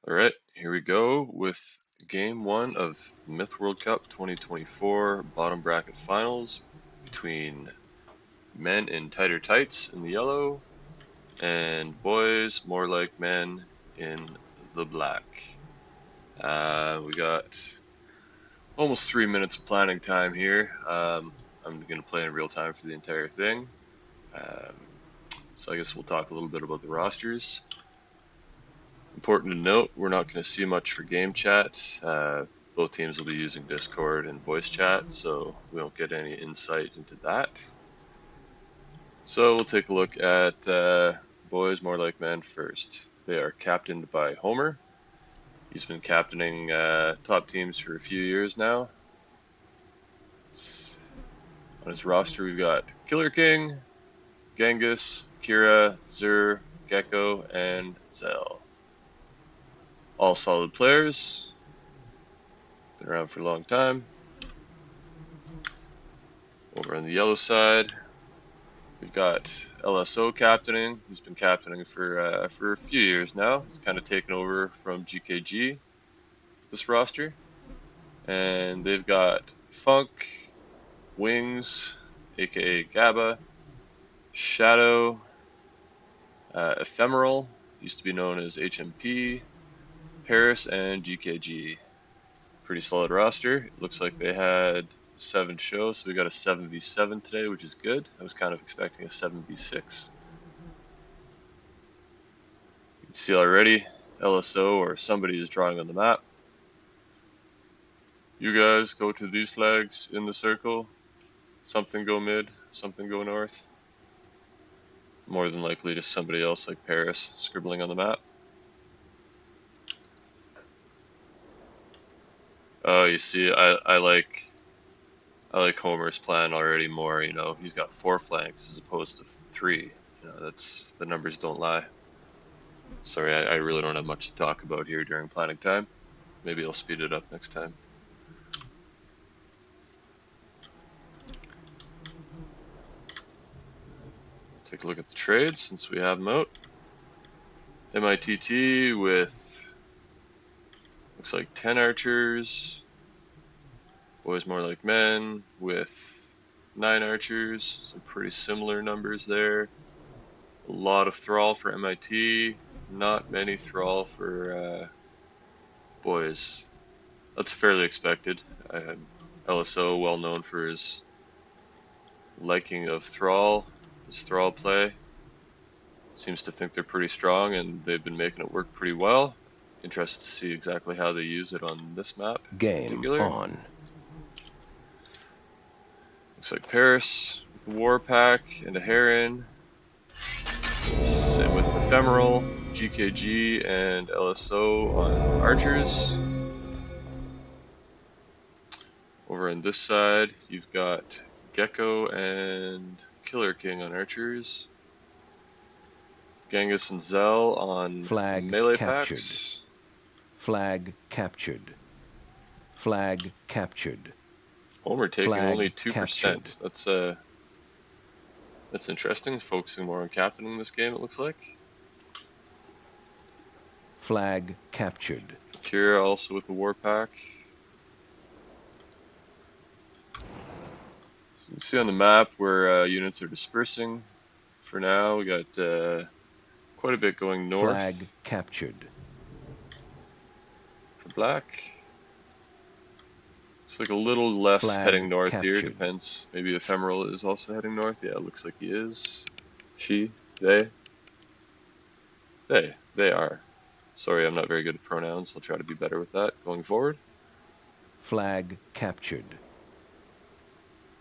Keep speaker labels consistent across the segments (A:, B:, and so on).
A: Alright, here we go with game one of Myth World Cup 2024 bottom bracket finals between men in tighter tights in the yellow and boys more like men in the black. We got almost 3 minutes of planning time here. I'm going to play in real time for the entire thing. So I guess we'll talk a little bit about the rosters. Important to note, we're not going to see much for game chat. Both teams will be using Discord and voice chat, so we won't get any insight into that. So we'll take a look at boys more like men first. They are captained by Homer. He's been captaining top teams for a few years now. On his roster, we've got Killer King, Genghis, Kira, Zur, Gecko, and Zell. All solid players. Been around for a long time. Over on the yellow side, we've got LSO captaining. He's been captaining for a few years now. He's kind of taken over from GKG, this roster. And they've got Funk, Wings, aka Gabba, Shadow, Ephemeral, used to be known as HMP, Paris, and GKG. Pretty solid roster. It looks like they had 7 shows, so we got a 7v7 today, which is good. I was kind of expecting a 7v6. You can see already, LSO or somebody is drawing on the map. You guys go to these flags in the circle. Something go mid, something go north. More than likely just somebody else like Paris scribbling on the map. Oh, you see, I like Homer's plan already more. You know, he's got 4 flanks as opposed to 3. You know, the numbers don't lie. Sorry, I really don't have much to talk about here during planning time. Maybe I'll speed it up next time. Take a look at the trades since we have them out. MiTT with looks like 10 archers. Boys more like men with 9 archers. Some pretty similar numbers there. A lot of thrall for MIT. Not many thrall for boys. That's fairly expected. LSO, well known for his liking of thrall, his thrall play. Seems to think they're pretty strong, and they've been making it work pretty well. Interested to see exactly how they use it on this map.
B: Game on.
A: Looks like Paris with a War Pack and a Heron. Same with Ephemeral, GKG, and LSO on archers. Over on this side, you've got Gecko and Killer King on archers. Genghis and Zell on
B: Flag
A: melee
B: captured.
A: packs.
B: Flag captured. Flag captured.
A: Homer taking
B: Flag
A: only 2%.
B: captured.
A: That's interesting. Focusing more on captaining this game, it looks like.
B: Flag captured.
A: Kira also with the war pack. So you can see on the map where units are dispersing. For now, we got quite a bit going north.
B: Flag captured.
A: For black. Looks like a little less
B: Flag
A: heading north
B: captured.
A: here. Depends. Maybe Ephemeral is also heading north. Yeah, it looks like he is. She, they. They are. Sorry, I'm not very good at pronouns. I'll try to be better with that going forward.
B: Flag captured.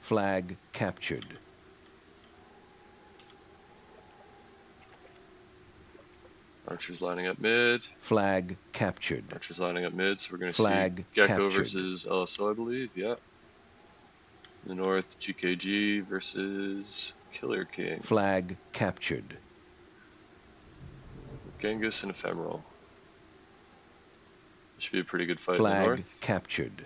B: Flag captured.
A: Archers lining up mid.
B: Flag captured.
A: Archers lining up mid, so we're going to
B: Flag
A: see Gecko
B: captured.
A: versus LSO, I believe. Yeah. In the north, GKG versus Killer King.
B: Flag captured.
A: Genghis and Ephemeral. Should be a pretty good fight
B: Flag
A: in the north.
B: captured.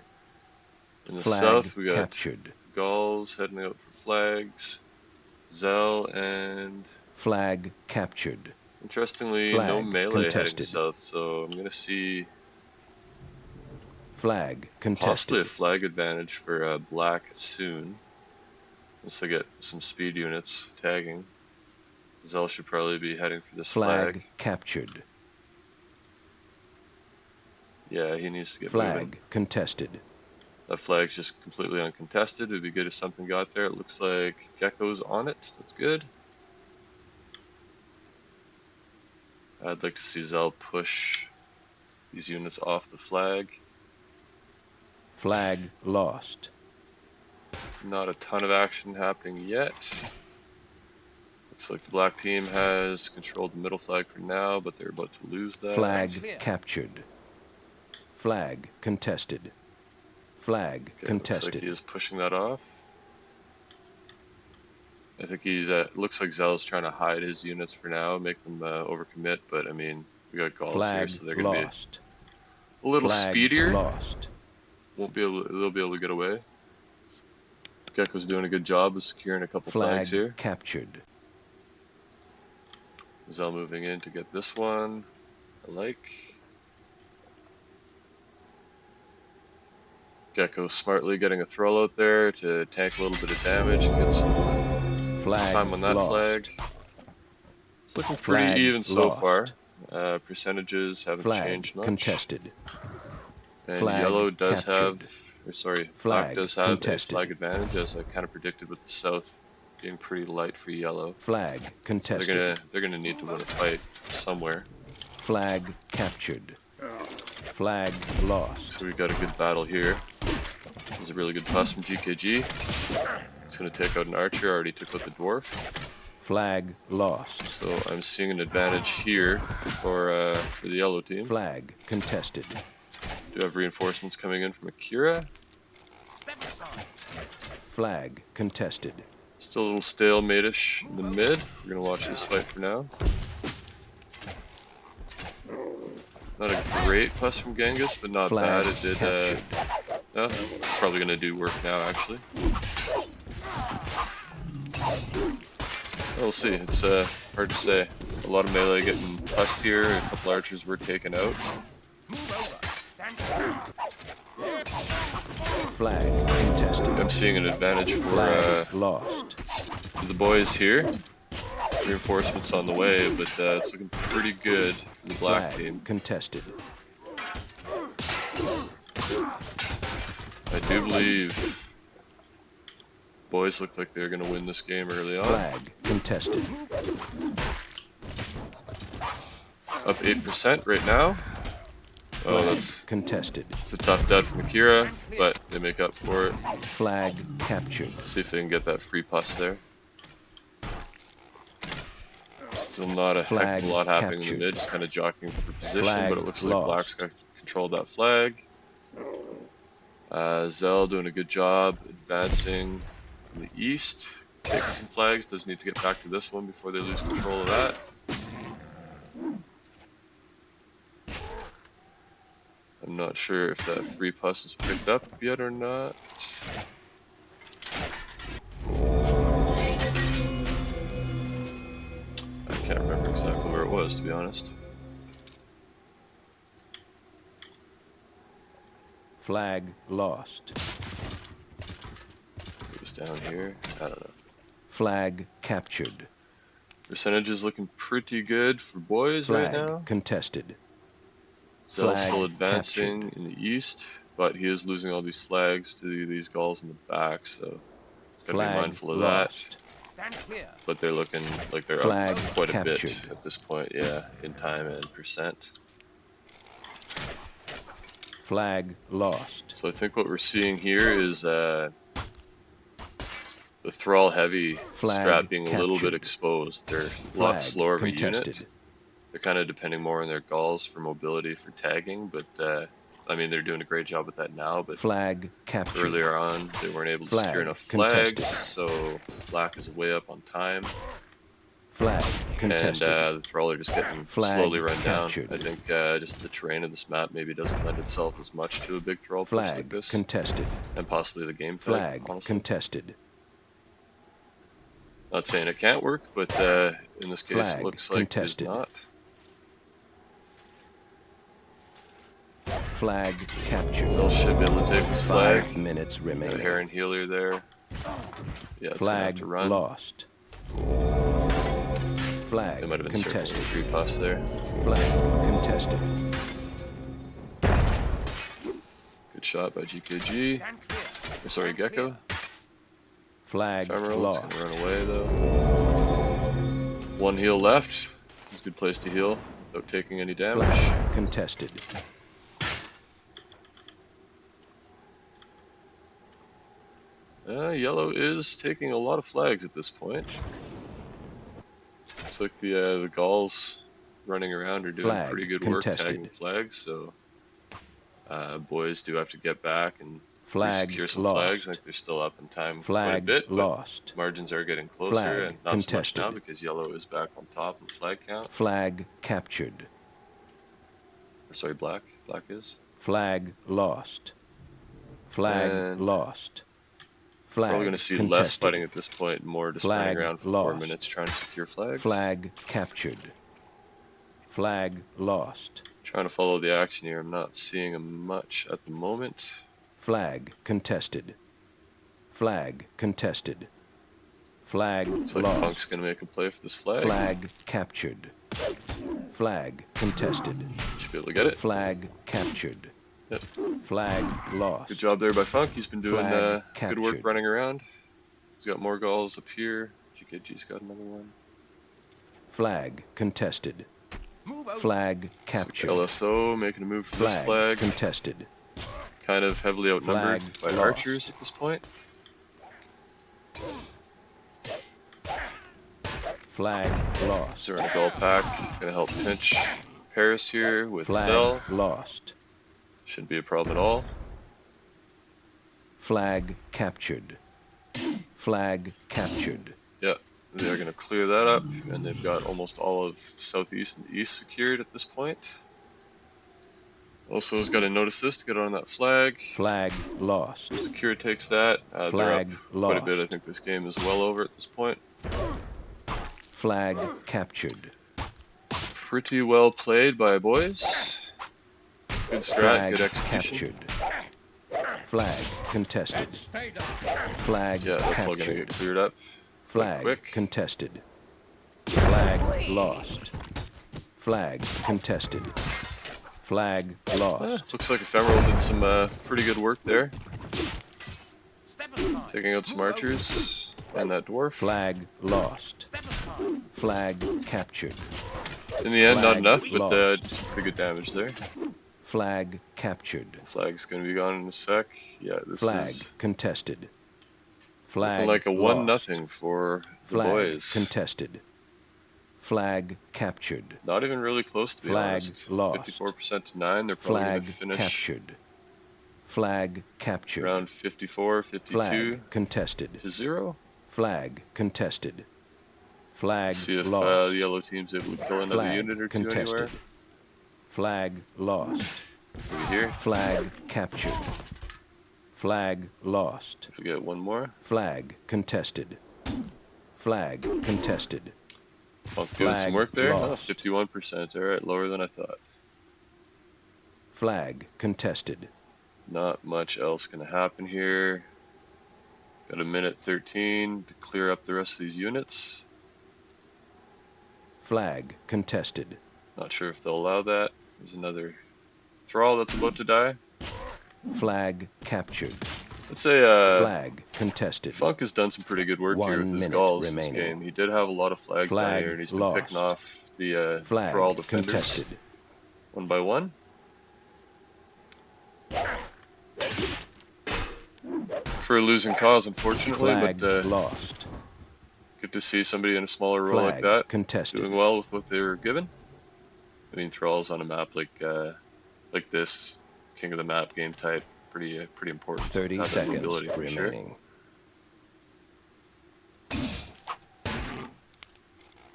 A: In the
B: Flag
A: south, we got
B: captured.
A: Gauls heading out for flags. Zell and
B: Flag captured.
A: Interestingly, no
B: Flag
A: melee heading
B: contested.
A: south, so I'm gonna see
B: Flag
A: possibly a
B: contested.
A: flag advantage for black soon. Once I get some speed units tagging. Zell should probably be heading for this flag.
B: Flag captured.
A: Yeah, he needs to get moving.
B: Flag contested.
A: That flag's just completely uncontested. It'd be good if something got there. It looks like Gecko's on it. That's good. I'd like to see Zell push these units off the flag.
B: Flag lost.
A: Not a ton of action happening yet. Looks like the black team has controlled the middle flag for now, but they're about to lose that.
B: Flag captured. Flag contested. Flag
A: Okay,
B: contested.
A: looks like he is pushing that off. I think he's looks like Zell's trying to hide his units for now, make them overcommit, but I mean, we got Gauls
B: Flag
A: here, so they're going to be
B: lost.
A: a little
B: Flag
A: speedier.
B: lost.
A: They'll be able to get away. Gecko's doing a good job of securing a couple flags
B: Flag
A: here.
B: captured.
A: Zell moving in to get this one. I like. Gecko smartly getting a throw out there to tank a little bit of damage and get some
B: Flag
A: time on that
B: lost.
A: flag. It's looking pretty
B: Flag
A: even so
B: lost.
A: far. Percentages haven't
B: Flag
A: changed much.
B: contested.
A: And
B: Flag
A: yellow does
B: captured.
A: have, or sorry,
B: Flag
A: black does have
B: contested.
A: a flag advantage, as I kind of predicted with the south being pretty light for yellow.
B: Flag contested.
A: They're gonna need to win a fight somewhere.
B: Flag captured. Flag lost.
A: So we've got a good battle here. There's a really good pass from GKG. It's gonna take out an archer. Already took out the dwarf.
B: Flag lost.
A: So I'm seeing an advantage here for the yellow team.
B: Flag contested.
A: Do have reinforcements coming in from Akira.
B: Flag contested.
A: Still a little stalemate-ish in the mid. We're gonna watch this fight for now. Not a great plus from Genghis, but not
B: Flag
A: bad. It did. No, it's probably gonna do work now, actually. We'll see. It's hard to say. A lot of melee getting pressed here. A couple archers were taken out.
B: Flag contested.
A: I'm seeing an advantage for
B: Flag lost.
A: the boys here. Reinforcements on the way, but it's looking pretty good for the black
B: Flag
A: team.
B: contested.
A: I do believe boys look like they're going to win this game early on.
B: Flag contested.
A: Up 8% right now. Oh,
B: Flag
A: that's
B: contested.
A: it's a tough dud from Akira, but they make up for it.
B: Flag captured.
A: See if they can get that free pus there. Still not a heck of a lot happening in the mid, just kind of jockeying for position,
B: Flag
A: but it looks like
B: lost.
A: Black's got control of that flag. Zell doing a good job advancing in the east, taking some flags. Does need to get back to this one before they lose control of that. I'm not sure if that free pus is picked up yet or not. I can't remember exactly where it was, to be honest.
B: Flag lost.
A: It was down here. I don't know.
B: Flag captured.
A: Percentage is looking pretty good for boys
B: Flag
A: right now.
B: contested.
A: Zell's
B: Flag
A: still advancing
B: captured.
A: in the east, but he is losing all these flags to these Gauls in the back, so he's got to be
B: Flag
A: mindful of
B: lost.
A: that. But they're looking like they're
B: Flag
A: up quite a bit
B: captured.
A: at this point, yeah, in time and percent.
B: Flag lost.
A: So I think what we're seeing here is the Thrall heavy
B: Flag
A: strat being a little bit
B: captured.
A: exposed. They're a
B: Flag
A: lot slower of a
B: contested.
A: unit. They're kind of depending more on their Gauls for mobility for tagging, but I mean they're doing a great job with that now, but
B: Flag captured.
A: earlier on they weren't able to
B: Flag
A: secure enough flags,
B: contested.
A: so Black is way up on time.
B: Flag
A: And
B: contested.
A: the Thrall are just getting
B: Flag
A: slowly run
B: captured.
A: down. I think just the terrain of this map maybe doesn't lend itself as much to a big Thrall push like
B: Flag
A: this,
B: contested.
A: and possibly the gameplay,
B: Flag
A: honestly.
B: contested.
A: Not saying it can't work, but in this case, it
B: Flag
A: looks like it is
B: contested.
A: not.
B: Flag captured.
A: Zell should be able to take this flag.
B: 5 minutes
A: Got a
B: remaining.
A: Heron healer there. Yeah, it's gonna have
B: Flag
A: to run.
B: lost. Flag
A: They might have been circling
B: contested.
A: the tree toss there.
B: Flag contested.
A: Good shot by GKG. Or sorry, Gecko.
B: Flag
A: Ephemeral, it's
B: lost.
A: gonna run away though. One heal left. It's a good place to heal without taking any damage.
B: Flag contested.
A: Yellow is taking a lot of flags at this point. Looks like the Gauls running around are doing
B: Flag
A: pretty good work
B: contested.
A: tagging flags, so boys do have to get back and
B: Flag
A: secure some
B: lost.
A: flags. I think they're still up in time quite a
B: Flag
A: bit, but
B: lost.
A: margins are getting closer,
B: Flag
A: and not so much
B: contested.
A: now because yellow is back on top in flag count.
B: Flag captured.
A: Or sorry, black. Black is.
B: Flag lost. Flag
A: And
B: lost. Flag
A: probably going to see
B: contested.
A: less fighting at this point, more just
B: Flag
A: running around for 4
B: lost.
A: minutes trying to secure flags.
B: Flag captured. Flag lost.
A: Trying to follow the action here. I'm not seeing much at the moment.
B: Flag contested. Flag contested. Flag
A: Looks like
B: lost.
A: Funk's going to make a play for this flag.
B: Flag captured. Flag contested.
A: Should be able to get it.
B: Flag captured.
A: Yep.
B: Flag lost.
A: Good job there by Funk. He's been doing
B: Flag
A: good work
B: captured.
A: running around. He's got more Gauls up here. GKG's got another one.
B: Flag contested. Flag captured.
A: LSO making a move for this
B: Flag
A: flag.
B: contested.
A: Kind of heavily outnumbered
B: Flag
A: by
B: lost.
A: archers at this point.
B: Flag lost.
A: Zero in a Gaul pack. Gonna help pinch Paris here with
B: Flag
A: Zell.
B: lost.
A: Shouldn't be a problem at all.
B: Flag captured. Flag captured.
A: Yeah, they're gonna clear that up, and they've got almost all of southeast and east secured at this point. Also has got to notice this to get on that flag.
B: Flag lost.
A: Secure takes that. They're up
B: Flag
A: quite a bit. I
B: lost.
A: think this game is well over at this point.
B: Flag captured.
A: Pretty well played by boys. Good strat,
B: Flag
A: good execution.
B: captured. Flag contested. Flag
A: Yeah, that's all gonna
B: captured.
A: get cleared up.
B: Flag
A: quick.
B: contested. Flag lost. Flag contested. Flag lost.
A: Looks like Ephemeral did some pretty good work there. Taking out some archers and that dwarf.
B: Flag lost. Flag captured.
A: In the end, not
B: Flag
A: enough, but
B: lost.
A: some pretty good damage there.
B: Flag captured.
A: Flag's gonna be gone in a sec. Yeah, this
B: Flag
A: is
B: contested. Flag
A: looking like a
B: lost.
A: 1-0 for the
B: Flag
A: boys.
B: contested. Flag captured.
A: Not even really close to be
B: Flag
A: honest.
B: lost.
A: 54% to 9. They're probably going
B: Flag
A: to finish
B: captured. Flag captured.
A: around 54, 52
B: Flag contested.
A: to 0.
B: Flag contested. Flag
A: See if
B: lost.
A: the yellow team's able to kill another
B: Flag
A: unit or two
B: contested.
A: anywhere.
B: Flag lost.
A: Over here.
B: Flag captured. Flag lost.
A: If we get one more.
B: Flag contested. Flag contested.
A: Funk doing some
B: Flag
A: work there. Oh,
B: lost.
A: 51%. Alright, lower than I thought.
B: Flag contested.
A: Not much else going to happen here. Got a minute 13 to clear up the rest of these units.
B: Flag contested.
A: Not sure if they'll allow that. There's another thrall that's about to die.
B: Flag captured.
A: Let's say
B: Flag contested.
A: Funk has done some pretty good work
B: 1
A: here with his
B: minute
A: Gauls this
B: remaining.
A: game. He did have a lot of flags down
B: Flag
A: here, and he's been
B: lost.
A: picking off the
B: Flag
A: thrall defenders
B: contested.
A: one by one. For a losing cause, unfortunately,
B: Flag
A: but
B: lost.
A: good to see somebody in a smaller role like
B: Flag
A: that
B: contested.
A: doing well with what they were given. I mean, thralls on a map like this, king of the map game type, pretty important.
B: 30
A: Have that
B: seconds
A: mobility for sure.
B: remaining.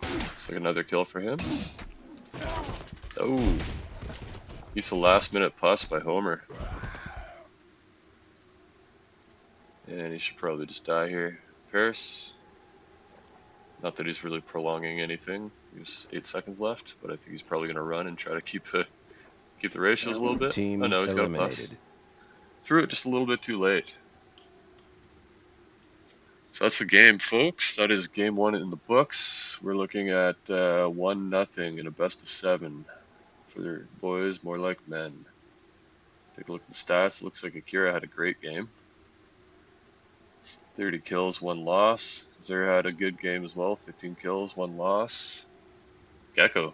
A: Looks like another kill for him. Oh, he's a last-minute puss by Homer, and he should probably just die here. Paris. Not that he's really prolonging anything. There's 8 seconds left, but I think he's probably going to run and try to keep the ratios a little bit. Oh
B: Team
A: no, he's got a plus.
B: eliminated.
A: Threw it just a little bit too late. So that's the game, folks. That is game 1 in the books. We're looking at 1-0 in a best of 7 for the boys, more like men. Take a look at the stats. Looks like Akira had a great game. 30 kills, 1 loss. Zera had a good game as well. 15 kills, 1 loss. Gecko,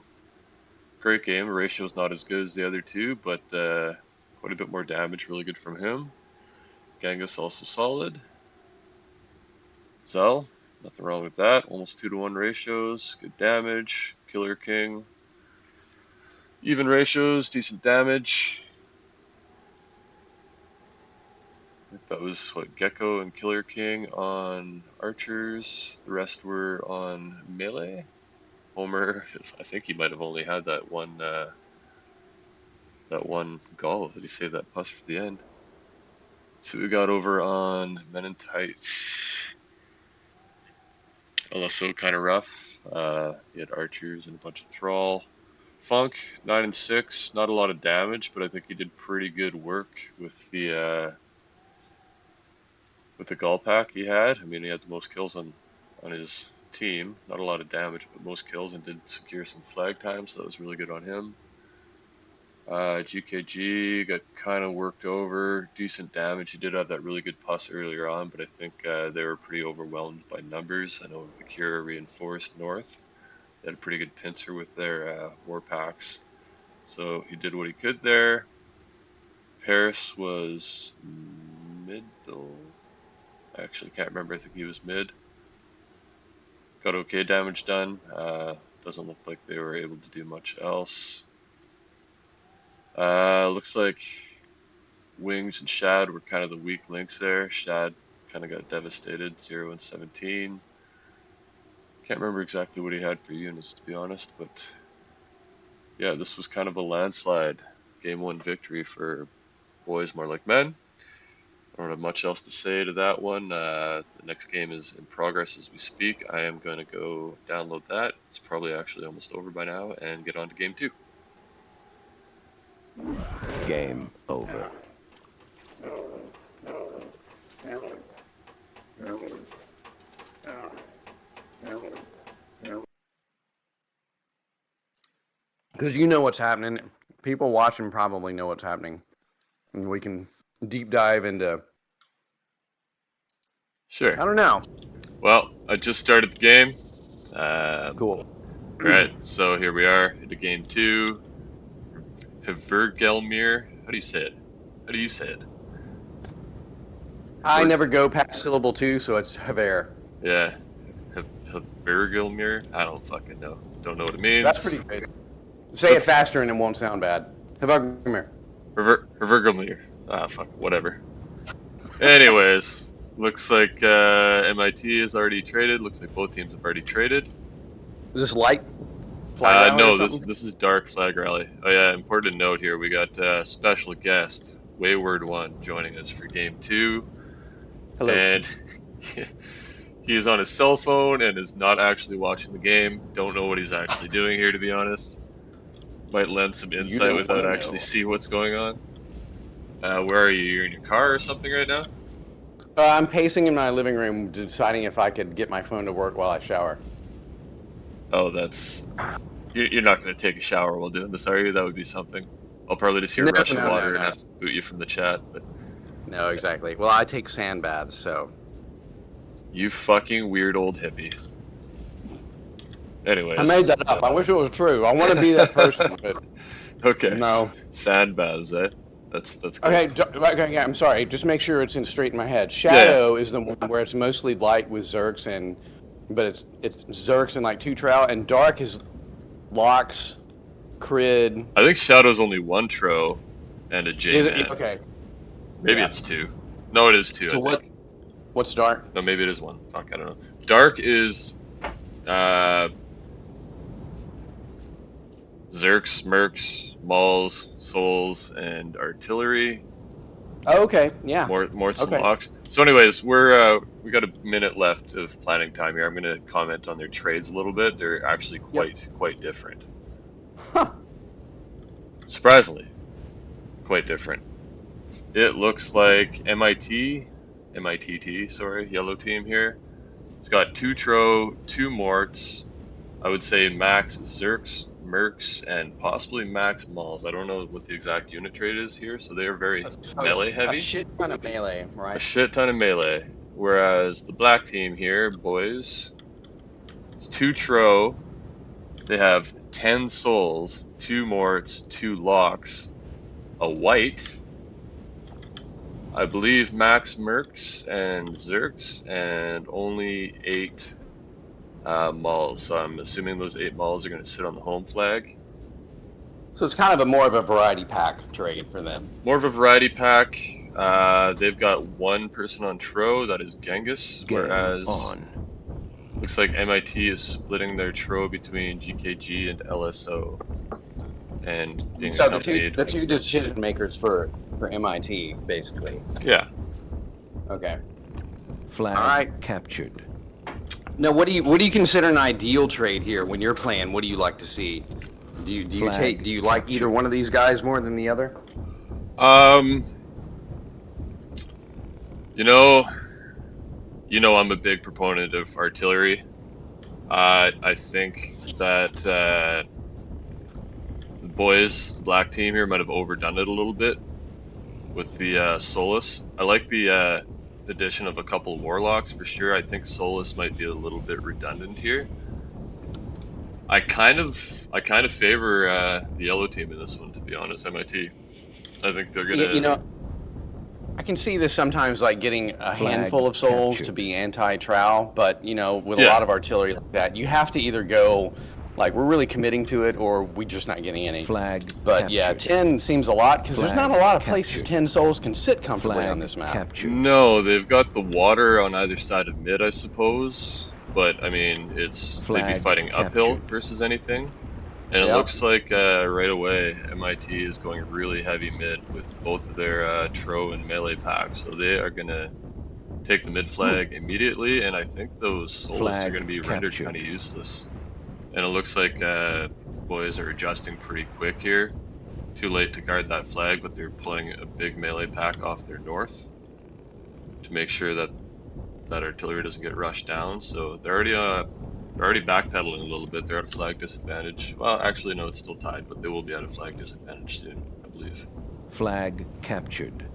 A: great game. The ratio's not as good as the other two, but quite a bit more damage. Really good from him. Genghis also solid. Zell, nothing wrong with that. Almost 2-to-1 ratios. Good damage. Killer King, even ratios, decent damage. I think that was what, Gecko and Killer King on archers. The rest were on melee. Homer, I think he might have only had that one gall. Did he save that plus for the end? So we got over on Men in Tights. LSO kind of rough. He had archers and a bunch of thrall. Funk 9 and 6, not a lot of damage, but I think he did pretty good work with the gall pack he had. I mean, he had the most kills on his team. Not a lot of damage, but most kills, and did secure some flag time, so that was really good on him. GKG got kind of worked over. Decent damage. He did have that really good puss earlier on, but I think they were pretty overwhelmed by numbers. I know Akira reinforced north. They had a pretty good pincer with their war packs. So he did what he could there. Paris was middle. I actually can't remember. I think he was mid. Got okay damage done. Doesn't look like they were able to do much else. Looks like Wings and Shad were kind of the weak links there. Shad kind of got devastated, 0 and 17. Can't remember exactly what he had for units, to be honest, but yeah, this was kind of a landslide game 1 victory for boys more like men. I don't have much else to say to that one. The next game is in progress as we speak. I am going to go download that. It's probably actually almost over by now, and get on to game 2.
B: Game over.
C: Because you know what's happening. People watching probably know what's happening. And we can deep dive into...
A: Sure.
C: I don't know.
A: Well, I just started the game.
C: Cool.
A: Right, so here we are into game 2. Havergelmir. How do you say it? How do you say it?
C: I never go past syllable 2, so it's Haver.
A: Yeah. Havergelmir? I don't fucking know. Don't know what it means.
C: That's pretty good. Say it faster and it won't sound bad. Haver.
A: Havergelmir. Ah, fuck, whatever. Anyways, looks like MiTT has already traded. Looks like both teams have already traded.
C: Is this light? Flag rally
A: No,
C: or something?
A: this is dark flag rally. Oh yeah, important note here. We got special guest waywardone joining us for game 2.
C: Hello.
A: And he is on his cell phone and is not actually watching the game. Don't know what he's actually doing here, to be honest. Might lend some insight without actually see what's going on. Where are you? You're in your car or something right now?
C: I'm pacing in my living room, deciding if I could get my phone to work while I shower.
A: Oh, that's... You're not going to take a shower while doing this, are you? That would be something. I'll probably just hear rushing water and have to boot you from the chat. But
C: no, exactly. Well, I take sand baths, so...
A: You fucking weird old hippie. Anyways.
C: I made that up. I wish it was true. I want to be that person, but...
A: Okay.
C: No.
A: Sand baths, eh? That's cool.
C: Okay, yeah, I'm sorry. Just make sure it's in straight in my head. Shadow is the one where it's mostly light with Zerks and... But it's Zerks and like 2 Trow, and dark is Locks, Crid...
A: I think Shadow's only 1 Tro and a J-Man.
C: Is it? Okay.
A: Maybe it's 2. No, it is 2,
C: so
A: I think.
C: What's dark?
A: No, maybe it is 1. Fuck, I don't know. Dark is Zerks, Mercs, Mauls, Souls, and Artillery.
C: Oh, okay. Yeah.
A: Morts and
C: Okay.
A: locks. So, anyways, we got a minute left of planning time here. I'm gonna comment on their trades a little bit. They're actually
C: Yep.
A: quite different.
C: Huh.
A: Surprisingly, quite different. It looks like MiTT, sorry, yellow team here. It's got 2 Tro, 2 Morts. I would say max Zerks, Mercs, and possibly max Mauls. I don't know what the exact unit trade is here, so they are very melee
C: A
A: heavy.
C: shit ton of melee,
A: A
C: right?
A: shit ton of melee. Whereas the black team here, boys, it's 2 Tro. They have 10 souls, 2 Morts, 2 locks, a white, I believe max Mercs and Zerks, and only 8 Mauls. So I'm assuming those 8 Mauls are going to sit on the home flag.
C: So it's kind of more of a variety pack trade for them.
A: More of a variety pack. They've got 1 person on Tro, that is Genghis,
B: Game
A: whereas
B: on.
A: looks like MIT is splitting their Tro between GKG and LSO, and being
C: So
A: accompanied.
C: the two decision makers for MIT, basically.
A: Yeah.
C: Okay.
B: Flag
C: All right.
B: captured.
C: Now, what do you consider an ideal trade here when you're playing? What do you like to see? Do you like
B: captured.
C: either one of these guys more than the other?
A: You know, I'm a big proponent of artillery. I think that the boys, the black team here, might have overdone it a little bit with the Solus. I like the addition of a couple warlocks for sure. I think Solus might be a little bit redundant here. I kind of favor the yellow team in this one, to be honest. MIT. I think they're gonna.
C: You know, I can see this sometimes like getting a handful of souls
B: captured.
C: to be anti-trowel, but you know, with a
A: Yeah.
C: lot of artillery like that, you have to either go like we're really committing to it, or we're just not getting any.
B: Flag
C: But yeah,
B: captured.
C: 10 seems a lot because there's
B: Flag
C: not a lot of places
B: captured.
C: 10 souls can sit comfortably
B: Flag
C: on this map.
B: captured.
A: No, they've got the water on either side of mid, I suppose. But I mean, they'd be
B: Flag
A: fighting uphill
B: captured.
A: versus anything. And it
C: Yep.
A: looks like right away MIT is going really heavy mid with both of their Tro and melee packs. So they are gonna take the mid flag immediately, and I think those Solus are
B: Flag
A: gonna be rendered
B: captured.
A: kind of useless. And it looks like boys are adjusting pretty quick here. Too late to guard that flag, but they're pulling a big melee pack off their north to make sure that that artillery doesn't get rushed down. So they're already backpedaling a little bit. They're at a flag disadvantage. Well, actually, no, it's still tied, but they will be at a flag disadvantage soon, I believe.
B: Flag captured.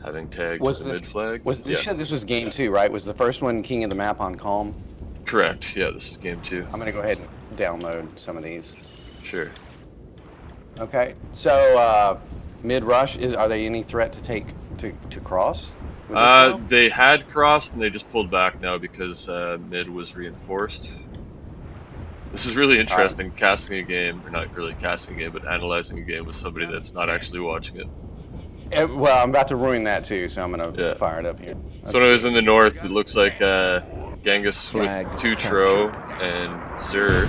A: Having tagged
C: Was
A: the
C: this-
A: mid flag.
C: You said this was game 2, right? Was the first one King of the Map on Calm?
A: Correct. Yeah, this is game 2.
C: I'm gonna go ahead and download some of these.
A: Sure.
C: Okay, so mid rush are they any threat to take to cross? with this now?
A: They had crossed and they just pulled back now because mid was reinforced. This is really interesting, casting a game, or not really casting a game, but analyzing a game with somebody that's not actually watching it.
C: Well, I'm about to ruin that too, so I'm gonna
A: Yeah.
C: fire it up here.
A: So when I was in the north, it looks like Genghis
B: Flag
A: with 2 Tro and Zur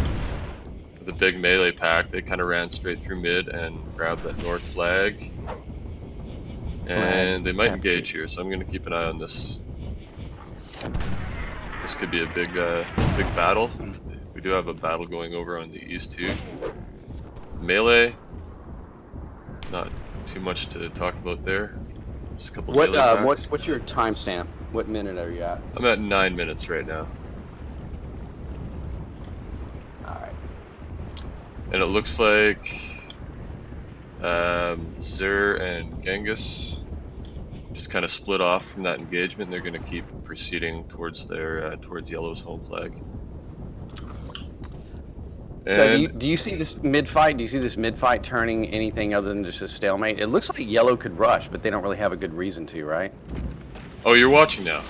A: with a big melee pack. They kind of ran straight through mid and grabbed that north flag. And they might
B: captured.
A: engage here, so I'm going to keep an eye on this. This could be a big battle. We do have a battle going over on the east too. Melee, not too much to talk about there. Just a couple melee packs.
C: What's your timestamp? What minute are you at?
A: I'm at 9 minutes right now.
C: Alright.
A: And it looks like Zur and Genghis just kind of split off from that engagement. They're going to keep proceeding towards their towards Yellow's home flag.
C: So do you see this mid fight? Do you see this mid fight turning anything other than just a stalemate? It looks like Yellow could rush, but they don't really have a good reason to, right?
A: Oh, you're watching now.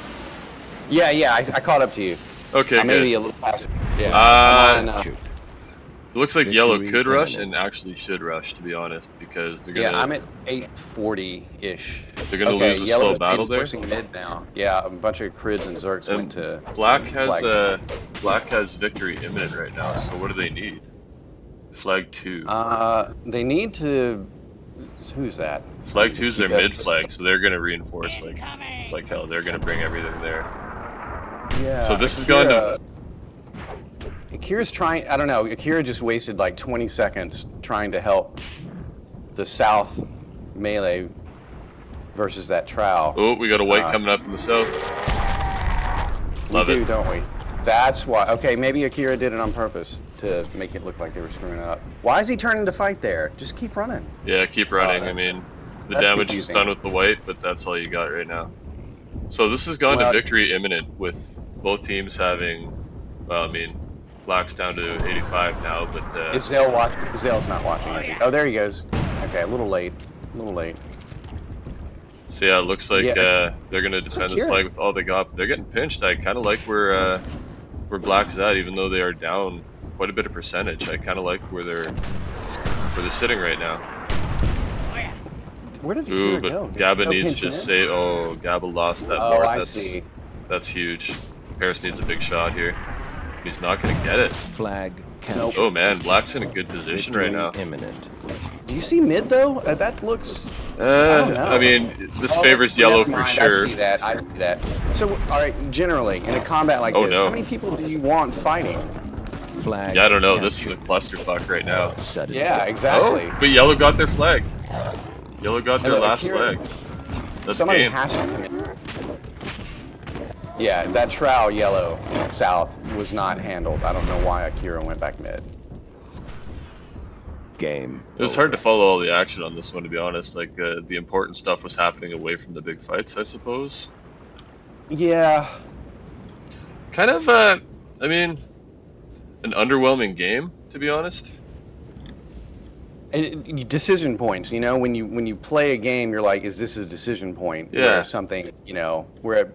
C: Yeah, I caught up to you.
A: Okay,
C: Maybe
A: good.
C: a little faster. Yeah. I'm on,
B: Captured.
A: It looks like Yellow
B: Victory
A: could rush
B: imminent.
A: and actually should rush, to be honest, because they're gonna.
C: yeah, I'm at 840-ish.
A: They're gonna lose a slow battle there.
C: Forcing mid now. Yeah, a bunch of Crids and Zerks went to
A: Black
C: flag.
A: has victory imminent right now. So what do they need? Flag 2.
C: They need to Who's that?
A: Flag 2's their
C: Yes.
A: mid flag, so they're gonna reinforce like hell. They're gonna bring everything there.
C: Yeah.
A: So this has gone to.
C: Akira's trying. I don't know. Akira just wasted like 20 seconds trying to help the south melee versus that trowel.
A: Oh, we got a white coming up in the south. Love
C: we do,
A: it.
C: don't we? That's why. Okay, maybe Akira did it on purpose to make it look like they were screwing up. Why is he turning to fight there? Just keep running.
A: Yeah, keep running. I mean, the
C: that's
A: damage
C: confusing.
A: is done with the white, but that's all you got right now. So this has gone to victory imminent with both teams having. Well, I mean, Black's down to 85 now, but
C: is Zale watching? Zale's not watching. Is he? Oh, there he goes. Okay, a little late. A little late.
A: So yeah, it looks like they're gonna defend this flag with all they got. But they're getting pinched. I kind of like where Black's at, even though they are down quite a bit of percentage. I kind of like where they're sitting right now.
C: Where did Akira
A: but
C: go?
A: Gabba needs to say, oh, Gabba lost that
C: board.
A: board.
C: See.
A: That's huge. Paris needs a big shot here. He's not gonna get it.
B: Flag captured.
A: Oh man, Black's in a good position right now.
B: Imminent.
C: Do you see mid though? That looks.
A: I mean, this favors yellow for sure.
C: I see that. I see that. So, all right. Generally, in a combat like this, how many people do you want fighting?
B: Flag.
A: Yeah, I don't know. This is a clusterfuck right now.
C: Yeah, exactly.
A: Oh, but yellow got their flag. Yellow got their last flag. That's
C: somebody
A: game.
C: has to come in. Yeah, that trowel yellow south was not handled. I don't know why Akira went back mid.
B: Game.
A: It was hard to follow all the action on this one, to be honest. Like, the important stuff was happening away from the big fights, I suppose.
C: Yeah.
A: Kind of, I mean, an underwhelming game, to be honest.
C: Decision points, you know, when you play a game, you're like, is this a decision point?
A: Yeah.
C: Where something, you know, where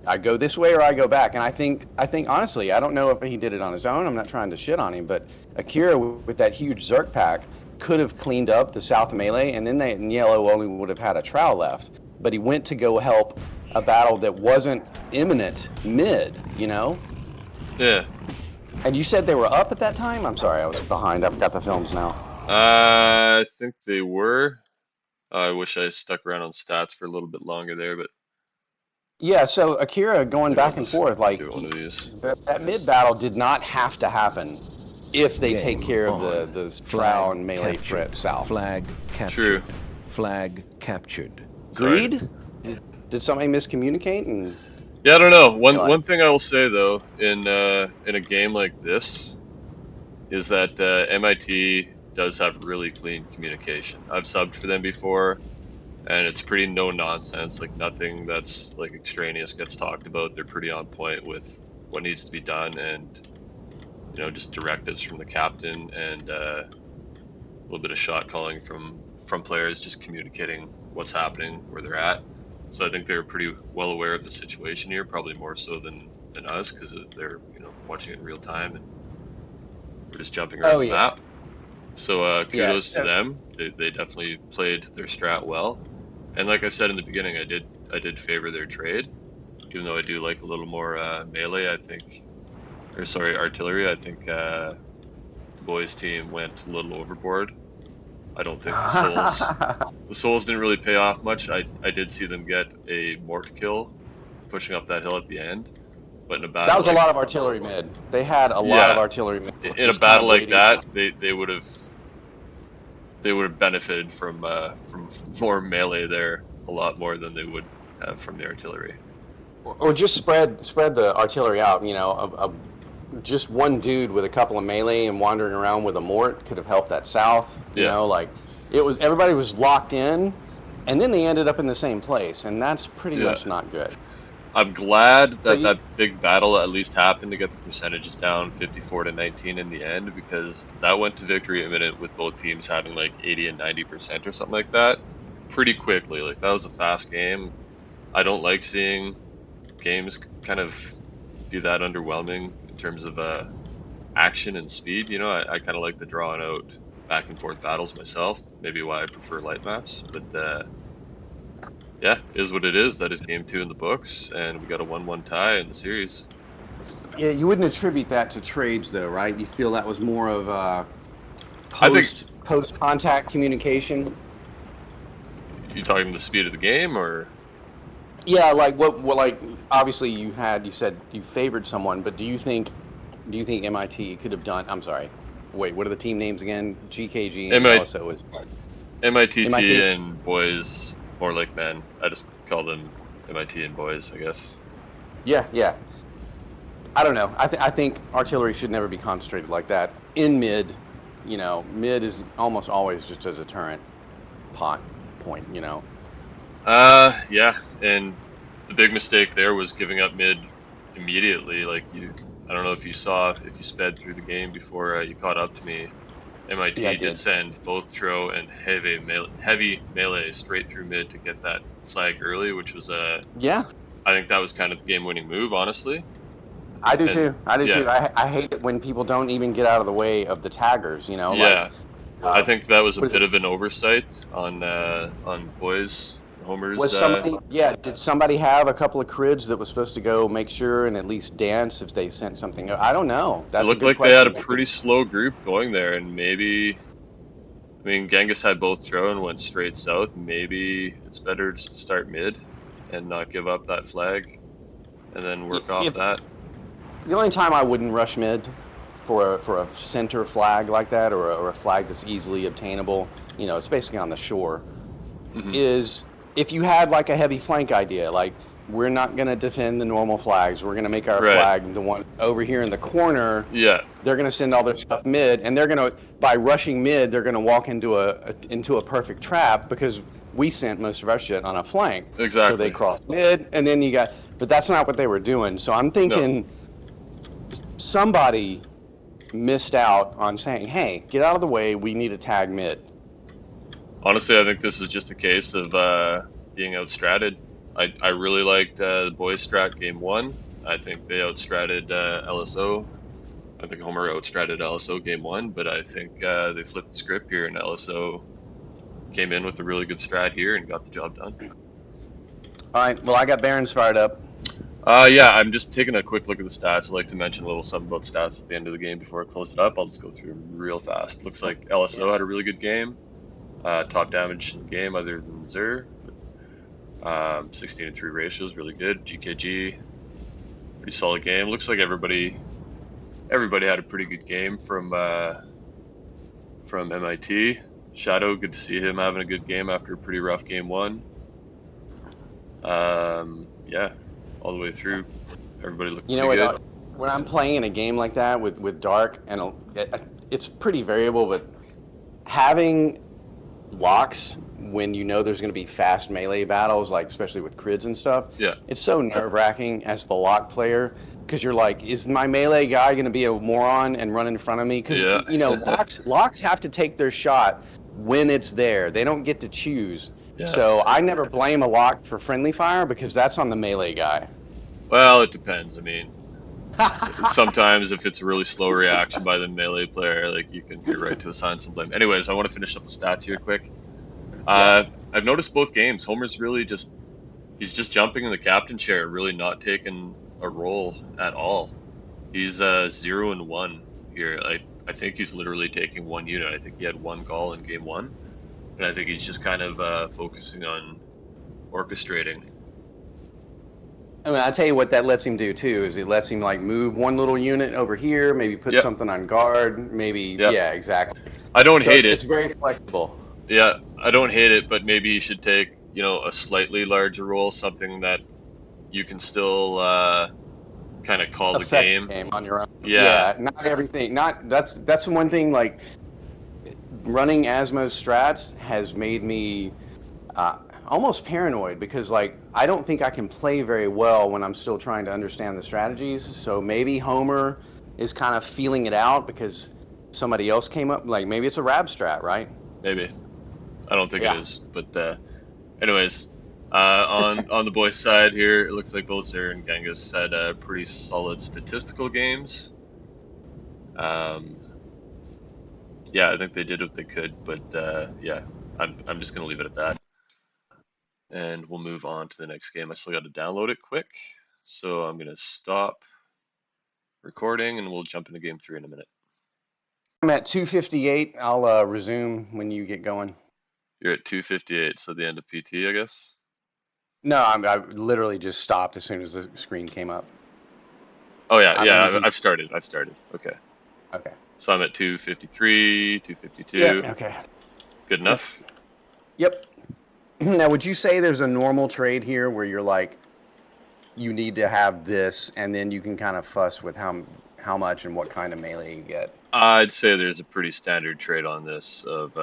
C: I go this way or I go back. And I think honestly, I don't know if he did it on his own. I'm not trying to shit on him, but Akira with that huge Zerk pack could have cleaned up the south melee, and then in yellow only would have had a trowel left. But he went to go help a battle that wasn't imminent mid, you know?
A: Yeah.
C: And you said they were up at that time? I'm sorry, I was behind. I've got the films now.
A: I think they were. I wish I stuck around on stats for a little bit longer there, but
C: yeah. So Akira going back and forth, like that mid battle did not have to happen if they take care of the trowel and melee threat south.
B: Flag captured. True. Flag captured.
C: Agreed. Did somebody miscommunicate? And
A: yeah, I don't know. One thing I will say though, in a game like this, is that MiTT does have really clean communication. I've subbed for them before, and it's pretty no nonsense. Like, nothing that's like extraneous gets talked about. They're pretty on point with what needs to be done, and you know, just directives from the captain, and a little bit of shot calling from players, just communicating what's happening, where they're at. So I think they're pretty well aware of the situation here, probably more so than us, because they're, you know, watching it in real time, and we're just jumping around the map. So kudos to them. They definitely played their strat well, and like I said in the beginning, I did favor their trade, even though I do like a little more melee. I think, or sorry, artillery. I think the boys' team went a little overboard. I don't think the souls didn't really pay off much. I did see them get a mort kill, pushing up that hill at the end. But in a battle,
C: that was a lot of artillery mid. They had a lot of artillery mid.
A: In a battle like that, they would have benefited from more melee there a lot more than they would have from the artillery.
C: Or just spread the artillery out. You know, just one dude with a couple of melee and wandering around with a mort could have helped that south. You know, like everybody was locked in, and then they ended up in the same place, and that's pretty much not good.
A: I'm glad that that big battle at least happened to get the percentages down 54-19 in the end, because that went to victory imminent with both teams having like 80 and 90% or something like that pretty quickly. Like, that was a fast game. I don't like seeing games kind of be that underwhelming in terms of action and speed. You know, I kind of like the drawn out back and forth battles myself. Maybe why I prefer light maps, but yeah, is what it is. That is game 2 in the books, and we got a 1-1 tie in the series.
C: Yeah, you wouldn't attribute that to trades, though, right? You feel that was more of post-contact communication?
A: You talking the speed of the game, or?
C: Yeah, like what like obviously you said you favored someone, but do you think MIT could have done? I'm sorry. Wait, what are the team names again? GKG and the
A: MI,
C: LSO is what?
A: MITT
C: MIT.
A: and boys more like men. I just call them MIT and boys, I guess.
C: Yeah, yeah. I don't know. I think artillery should never be concentrated like that. In mid, mid is almost always just a deterrent point.
A: Yeah, and the big mistake there was giving up mid immediately. I don't know if you sped through the game before you caught up to me.
C: Yeah, I
A: MIT did
C: did.
A: send both throw and heavy melee straight through mid to get that flag early, which was
C: Yeah,
A: I think that was kind of the game-winning move, honestly.
C: I do
A: And
C: too. I do
A: yeah,
C: too. I hate it when people don't even get out of the way of the taggers. Like
A: yeah, I think that was a
C: what is
A: bit
C: it?
A: of an oversight on boys Homer's.
C: Was somebody? Yeah, did somebody have a couple of crids that was supposed to go make sure and at least dance if they sent something? I don't know.
A: It
C: That's a
A: looked
C: good
A: like they had a
C: question.
A: pretty slow group going there, and maybe I mean, Genghis had both throw and went straight south. Maybe it's better just to start mid and not give up that flag and then work off
C: If
A: that.
C: the only time I wouldn't rush mid for a center flag like that or a flag that's easily obtainable, it's basically on the shore,
A: Hmm.
C: is if you had like a heavy flank idea, like we're not going to defend the normal flags, we're going to make our
A: Right.
C: flag the one over here in the corner.
A: Yeah,
C: They're going to send all their stuff mid, and they're going to by rushing mid, they're going to walk into a perfect trap because we sent most of our shit on a flank. So they
A: exactly.
C: cross mid, and then but that's not what they were doing. So I'm
A: No.
C: thinking somebody missed out on saying, "Hey, get out of the way. We need a tag mid."
A: Honestly, I think this is just a case of being outstratted. I really liked the boys strat game one. I think they outstratted LSO. I think Homer outstratted LSO game one, but I think they flipped the script here, and LSO came in with a really good strat here and got the job done.
C: All right. Well, I got Barons fired up.
A: Yeah, I'm just taking a quick look at the stats. I'd like to mention a little something about stats at the end of the game before I close it up. I'll just go through them real fast. Looks like LSO had a really good game. Top damage in the game other than Zer. 16 and 3 ratio is really good. GKG, pretty solid game. Looks like everybody had a pretty good game from MIT. Shadow, good to see him having a good game after a pretty rough game one. Yeah, all the way through, everybody looked
C: You know
A: pretty
C: what?
A: good.
C: When I'm playing in a game like that with Dark, and it's pretty variable, but having locks when you know there's going to be fast melee battles, like especially with crids and stuff,
A: Yeah,
C: it's so nerve-wracking as the lock player because you're like, is my melee guy going to be a moron and run in front of me? Because
A: yeah,
C: locks have to take their shot when it's there. They don't get to choose.
A: yeah.
C: So I never blame a lock for friendly fire because that's on the melee guy.
A: Well, it depends. I mean, sometimes if it's a really slow reaction by the melee player, like you're right to assign some blame. Anyways, I want to finish up the stats here quick.
C: Yeah.
A: I've noticed both games. Homer's really he's just jumping in the captain chair, really not taking a role at all. He's 0 and 1 here. I think he's literally taking one unit. I think he had one call in game one, and I think he's just kind of focusing on orchestrating.
C: I mean, I tell you what that lets him do too is it lets him like move one little unit over here, maybe put
A: Yep,
C: something on guard, maybe
A: yep.
C: yeah, exactly.
A: I don't
C: So
A: hate
C: it's
A: it.
C: it's very flexible.
A: Yeah, I don't hate it, but maybe you should take, a slightly larger role, something that you can still kind of call the
C: Affect
A: game.
C: the game on your own.
A: Yeah,
C: Yeah, not everything. Not that's one thing. Like running Asmo strats has made me almost paranoid because like I don't think I can play very well when I'm still trying to understand the strategies. So maybe Homer is kind of feeling it out because somebody else came up. Like maybe it's a Rab strat, right?
A: maybe. I don't think it
C: Yeah.
A: is, but anyways, on the boys' side here, it looks like both Zer and Genghis had pretty solid statistical games. Um, yeah, I think they did what they could, but yeah, I'm just gonna leave it at that, and we'll move on to the next game. I still got to download it quick, so I'm gonna stop recording, and we'll jump into game 3 in a minute.
C: I'm at 258. I'll resume when you get going.
A: You're at 258, so the end of PT, I guess.
C: No, I literally just stopped as soon as the screen came up.
A: Oh yeah,
C: I'm
A: yeah.
C: in
A: I've started. Okay.
C: Okay.
A: So I'm at 253, 252.
C: Yeah. Okay.
A: Good enough.
C: Yep. Now, would you say there's a normal trade here where you're like, you need to have this, and then you can kind of fuss with how much and what kind of melee you get?
A: I'd say there's a pretty standard trade on this of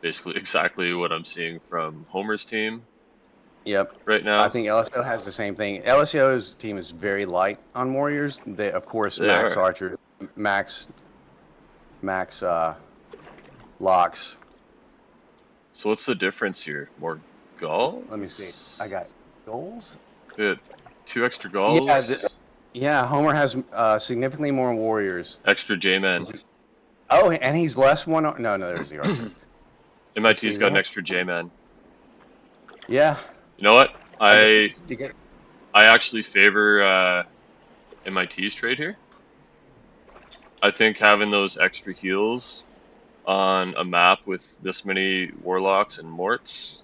A: basically exactly what I'm seeing from Homer's team
C: Yep.
A: right
C: I
A: now.
C: think LSO has the same thing. LSO's team is very light on warriors. They, of course,
A: They
C: max
A: are.
C: archers, max locks.
A: So what's the difference here? More galls?
C: Let me see. I got goals.
A: Good. 2 extra
C: Yeah,
A: galls.
C: yeah. Homer has significantly more warriors.
A: Extra J-man.
C: Oh, and he's less one. No, there's the archer. Let's see.
A: MIT's got an extra J-man.
C: Yeah.
A: You know what?
C: You
A: I actually favor MIT's trade here. I think having those extra heals on a map with this many warlocks and morts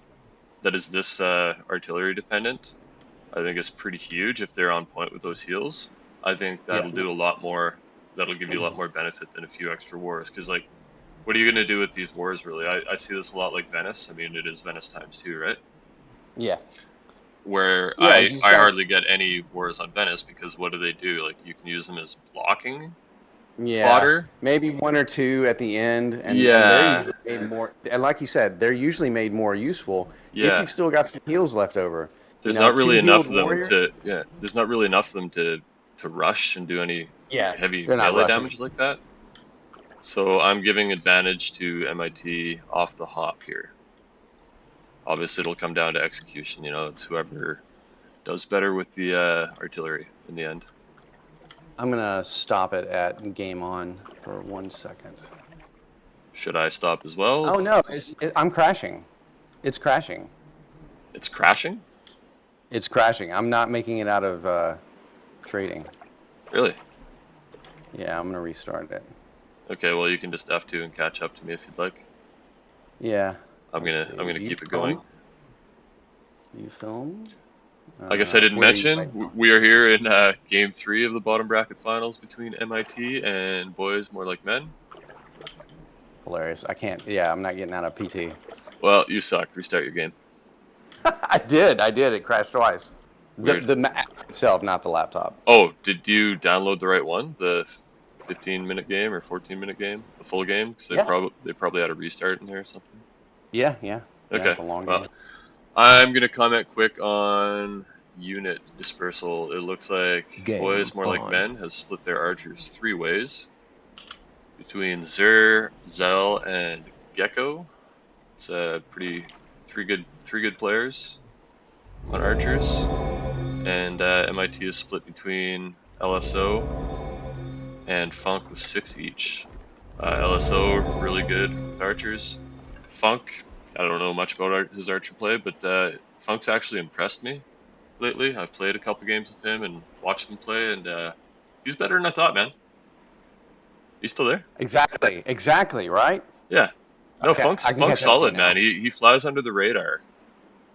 A: that is this artillery dependent, I think is pretty huge if they're on point with those heals. I think that'll do a lot more. That'll give you a lot more benefit than a few extra wars. Because like, what are you gonna do with these wars? Really, I see this a lot like Venice. I mean, it is Venice times 2, right?
C: Yeah.
A: Where
C: Yeah,
A: I hardly get any wars on Venice because what do? Like you can use them as blocking fodder.
C: Maybe one or two at the end, and
A: Yeah.
C: they're usually made more. And like you said, they're usually made more useful if you've still got some heals left over.
A: There's not really enough of them
C: warrior?
A: There's not really enough of them to rush and do any heavy
C: they're not
A: melee
C: rushing.
A: damage like that. So I'm giving advantage to MIT off the hop here. Obviously, it'll come down to execution. You know, it's whoever does better with the artillery in the end.
C: I'm gonna stop it at game on for 1 second.
A: Should I stop as well?
C: Oh no, I'm crashing. It's crashing.
A: It's crashing?
C: It's crashing. I'm not making it out of trading.
A: Really?
C: Yeah, I'm gonna restart it.
A: Okay, well you can just F2 and catch up to me if you'd like.
C: Yeah.
A: I'm gonna keep it going.
C: You filmed?
A: I guess I didn't mention, we are here in game 3 of the bottom bracket finals between MIT and Boys More Like Men.
C: Hilarious. I can't. Yeah, I'm not getting out of PT.
A: Well, you suck. Restart your game.
C: I did. It crashed twice.
A: Weird.
C: The map itself, not the laptop.
A: Oh, did you download the right one? The 15-minute game or 14-minute game? The full game? Because they probably had a restart in there or something.
C: Yeah.
A: Okay.
C: The long
A: Well,
C: game.
A: I'm going to comment quick on unit dispersal. It looks like Boys More Like Men has split their archers 3 ways between Zur, Zell, and Gecko. It's a three good players on archers, and MIT is split between LSO and Funk with 6 each. LSO really good with archers. Funk, I don't know much about his archer play, but Funk's actually impressed me lately. I've played a couple games with him and watched him play, and he's better than I thought, man. He's still there?
C: Exactly, right?
A: Yeah. No,
C: Okay,
A: Funk's solid, man. He flies under the radar.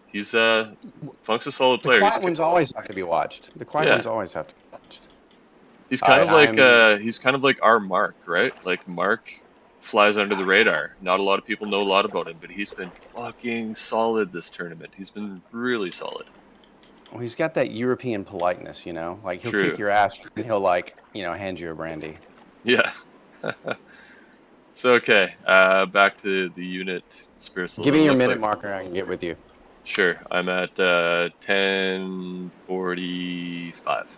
A: He's Funk's a solid player.
C: The quiet ones always have to be watched. The quiet ones always have to be watched.
A: He's kind of like our Mark, right? Like Mark flies under the radar. Not a lot of people know a lot about him, but he's been fucking solid this tournament. He's been really solid.
C: Well, he's got that European politeness, you know? Like, he'll kick your ass and he'll, like, hand you a brandy.
A: Yeah. So, okay, back to the unit dispersal.
C: Give me your minute marker, I can get with you.
A: Sure, I'm at 10:45.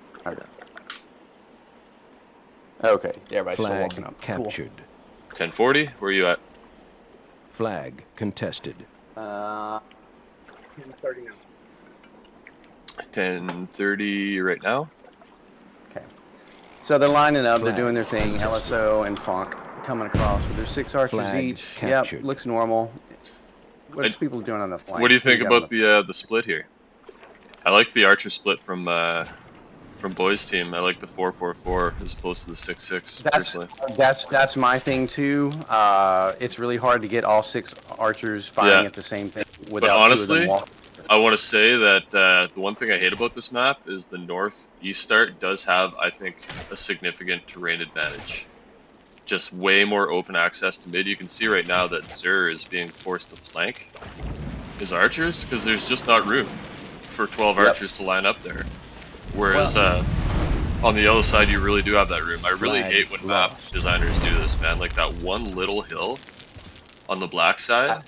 C: Okay, everybody's still
B: Flag
C: walking up.
B: captured.
C: Cool.
A: 10:40, where are you at?
B: Flag contested.
C: 10:30 now.
A: 10:30 right now.
C: Okay. So they're lining up, they're doing their thing, LSO and Funk coming across with their 6 archers each.
B: Captured.
C: Yep, looks normal. What's people doing on the flank?
A: What do you think about the split here? I like the archer split from from boys team. I like the 4-4-4 as opposed to the 6-6 personally.
C: That's my thing too. It's really hard to get all 6 archers firing at the same thing without
A: but honestly,
C: 2 of them walking.
A: I want to say that the one thing I hate about this map is the northeast start does have, I think, a significant terrain advantage. Just way more open access to mid. You can see right now that Zur is being forced to flank his archers because there's just not room for 12 archers to line up there. Whereas on the other side, you really do have that room. I really hate when map designers do this, man. Like that one little hill on the black side.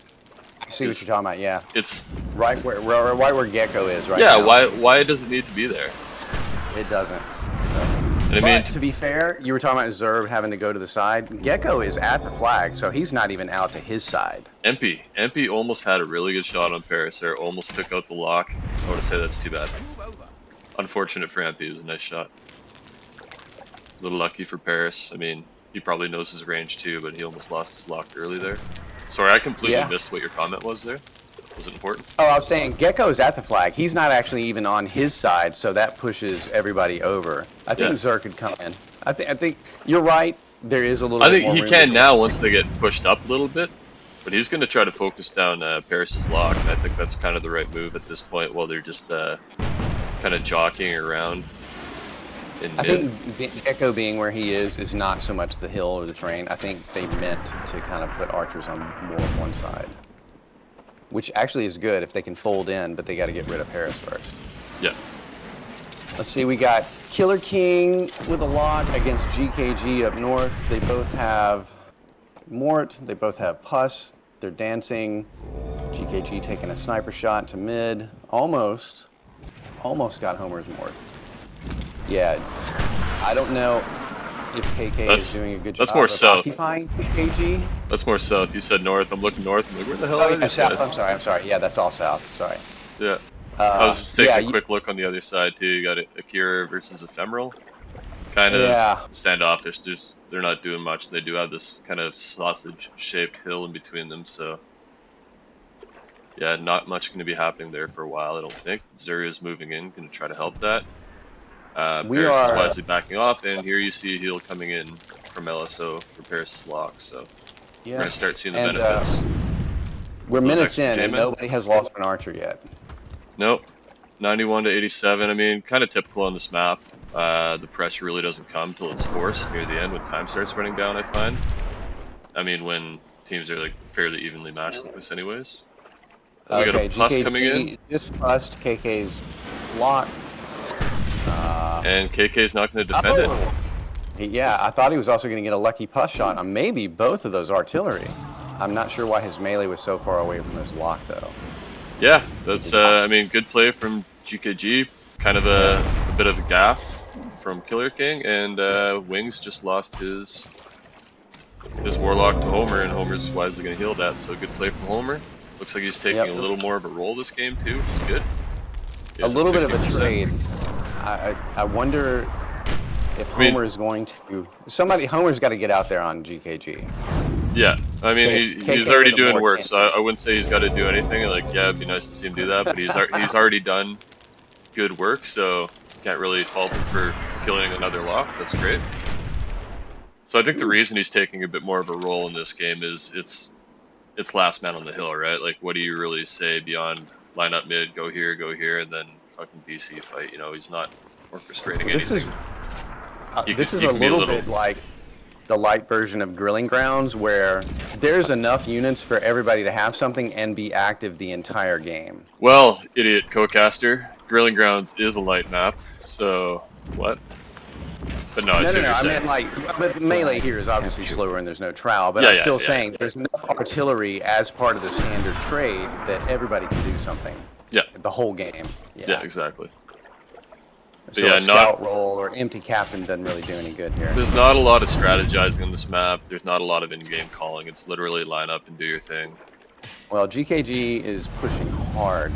C: I see what you're talking about. Yeah,
A: it's
C: right where Gecko is right
A: yeah,
C: now.
A: why does it need to be there?
C: It doesn't.
A: And I mean,
C: to be fair, you were talking about Zerb having to go to the side. Gecko is at the flag, so he's not even out to his side.
A: MP almost had a really good shot on Paris there. Almost took out the lock. I want to say that's too bad. Unfortunate for MP. It was a nice shot. A little lucky for Paris. I mean, he probably knows his range too, but he almost lost his lock early there. Sorry, I completely missed what your comment was there. Was it important?
C: Oh, I was saying Gecko's at the flag. He's not actually even on his side, so that pushes everybody over. I think Zur could come in. I think you're right. There is a little.
A: I
C: bit
A: think
C: more
A: he
C: room
A: can now once they get pushed up a little bit, but he's going to try to focus down Paris's lock. And I think that's kind of the right move at this point, while they're just kind of jockeying around.
C: I think Gecko being where he is not so much the hill or the terrain. I think they meant to kind of put archers on more of one side, which actually is good if they can fold in, but they got to get rid of Paris first.
A: Yeah.
C: Let's see, we got Killer King with a lock against GKG up north. They both have Mort, they both have Pus, they're dancing. GKG taking a sniper shot to mid. Almost got Homer's Mort. Yeah, I don't know if KK is doing a good job of occupying GKG.
A: That's more south. You said north. I'm looking north. I'm like, where the hell
C: are
A: these
C: south.
A: guys?
C: I'm sorry. Yeah, that's all south. Sorry.
A: Yeah. I was just taking a quick look on the other side too. You got Akira versus Ephemeral. Kind of standoffish. They're not doing much. They do have this kind of sausage-shaped hill in between them, so yeah, not much going to be happening there for a while, I don't think. Zur is moving in, going to try to help that. Paris is wisely backing off, and here you see a heal coming in from LSO for Paris' lock, so we're going to start seeing the benefits.
C: We're minutes in, and nobody has lost an archer yet.
A: Nope. 91 to 87. I mean, kind of typical on this map. The pressure really doesn't come until it's forced near the end when time starts running down, I find. I mean, when teams are like fairly evenly matched like this anyways. We got a plus coming in.
C: Just plus KK's lock.
A: And KK's not going to defend it.
C: Yeah, I thought he was also going to get a lucky push shot on maybe both of those artillery. I'm not sure why his melee was so far away from his lock, though.
A: Yeah, that's, I mean, good play from GKG. Kind of a bit of a gaff from Killer King, and Wings just lost his Warlock to Homer, and Homer's wisely going to heal that, so good play from Homer. Looks like he's taking a little more of a role this game, too, which is good.
C: A little bit of a trade. I wonder if Homer is going to... Homer's got to get out there on GKG.
A: Yeah, I mean, he's already doing work, so I wouldn't say he's got to do anything. Like, yeah, it'd be nice to see him do that, but he's already done good work, so can't really fault him for killing another lock. That's great. So I think the reason he's taking a bit more of a role in this game is it's last man on the hill, right? Like, what do you really say beyond line up mid, go here, and then fucking BC fight? You know, he's not orchestrating anything.
C: This is a little bit like the light version of Grilling Grounds, where there's enough units for everybody to have something and be active the entire game.
A: Well, idiot co-caster, Grilling Grounds is a light map, so what? But no, I
C: mean, like, but melee here is obviously slower and there's no trowel, but I'm still saying there's enough artillery as part of the standard trade that everybody can do something.
A: Yeah.
C: The whole game.
A: Yeah, exactly.
C: So a scout roll or empty captain doesn't really do any good here.
A: There's not a lot of strategizing on this map. There's not a lot of in-game calling. It's literally line up and do your thing.
C: Well, GKG is pushing hard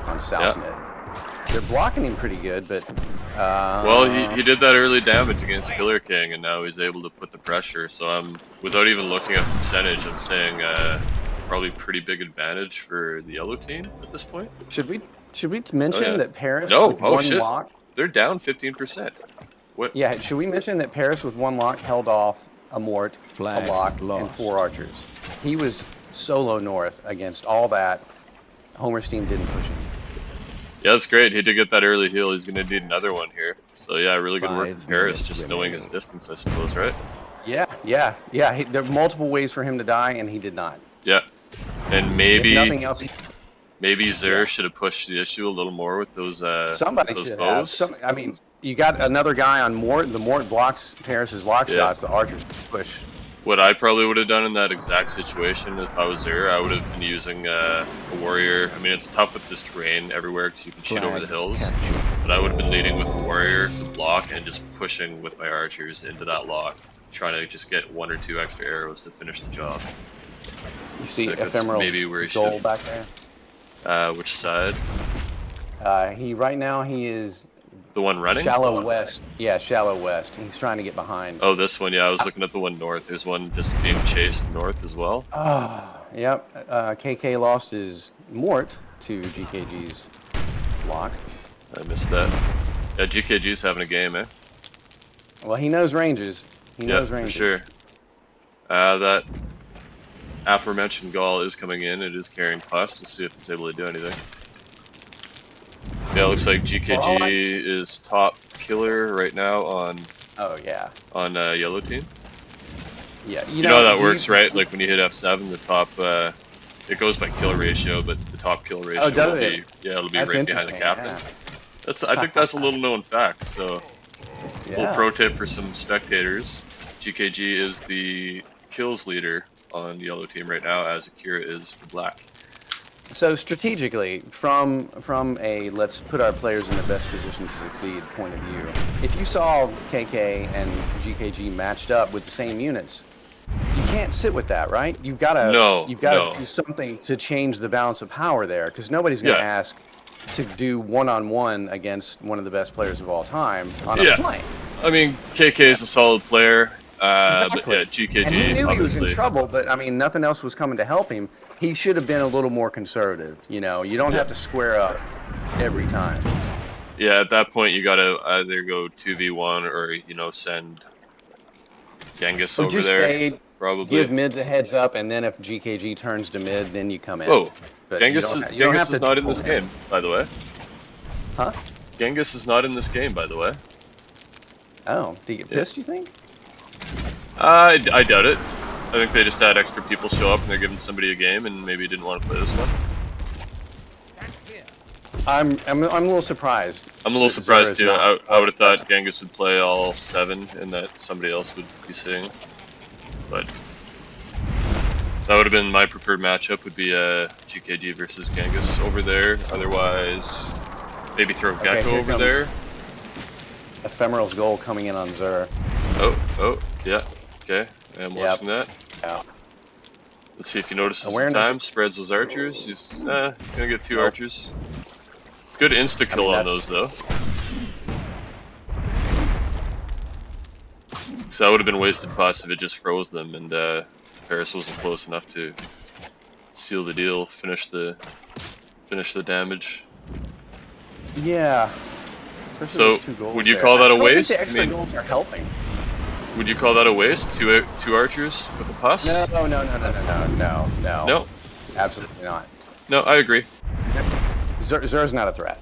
C: on South mid. They're blocking him pretty good, but...
A: well, he did that early damage against Killer King, and now he's able to put the pressure. So I'm, without even looking at the percentage, I'm saying probably pretty big advantage for the yellow team at this point.
C: Should we mention that Paris
A: with one
C: lock?
A: they're down 15%. What?
C: Yeah, should we mention that Paris with 1 lock held off a Mort, a
B: Flag
C: lock, and
B: lost.
C: 4 archers. He was solo north against all that. Homer's team didn't push him.
A: Yeah, that's great. He did get that early heal. He's going to need another one here. So yeah, really good work
B: 5
A: from Paris,
B: minutes
A: just knowing his
B: remaining.
A: distance, I suppose, right?
C: Yeah. There are multiple ways for him to die, and he did not.
A: Yeah. And
C: If
A: maybe
C: nothing else,
A: maybe Zur
C: Yeah.
A: should have pushed the issue a little more with those
C: somebody
A: those
C: should
A: bows.
C: have. I mean, you got another guy on Mort. The Mort blocks Paris's lock
A: Yeah.
C: shots. The archers push.
A: What I probably would have done in that exact situation if I was there, I would have been using a warrior. I mean, it's tough with this terrain everywhere because you can shoot over
B: Flag
A: the hills.
B: captured.
A: But I would have been leading with a warrior to block and just pushing with my archers into that lock, trying to just get 1 or 2 extra arrows to finish the job.
C: You see
A: Like, that's
C: Ephemeral
A: maybe where he
C: goal
A: should.
C: back there.
A: Which side?
C: Right now he is
A: The one running?
C: shallow west. Yeah, shallow west. He's trying to get behind.
A: Oh, this one. Yeah, I was looking at the one north. There's one just being chased north as well.
C: Yep. KK lost his Mort to GKG's lock.
A: I missed that. Yeah, GKG's having a game, eh?
C: Well, he knows ranges. He
A: Yeah,
C: knows
A: for
C: ranges.
A: sure. That aforementioned Gaul is coming in. It is carrying pus. Let's see if it's able to do anything. Yeah, it looks like GKG is top killer right now on
C: Oh yeah.
A: yellow team.
C: Yeah.
A: You know how that works, right? Like when you hit F7, the top it goes by kill ratio, but the top kill ratio
C: does
A: will
C: it?
A: be it'll be
C: That's
A: right behind the
C: interesting,
A: captain.
C: yeah.
A: I think that's a little known fact. So little
C: Yeah.
A: pro tip for some spectators: GKG is the kills leader on yellow team right now, as Akira is for black.
C: So strategically, from a let's put our players in the best position to succeed point of view, if you saw KK and GKG matched up with the same units, you can't sit with that, right? You've got to
A: No,
C: do something to change the balance of power there, because nobody's going to
A: Yeah.
C: ask to do one-on-one against one of the best players of all time on a
A: Yeah.
C: flank.
A: I mean, KK is a solid player.
C: Exactly.
A: But yeah, GKG
C: And he knew he was in
A: obviously.
C: trouble, but I mean, nothing else was coming to help him. He should have been a little more conservative. You know, you don't
A: Yeah.
C: have to square up every time.
A: Yeah, at that point you gotta either go 2v1 or send Genghis
C: Or
A: over
C: just
A: there.
C: stay,
A: Probably.
C: give mids a heads up, and then if GKG turns to mid, then you come in.
A: Oh,
C: But
A: Genghis,
C: you don't
A: Genghis
C: have
A: is
C: to
A: not in this game, by the way.
C: Huh?
A: Genghis is not in this game, by the way.
C: Oh, do you get pissed, you think?
A: I doubt it. I think they just had extra people show up and they're giving somebody a game and maybe didn't want to play this one.
C: I'm a little surprised.
A: I'm a little
C: that
A: surprised
C: Zera's
A: too.
C: not-
A: I would have thought Genghis would play all 7 and that somebody else would be sitting. But that would have been my preferred matchup, would be GKG versus Genghis over there. Otherwise, maybe throw
C: Okay,
A: Gecko
C: here
A: over
C: comes-
A: there.
C: Ephemeral's goal coming in on Zur.
A: Oh, yeah. Okay, I'm watching that.
C: Yeah.
A: Let's see if he notices the
C: Awareness.
A: time, spreads those archers. He's gonna get 2 archers. Good insta kill on those though. So that would have been wasted pots if it just froze them and Paris wasn't close enough to seal the deal, finish the damage.
C: Yeah. Especially
A: So,
C: those 2 goals
A: would you
C: there.
A: call that a
C: I don't think
A: waste?
C: the
A: I
C: extra
A: mean-
C: goals are helping.
A: Would you call that a waste? Two archers with a pus?
C: No.
A: No,
C: Absolutely not.
A: no, I agree.
C: Zur's not a threat.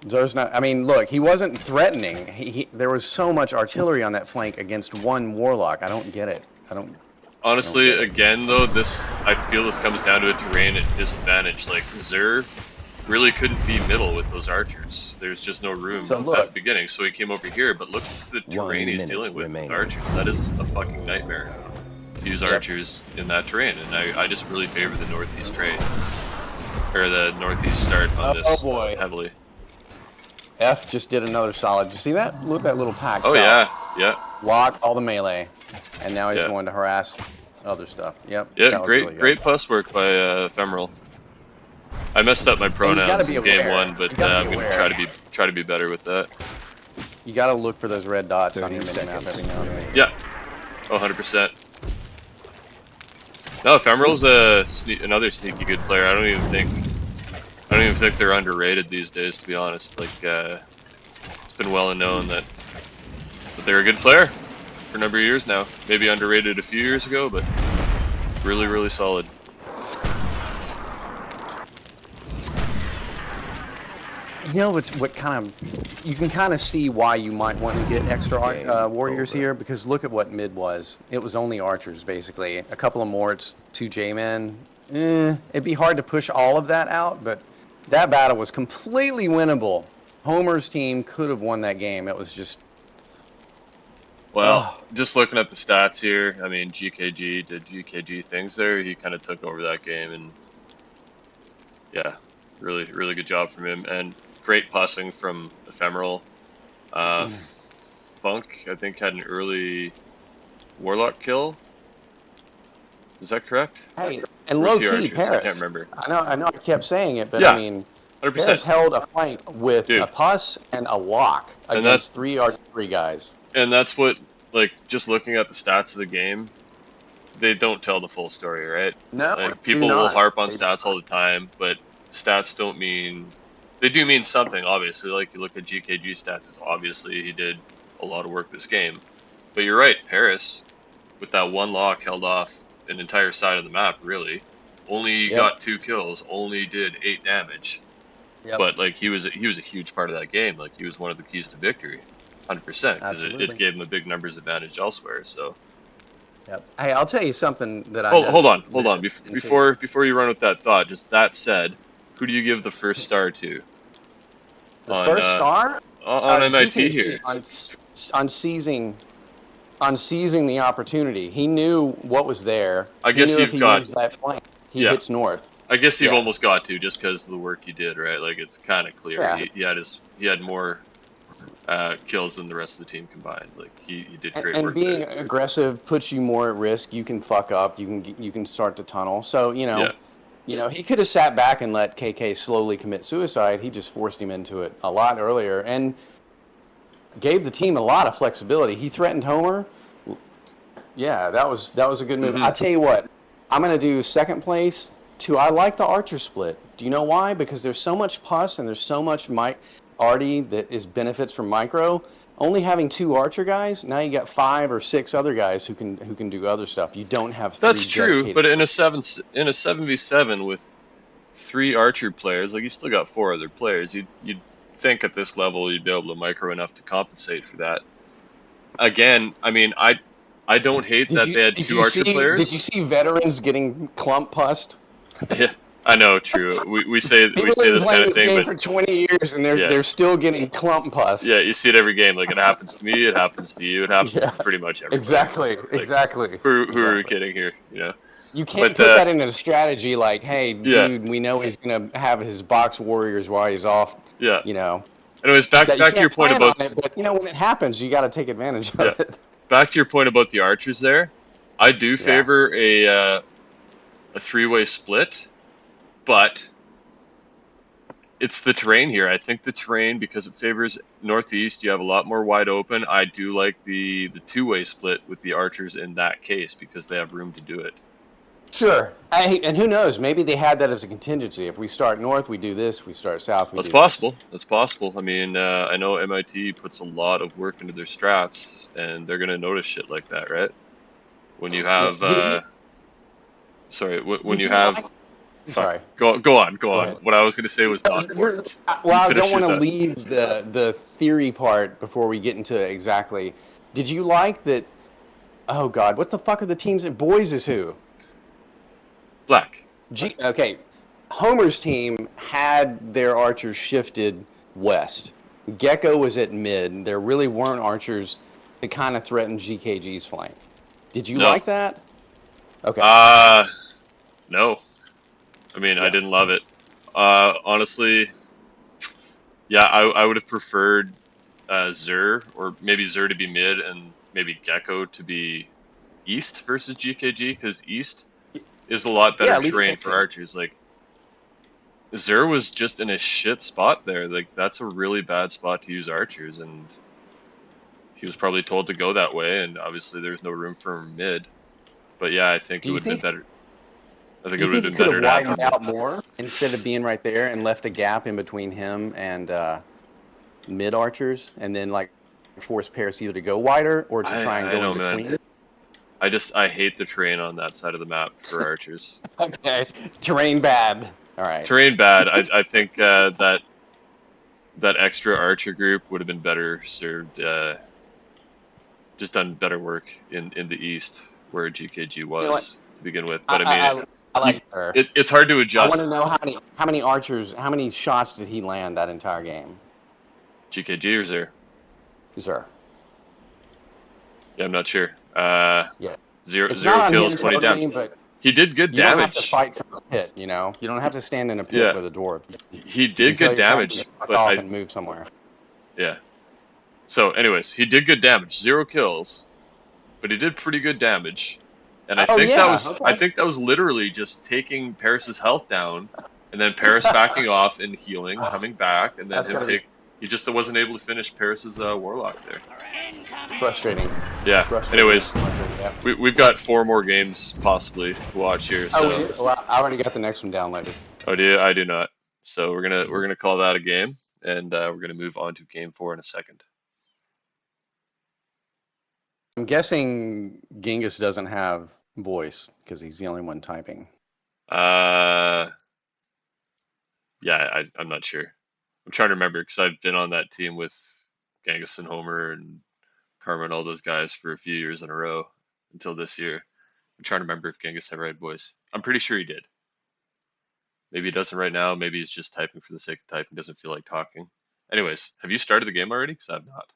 C: Zur's not. I mean, look, he wasn't threatening. There was so much artillery on that flank against 1 warlock. I don't get it. I don't.
A: Honestly,
C: Okay.
A: again though, I feel this comes down to a terrain disadvantage. Like Zur really couldn't be middle with those archers. There's just no room
C: So
A: at
C: look-
A: the beginning, so he came over here. But look at the
B: 1
A: terrain he's
B: minute
A: dealing with
B: remaining.
A: archers. That is a fucking nightmare to use
C: Yep.
A: archers in that terrain, and I just really favor the northeast trade or the northeast start on
C: Oh,
A: this
C: boy.
A: heavily.
C: F just did another solid. Did you see that? Look at that little pack.
A: Oh
C: shot.
A: yeah.
C: Locked all the melee, and now he's
A: Yeah.
C: going to harass other stuff. Yep.
A: Yeah,
C: that was
A: great,
C: really good.
A: great plus work by Ephemeral. I messed up my
C: gotta
A: pronouns
C: be
A: in game
C: aware.
A: 1,
C: You
A: but
C: gotta
A: I'm
C: be
A: gonna
C: aware.
A: try to be better with that.
C: You got to look for those red dots on
B: 30
C: your mini map
B: seconds.
C: every now and then.
A: Yeah, 100%. No, Ephemeral's another sneaky good player. I don't even think they're underrated these days, to be honest. Like, been well known that they're a good player for a number of years now. Maybe underrated a few years ago, but really, really solid.
C: You know, it's what kind of, you can kind of see why you might want to get extra warriors here, because look at what mid was. It was only archers, basically. A couple of morts, 2 J-men. It'd be hard to push all of that out, but that battle was completely winnable. Homer's team could have won that game. It was just...
A: Well, just looking at the stats here, I mean, GKG did GKG things there. He kind of took over that game, and yeah, really, really good job from him. And great pussing from Ephemeral. Funk, I think, had an early Warlock kill. Is that correct?
C: Hey, and low key, Paris.
A: I can't remember.
C: I know I kept saying it, but
A: yeah,
C: I mean,
A: 100%.
C: Paris held a flank with a puss and a lock against 3 archery guys.
A: And that's what, like, just looking at the stats of the game, they don't tell the full story, right?
C: No,
A: like, people will harp on stats all the time, but stats don't mean... They do mean something, obviously. Like, you look at GKG stats, it's obviously he did a lot of work this game. But you're right, Paris, with that one lock, held off an entire side of the map, really. Only got 2 kills, only did 8 damage. But, like, he was a huge part of that game. Like, he was one of the keys to victory. 100%, because it gave him a big numbers advantage elsewhere. So,
C: hey, I'll tell you something that I
A: hold on. Before you run with that thought, just that said, who do you give the first star to?
C: The first star
A: on MiTT here
C: on seizing the opportunity. He knew what was there.
A: I guess
C: if he moves that flank, he hits north.
A: I guess you've almost got to, just because of the work he did, right? Like, it's kind of clear.
C: Yeah.
A: He had more kills than the rest of the team combined. Like, he did great work.
C: And being aggressive puts you more at risk. You can fuck up. You can start to tunnel. So you know, he could have sat back and let KK slowly commit suicide. He just forced him into it a lot earlier and gave the team a lot of flexibility. He threatened Homer. Yeah, that was a good move. I tell you what, I'm gonna do second place. I like the archer split. Do you know why? Because there's so much pus and there's so much arty that is benefits from micro. Only having 2 archer guys, now you got 5 or 6 other guys who can do other stuff. You don't have 3
A: That's true, but in a 7v7 with 3 archer players, like, you still got 4 other players. You'd think at this level you'd be able to micro enough to compensate for that. Again, I mean, I don't hate that they had 2 archer players.
C: Did you see veterans getting clump pussed?
A: Yeah, I know, true. We say this kind of thing, but
C: for 20 years and they're still getting clump pussed.
A: Yeah, you see it every game. Like, it happens to me, it happens to you, it happens to pretty much everybody.
C: Exactly.
A: Who are we kidding here? You know.
C: You can't put that into a strategy like, hey, dude, we know he's gonna have his box warriors while he's off.
A: Yeah.
C: You know.
A: Anyways, back to your point about
C: but you know, when it happens, you got to take advantage of it.
A: Back to your point about the archers there. I do favor a 3-way split, but it's the terrain here. I think the terrain, because it favors northeast, you have a lot more wide open. I do like the 2-way split with the archers in that case because they have room to do it.
C: Sure. And who knows? Maybe they had that as a contingency. If we start north, we do this. If we start south, we do
A: possible. That's possible. I mean, I know MiTT puts a lot of work into their strats, and they're going to notice shit like that, right? When you have... when you have...
C: Sorry.
A: Go on. What I was going to say was not important.
C: Well, I don't want to leave the theory part before we get into exactly. Did you like that? Oh God, what the fuck are the teams at boys? Is who?
A: Black.
C: Okay, Homer's team had their archers shifted west. Gecko was at mid. There really weren't archers that kind of threatened GKG's flank. Did you like that? Okay.
A: No. I mean, I didn't love it. Honestly, I would have preferred Zur, or maybe Zur to be mid and maybe Gecko to be east versus GKG, because east is a lot better terrain for archers. Like, Zur was just in a shit spot there. Like, that's a really bad spot to use archers, and he was probably told to go that way, and obviously there's no room for mid. But yeah, I think it would have been better. I think it would have been better to
C: widened out more instead of being right there and left a gap in between him and mid archers and then like force Paris either to go wider or to try and
A: I
C: go
A: know,
C: in
A: man.
C: between.
A: I hate the terrain on that side of the map for archers.
C: Okay, terrain bad. All right.
A: Terrain bad. I think that extra archer group would have been better served, just done better work in the east where GKG
C: You know what?
A: was to begin with.
C: I
A: But I mean,
C: I
A: you,
C: like her.
A: it's hard to
C: I want to
A: adjust.
C: know how many archers, how many shots did he land that entire game?
A: GKG or there?
C: Sir.
A: Yeah, I'm not sure.
C: Yeah. It's
A: Zero
C: not on
A: kills,
C: him
A: 20 damage.
C: totally, but
A: He did good
C: you don't have to
A: damage.
C: fight from a pit, you know? You don't have to stand in a pit
A: Yeah,
C: with a dwarf.
A: he
C: You can
A: did
C: tell
A: good
C: your captain to
A: damage,
C: fuck
A: but
C: off and move somewhere.
A: yeah. So, anyways, he did good damage. 0 kills, but he did pretty good damage. And
C: Oh yeah, okay.
A: I think that was literally just taking Paris's health down, and then Paris backing off and healing, coming back, and then
C: That's
A: him
C: gotta be
A: take. He just wasn't able to finish Paris's warlock there.
C: frustrating.
A: Yeah.
C: Frustrating.
A: Anyways,
C: Yeah.
A: we've got 4 more games possibly to watch here.
C: Oh,
A: So,
C: well, I already got the next one downloaded.
A: oh, I do not. So we're gonna call that a game, and we're gonna move on to game 4 in a second.
C: I'm guessing Genghis doesn't have voice because he's the only one typing.
A: Uh, yeah, I'm not sure. I'm trying to remember because I've been on that team with Genghis and Homer and Karma and all those guys for a few years in a row until this year. I'm trying to remember if Genghis ever had voice. I'm pretty sure he did. Maybe he doesn't right now. Maybe he's just typing for the sake of typing, doesn't feel like talking. Anyways, have you started the game already? Because I've not.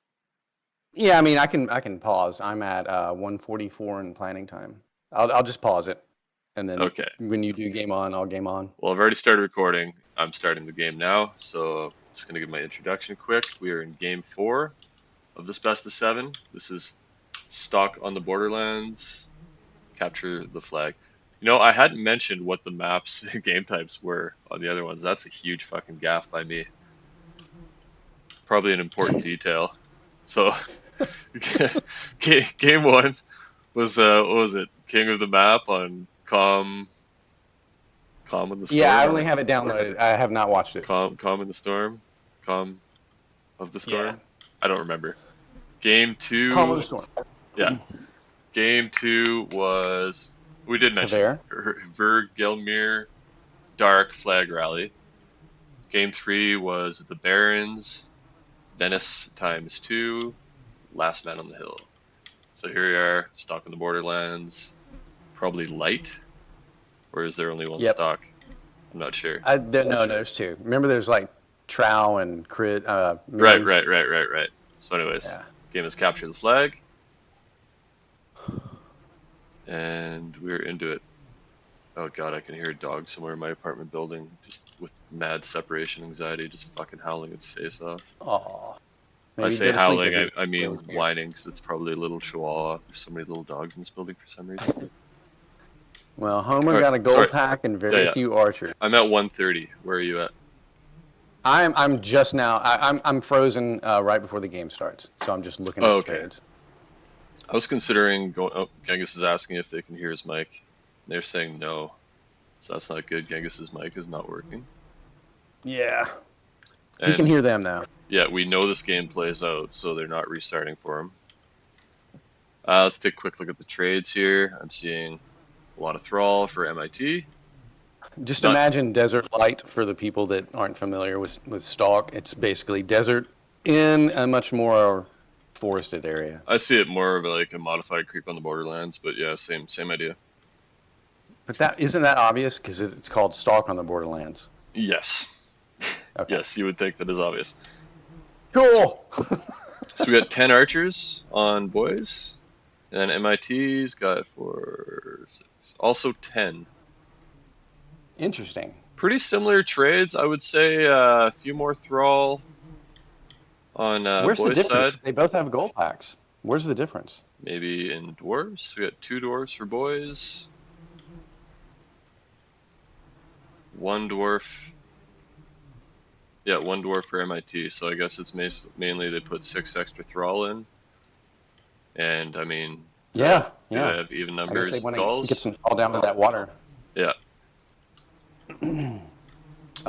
C: Yeah, I mean, I can pause. I'm at 1:44 in planning time. I'll just pause it, and then
A: Okay.
C: when you do game on, I'll game on.
A: Well, I've already started recording. I'm starting the game now, so I'm just going to give my introduction quick. We are in game 4 of this best of 7. This is Stock on the Borderlands, Capture the Flag. You know, I hadn't mentioned what the maps and game types were on the other ones. That's a huge fucking gaffe by me. Probably an important detail. So, game 1 was, what was it? King of the Map on Calm in the Storm?
C: Yeah, I only have it downloaded. I have not watched it.
A: Calm in the Storm? Calm of the Storm?
C: Yeah.
A: I don't remember. Game 2.
C: Calm of the Storm.
A: Yeah. Game 2 was, we did mention Vergelmir Dark Flag Rally. Game 3 was the Barons, Venice ×2, Last Man on the Hill. So here we are, Stock on the Borderlands. Probably light, or is there only one stock? I'm not sure.
C: No, there's 2. Remember, there's like Trow and Crit.
A: Right. So anyways, game is Capture the Flag. And we're into it. Oh god, I can hear a dog somewhere in my apartment building, just with mad separation anxiety, just fucking howling its face off.
C: Oh.
A: I say howling, I mean whining, because it's probably a little chihuahua. There's so many little dogs in this building for some reason.
C: Well, Homer got a gold pack and very few archers.
A: I'm at 130. Where are you at?
C: I'm just now. I'm frozen right before the game starts, so I'm just looking at the trades.
A: I was considering going. Oh, Genghis is asking if they can hear his mic. They're saying no, so that's not good. Genghis's mic is not working.
C: Yeah,
A: and
C: he can hear them now.
A: Yeah, we know this game plays out, so they're not restarting for him. Let's take a quick look at the trades here. I'm seeing a lot of Thrall for MiTT.
C: Just imagine Desert Light for the people that aren't familiar with Stalk. It's basically desert in a much more forested area.
A: I see it more of like a modified creep on the Borderlands, but yeah, same idea.
C: But isn't that obvious because it's called Stalk on the Borderlands?
A: Yes. Okay. Yes, you would think that is obvious.
C: Cool.
A: So we got 10 archers on boys, and then MiTT's got 4, 6, also 10.
C: Interesting.
A: Pretty similar trades, I would say. A few more Thrall on
C: Where's
A: boys'
C: the difference?
A: side.
C: They both have gold packs. Where's the difference?
A: Maybe in dwarves. We got 2 dwarves for boys. 1 dwarf. Yeah, 1 dwarf for MiTT. So I guess it's mainly they put 6 extra Thrall in. And I mean, they have even numbers.
C: I guess they want to get some all down to that water.
A: Yeah.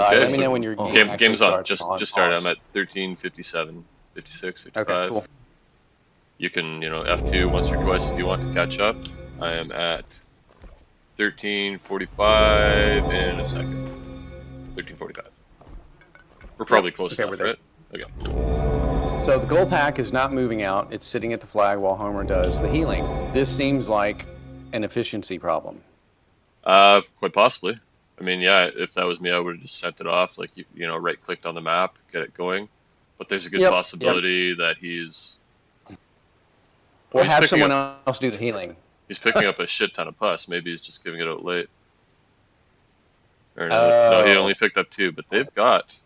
A: Okay,
C: let me
A: so
C: know when your
B: game
C: game actually
A: game's on.
C: starts.
A: Just started. I'm at 13, 57, 56,
C: Okay,
A: 55.
C: cool.
A: You can, F2 once or twice if you want to catch up. I am at 13:45 in a second. 13:45. We're probably close
C: Okay, we're
A: enough,
C: there.
A: right? Okay.
C: So the goal pack is not moving out. It's sitting at the flag while Homer does the healing. This seems like an efficiency problem.
A: Quite possibly. I mean, yeah, if that was me, I would have just sent it off, like right clicked on the map, get it going. But there's a good
C: Yep.
A: possibility that he's
C: Or
A: he's
C: have
A: picking
C: someone
A: up
C: else do the healing.
A: he's picking up a shit ton of pus. Maybe he's just giving it out late. Or no, he
C: Oh,
A: only picked up 2, but they've got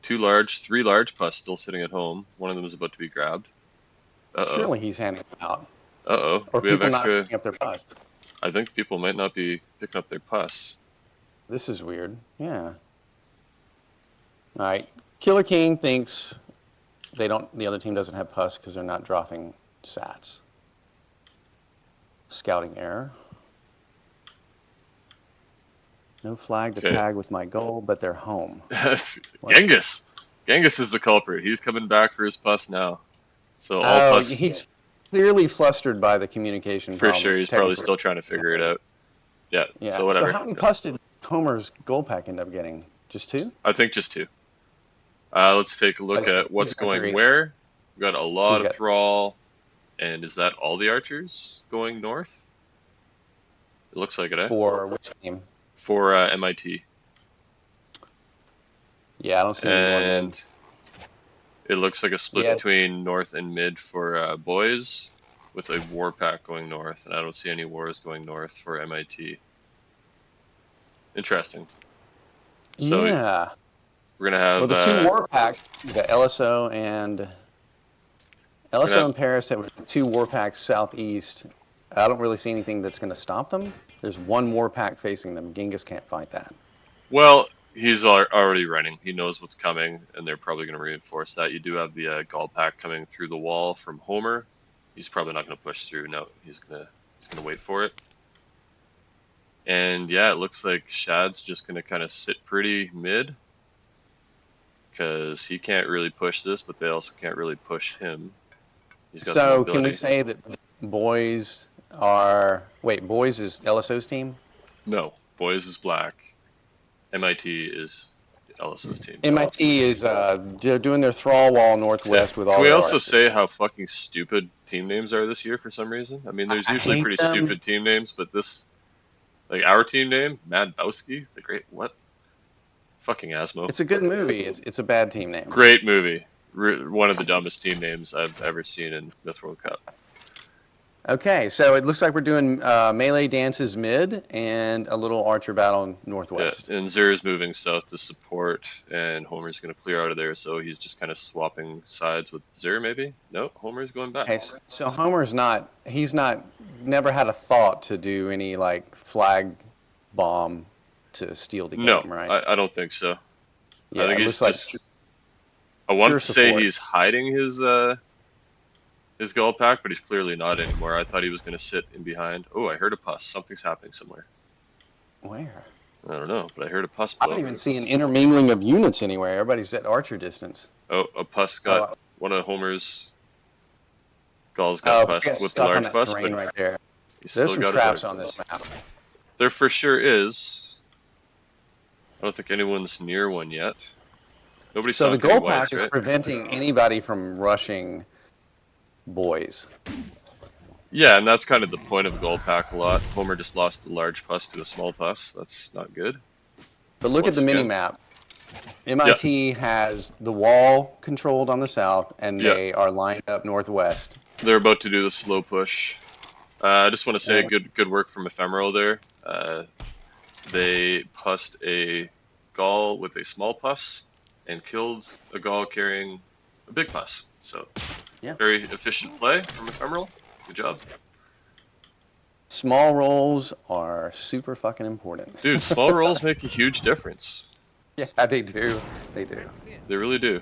A: 3 large pus still sitting at home. One of them is about to be grabbed. Uh-oh.
C: surely he's handing them out.
A: Uh-oh. Do
C: Or
A: we have
C: people not
A: extra?
C: picking up their pus.
A: I think people might not be picking up their pus.
C: This is weird. Yeah. All right. Killer King thinks the other team doesn't have pus because they're not dropping sats. Scouting error. No flag to
A: Okay.
C: tag with my goal, but they're home.
A: Genghis. Genghis is the culprit. He's coming back for his pus now. So all
C: Oh,
A: pus
C: he's clearly flustered by the communication
A: for
C: problems.
A: sure. He's probably still trying to figure it out. Yeah.
C: Yeah.
A: So whatever.
C: So how many pus did Homer's goal pack end up getting? Just 2?
A: I think just 2. Let's take a look at what's
C: He's got
A: going
C: 3.
A: where. We've got a lot
C: He's
A: of
C: got-
A: thrall. And is that all the archers going north? It looks like it, eh?
C: For which team?
A: For MiTT.
C: Yeah, I don't see any more than.
A: And it looks like a split
C: Yeah.
A: between north and mid for boys, with a war pack going north, and I don't see any wars going north for MiTT. Interesting. So
C: Yeah.
A: we're gonna have
C: Well, the 2 war packs, the LSO and Paris have 2 war packs southeast. I don't really see anything that's going to stop them. There's 1 war pack facing them. Genghis can't fight that.
A: well, he's already running. He knows what's coming, and they're probably going to reinforce that. You do have the Gall pack coming through the wall from Homer. He's probably not going to push through. No, he's gonna wait for it. And yeah, it looks like Shad's just going to kind of sit pretty mid, because he can't really push this, but they also can't really push him. He's got
C: So
A: the
C: can we
A: mobility.
C: say that boys are... Wait, boys is LSO's team?
A: No, boys is black. MiTT is LSO's team.
C: MIT is they're doing their thrall wall northwest with all
A: Can we
C: their
A: also
C: archers.
A: say how fucking stupid team names are this year for some reason? I mean, there's
C: I
A: usually
C: hate
A: pretty
C: them.
A: stupid team names, but this, like our team name, Mad Bowski, the great what? Fucking Asmo.
C: It's a good movie. It's a bad team name.
A: Great movie. One of the dumbest team names I've ever seen in Myth World Cup.
C: Okay, so it looks like we're doing melee dances mid and a little archer battle northwest.
A: Yeah, and Zer's moving south to support, and Homer's going to clear out of there, so he's just kind of swapping sides with Zer, maybe? No, Homer's going back.
C: Okay, so Homer's never had a thought to do any like flag bomb to steal the game,
A: No,
C: right?
A: I don't think so.
C: Yeah,
A: I think
C: it
A: he's
C: looks
A: just.
C: like
A: I want
C: pure
A: to say
C: support.
A: he's hiding his goal pack, but he's clearly not anymore. I thought he was going to sit in behind. Oh, I heard a pus. Something's happening somewhere.
C: Where?
A: I don't know, but I heard a pus
C: I
A: blow.
C: don't even see an intermingling of units anywhere. Everybody's at archer distance.
A: Oh, a pus got one of Homer's Gulls got pus with the
C: stuck on
A: large
C: that
A: pus,
C: terrain
A: but
C: right there.
A: he's
C: There's
A: still
C: some
A: got
C: traps
A: his
C: on this map.
A: There for sure is. I don't think anyone's near one yet. Nobody
C: So
A: saw
C: the
A: any
C: goal
A: whites,
C: pack is
A: right?
C: preventing anybody from rushing boys.
A: Yeah, and that's kind of the point of a goal pack a lot. Homer just lost a large pus to a small pus. That's not good.
C: But look
A: Once
C: at the mini
A: again.
C: map. MIT has the wall controlled on the south, and
A: Yeah.
C: they are lined up northwest.
A: They're about to do the slow push. I just want to say
C: Yeah.
A: good work from Ephemeral there. They pussed a Gaul with a small pus and killed a Gaul carrying a big pus. So,
C: Yeah.
A: very efficient play from Ephemeral. Good job.
C: Small rolls are super fucking important.
A: Dude, small rolls make a huge difference.
C: Yeah, they do. They do.
A: They really do.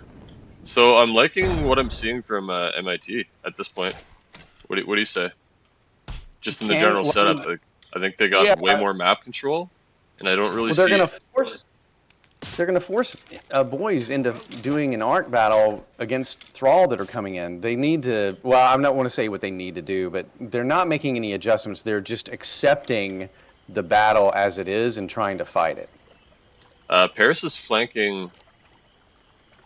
A: So I'm liking what I'm seeing from MIT at this point. What do you say? Just in the general setup, I think they got way more map control, and I don't really
C: Well, they're
A: see.
C: gonna force. They're going to force boys into doing an arc battle against Thrall that are coming in. They need to. Well, I don't want to say what they need to do, but they're not making any adjustments. They're just accepting the battle as it is and trying to fight it.
A: Paris is flanking.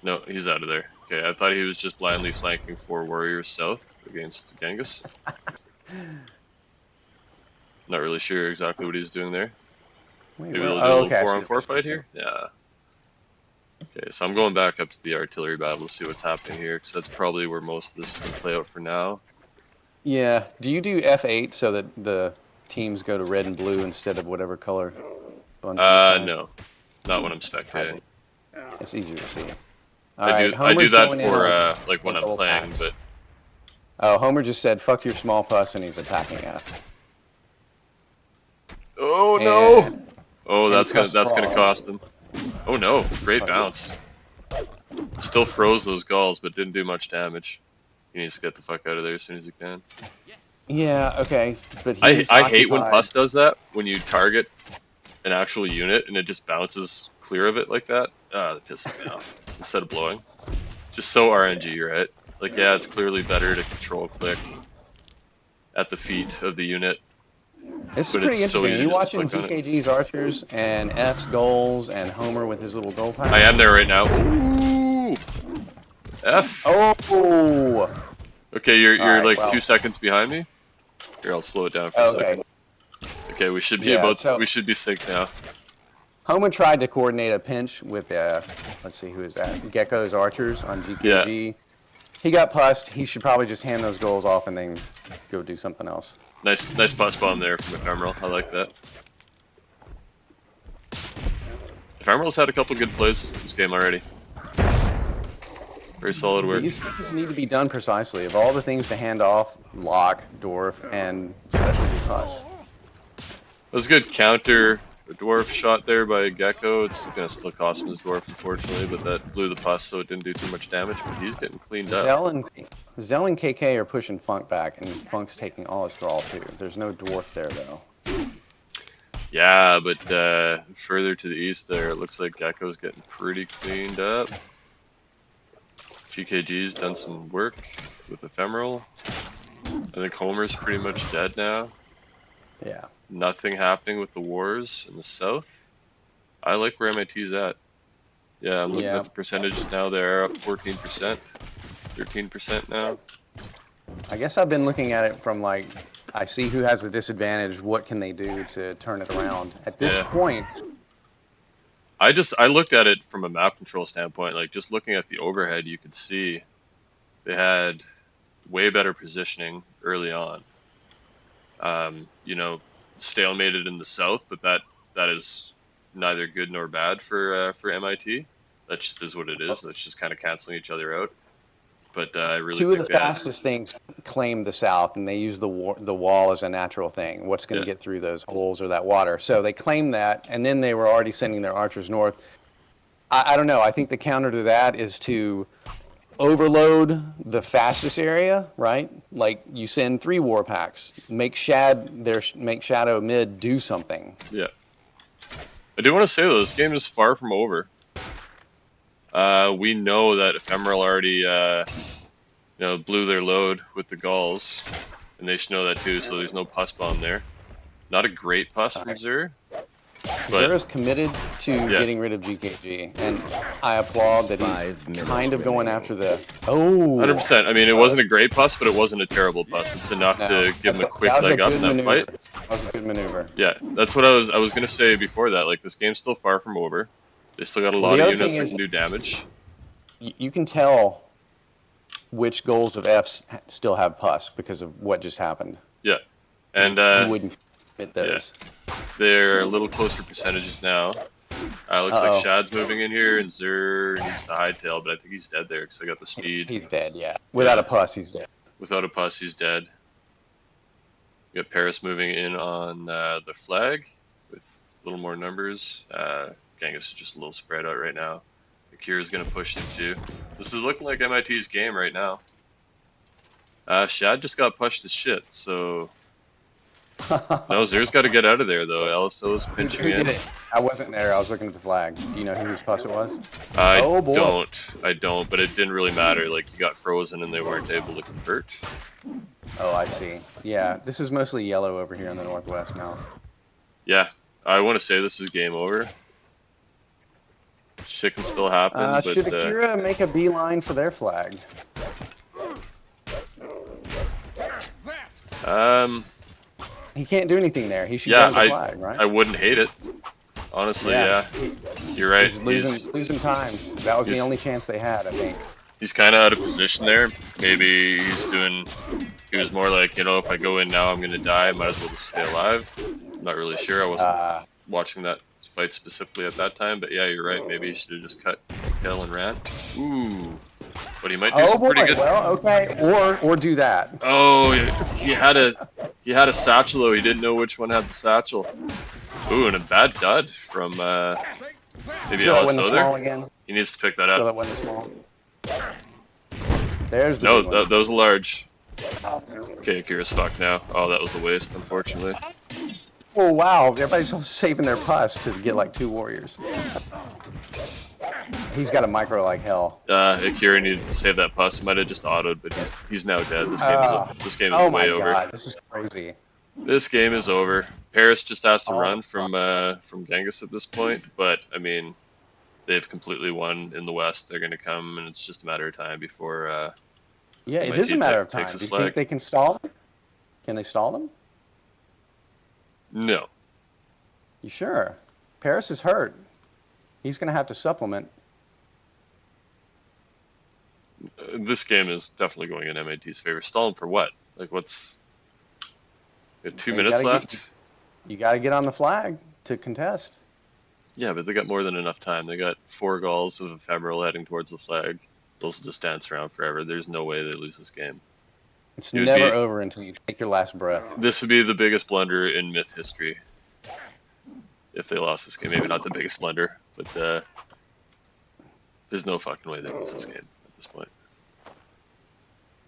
A: No, he's out of there. Okay, I thought he was just blindly flanking 4 warriors south against Genghis. Not really sure exactly what he's doing there.
C: Wait,
A: Maybe
C: where?
A: they'll do a
C: Oh,
A: little
C: okay.
A: 4-on-4 fight here? Yeah. Okay, so I'm going back up to the artillery battle to see what's happening here, because that's probably where most of this is going to play out for now.
C: Yeah. Do you do F8 so that the teams go to red and blue instead of whatever color?
A: No. Not when I'm spectating.
C: It's easier to see.
A: I do that for, like, when I'm playing, but...
C: Oh, Homer just said, fuck your small puss, and he's attacking F.
A: Oh, no!
C: And,
A: Oh, that's gonna
C: Thrall.
A: cost them. Oh no, great bounce. Still froze those gulls, but didn't do much damage. He needs to get the fuck out of there as soon as he can.
C: Yeah, okay, but
A: I
C: he's
A: hate when
C: occupied.
A: Puss does that, when you target an actual unit and it just bounces clear of it like that. That pisses me off. Instead of blowing. Just so RNG, right? Like, yeah, it's clearly better to control click at the feet of the unit.
C: This is
A: But
C: pretty
A: it's so
C: interesting.
A: easy
C: You
A: just to
C: watching
A: click on it.
C: GKG's archers and F's goals and Homer with his little goal pack?
A: I am there right now. Ooh! F!
C: Oh!
A: Okay, you're
C: Alright,
A: like
C: well.
A: 2 seconds behind me. Here, I'll slow it down for a
C: Okay.
A: second. Okay, we should be
C: Yeah, so-
A: we should be synced now.
C: Homer tried to coordinate a pinch with, let's see, who is that? Gecko's archers on GKG. He got pussed. He should probably just hand those goals off and then go do something else.
A: Nice bus bomb there from Ephemeral. I like that. Ephemeral's had a couple good plays this game already. Very solid work.
C: These things need to be done precisely. Of all the things to hand off, lock, dwarf, and specialty puss.
A: That was a good counter. A dwarf shot there by Gecko. It's gonna still cost him his dwarf, unfortunately, but that blew the pus, so it didn't do too much damage. But he's getting cleaned up.
C: Zell and KK are pushing Funk back, and Funk's taking all his thrall too. There's no dwarf there though.
A: Yeah, but further to the east there, it looks like Gecko's getting pretty cleaned up. GKG's done some work with Ephemeral. I think Homer's pretty much dead now.
C: Yeah.
A: Nothing happening with the wars in the south. I like where MIT's at. Yeah, I'm looking at the percentages now. They're up 14%, 13% now.
C: I guess I've been looking at it from like, I see who has the disadvantage, what can they do to turn it around. At this point...
A: I looked at it from a map control standpoint, like just looking at the overhead, you could see they had way better positioning early on. You know, stalemated in the south, but that is neither good nor bad for MIT. That just is what it is. That's just kind of canceling each other out. But I really
C: Two of
A: think
C: the fastest things claim the south, and they use the wall as a natural thing. What's going to get through those holes or that water? So they claim that, and then they were already sending their archers north. I don't know. I think the counter to that is to overload the fastest area, right? Like you send 3 war packs, make Shadow mid do something.
A: Yeah. I do want to say though, this game is far from over. We know that Ephemeral already, blew their load with the Gauls, and they should know that too. So there's no pus bomb there. Not a great pus from Zur.
C: Zura's committed to getting rid of GKG, and I applaud that he's kind of going after the... Oh!
A: 100%. I mean, it wasn't a great pus, but it wasn't a terrible pus. It's enough to give him a quick leg up in that fight.
C: That was a good maneuver.
A: Yeah, that's what I was going to say before that. Like, this game's still far from over. They still got a lot of units that can do damage.
C: You can tell which goals of F's still have pus because of what just happened.
A: Yeah. And
C: you wouldn't fit those.
A: Yeah. They're a little closer percentages now. Looks like Shad's moving in here, and Zur needs to hightail, but I think he's dead there because I got the speed.
C: He's dead, yeah. Without a pus, he's dead.
A: Without a pus, he's dead. We got Paris moving in on the flag with a little more numbers. Genghis is just a little spread out right now. Akira's going to push him too. This is looking like MIT's game right now. Shad just got pushed to shit, so... No, Zur's got to get out of there though. LSO's pinching in.
C: I wasn't there. I was looking at the flag. Do you know whose puss it was?
A: I
C: Oh, boy.
A: don't, but it didn't really matter. Like, you got frozen and they weren't able to convert.
C: Oh, I see. Yeah, this is mostly yellow over here in the northwest now.
A: Yeah, I want to say this is game over. Shit can still happen, but
C: Should Akira make a beeline for their flag? He can't do anything there. He should go to the flag, right?
A: I wouldn't hate it. Honestly, yeah. You're right.
C: He's losing time. That was the only chance they had, I think.
A: He's kind of out of position there. Maybe he was more like, you know, if I go in now, I'm going to die. I might as well just stay alive. I'm not really sure. I wasn't watching that fight specifically at that time, but yeah, you're right. Maybe he should have just cut tail and ran. Ooh. But he might do some pretty good.
C: Well, okay. Or do that.
A: Oh, he had a satchel though. He didn't know which one had the satchel. Ooh, and a bad dud from maybe Alice there. He needs to pick that up.
C: That one is small. There's the
A: no, that was a large. Okay, Akira's fucked now. Oh, that was a waste, unfortunately.
C: Oh wow, everybody's saving their pus to get like 2 warriors. He's got a micro like hell.
A: Akira needed to save that pus. Might have just autoed, but he's now dead. This game is way over.
C: Oh my god, this is crazy.
A: This game is over. Paris just has to run from Genghis at this point, but I mean, they've completely won in the West. They're going to come, and it's just a matter of time before.
C: Yeah, it is a matter of time. Do you think they can stall them? Can they stall them?
A: No.
C: You sure? Paris is hurt. He's going to have to supplement.
A: This game is definitely going in MIT's favor. Stall him for what? Like, what's... We have 2 minutes left?
C: You got to get on the flag to contest.
A: Yeah, but they got more than enough time. They got 4 Gauls with Ephemeral heading towards the flag. Those will just dance around forever. There's no way they lose this game.
C: It's never over until you take your last breath.
A: This would be the biggest blunder in Myth history. If they lost this game. Maybe not the biggest blunder, but there's no fucking way they lose this game at this point.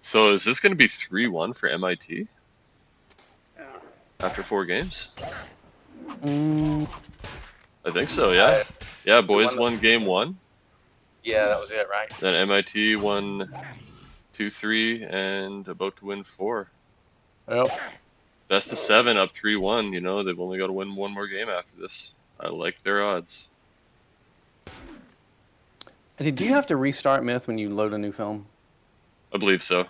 A: So is this going to be 3-1 for MIT? After 4 games? I think so, yeah. Yeah, boys won game 1.
C: Yeah, that was it, right?
A: Then MIT won 2-3 and about to win 4.
C: Yep.
A: Best of 7 up 3-1. You know, they've only got to win 1 more game after this. I like their odds.
C: Do you have to restart Myth when you load a new film?
A: I believe so.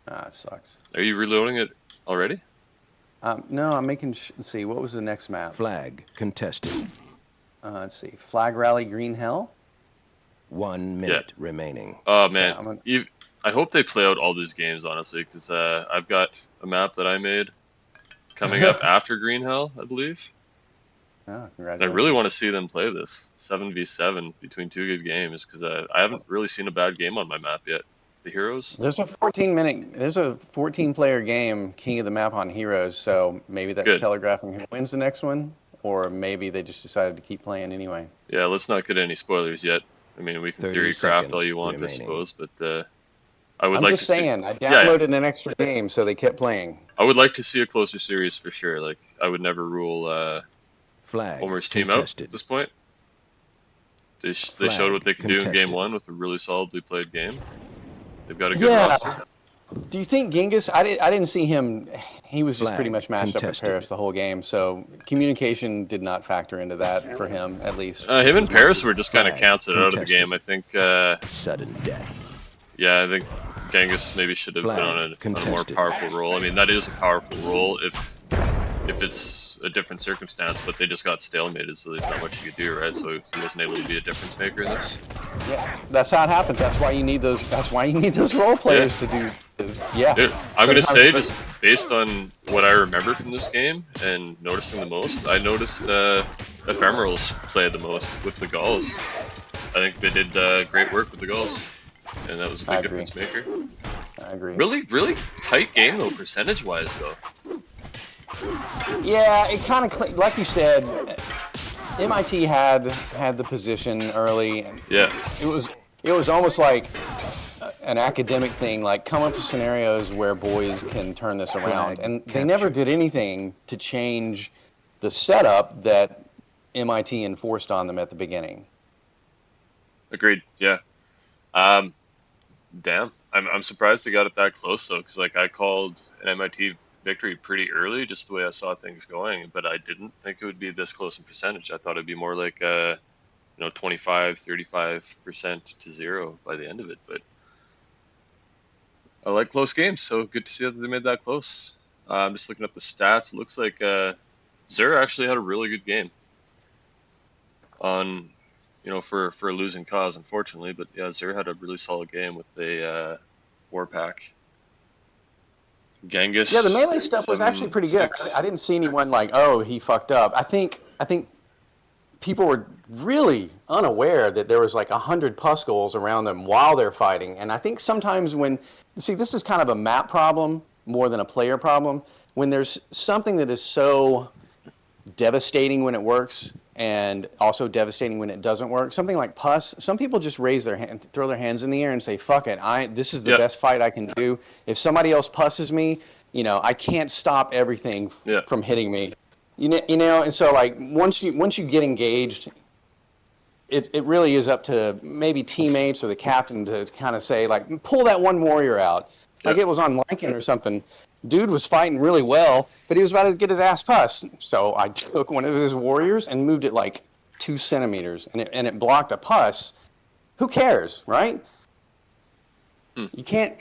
C: Ah, it sucks.
A: Are you reloading it already?
C: No, I'm making. Let's see. What was the next map?
B: Flag contested.
C: Let's see. Flag Rally Green Hell.
B: 1 minute remaining.
A: Oh man, I hope they play out all these games honestly, because I've got a map that I made coming up after Green Hell, I believe.
C: Oh,
A: and I really want to see them play this 7v7 between 2 good games, because I haven't really seen a bad game on my map yet. The Heroes.
C: There's a 14-player game, King of the Map on Heroes. So maybe that's telegraphing who wins the next one, or maybe they just decided to keep playing anyway.
A: Yeah, let's not get any spoilers yet. I mean, we can theory craft all you want, I suppose, but I would like to see. I'm just saying, I downloaded an extra game, so they kept playing. I would like to see a closer series for sure. Like, I would never rule Homer's team out at this point. They showed what they could do in game 1 with a really solidly played game. They've got a good roster.
C: Do you think Genghis? I didn't see him. He was just pretty much matched up with Paris the whole game. So communication did not factor into that for him, at least.
A: Him and Paris were just kind of counted out of the game. I think.
B: Sudden death.
A: Yeah, I think Genghis maybe should have been on a more powerful role. I mean, that is a powerful role if it's a different circumstance, but they just got stalemated, so there's not much you could do, right? So he wasn't able to be a difference maker in this.
C: Yeah, that's how it happens. That's why you need those. That's why you need those role players to do. Yeah.
A: Dude, I'm gonna say, just based on what I remember from this game and noticing the most, I noticed Ephemerals played the most with the Gauls. I think they did great work with the Gauls, and that was a big difference maker.
C: I agree.
A: Really, really tight game though, percentage-wise though.
C: Yeah, it kind of, like you said, MIT had the position early. And
A: yeah.
C: It was almost like an academic thing, like come up with scenarios where boys can turn this around. And they never did anything to change the setup that MIT enforced on them at the beginning.
A: Agreed. Yeah. Damn. I'm surprised they got it that close though, because like I called an MIT victory pretty early, just the way I saw things going, but I didn't think it would be this close in percentage. I thought it'd be more like 25, 35% to 0 by the end of it. But I like close games, so good to see that they made that close. I'm just looking up the stats. It looks like Zur actually had a really good game on, for a losing cause, unfortunately. But yeah, Zur had a really solid game with a war pack. Genghis.
C: Yeah, the melee stuff was actually pretty good.
A: 7-6.
C: I didn't see anyone like, oh, he fucked up. I think people were really unaware that there was like 100 Puskulls around them while they're fighting. And I think sometimes this is kind of a map problem more than a player problem. When there's something that is so devastating when it works and also devastating when it doesn't work, something like Pus, some people just raise their hand, throw their hands in the air and say, fuck it, this is the best fight I can do. If somebody else pusses me, I can't stop everything from hitting me. And so like once you get engaged, it really is up to maybe teammates or the captain to kind of say like, pull that one warrior out. Like it was on Lincoln or something. Dude was fighting really well, but he was about to get his ass pussed. So I took one of his warriors and moved it like 2 centimeters, and it blocked a puss. Who cares, right? You can't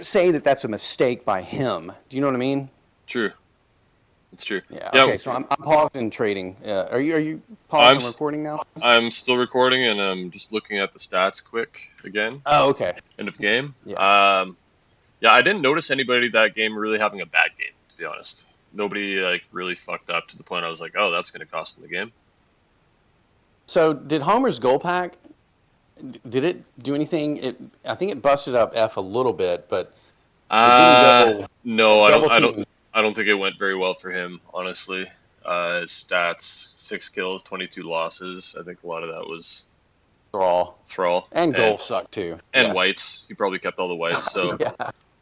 C: say that that's a mistake by him. Do you know what I mean?
A: True. It's true.
C: Yeah. Okay. So I'm paused in trading. Are you paused and recording now?
A: I'm still recording, and I'm just looking at the stats quick again.
C: Oh, okay.
A: End of game.
C: Yeah.
A: Yeah, I didn't notice anybody that game really having a bad game, to be honest. Nobody like really fucked up to the point I was like, oh, that's going to cost them the game.
C: So did Homer's goal pack? Did it do anything? I think it busted up F a little bit, but it didn't go.
A: No, I don't think it went very well for him, honestly. His stats: 6 kills, 22 losses. I think a lot of that was Thrall.
C: And goal sucked too.
A: And whites. He probably kept all the whites, so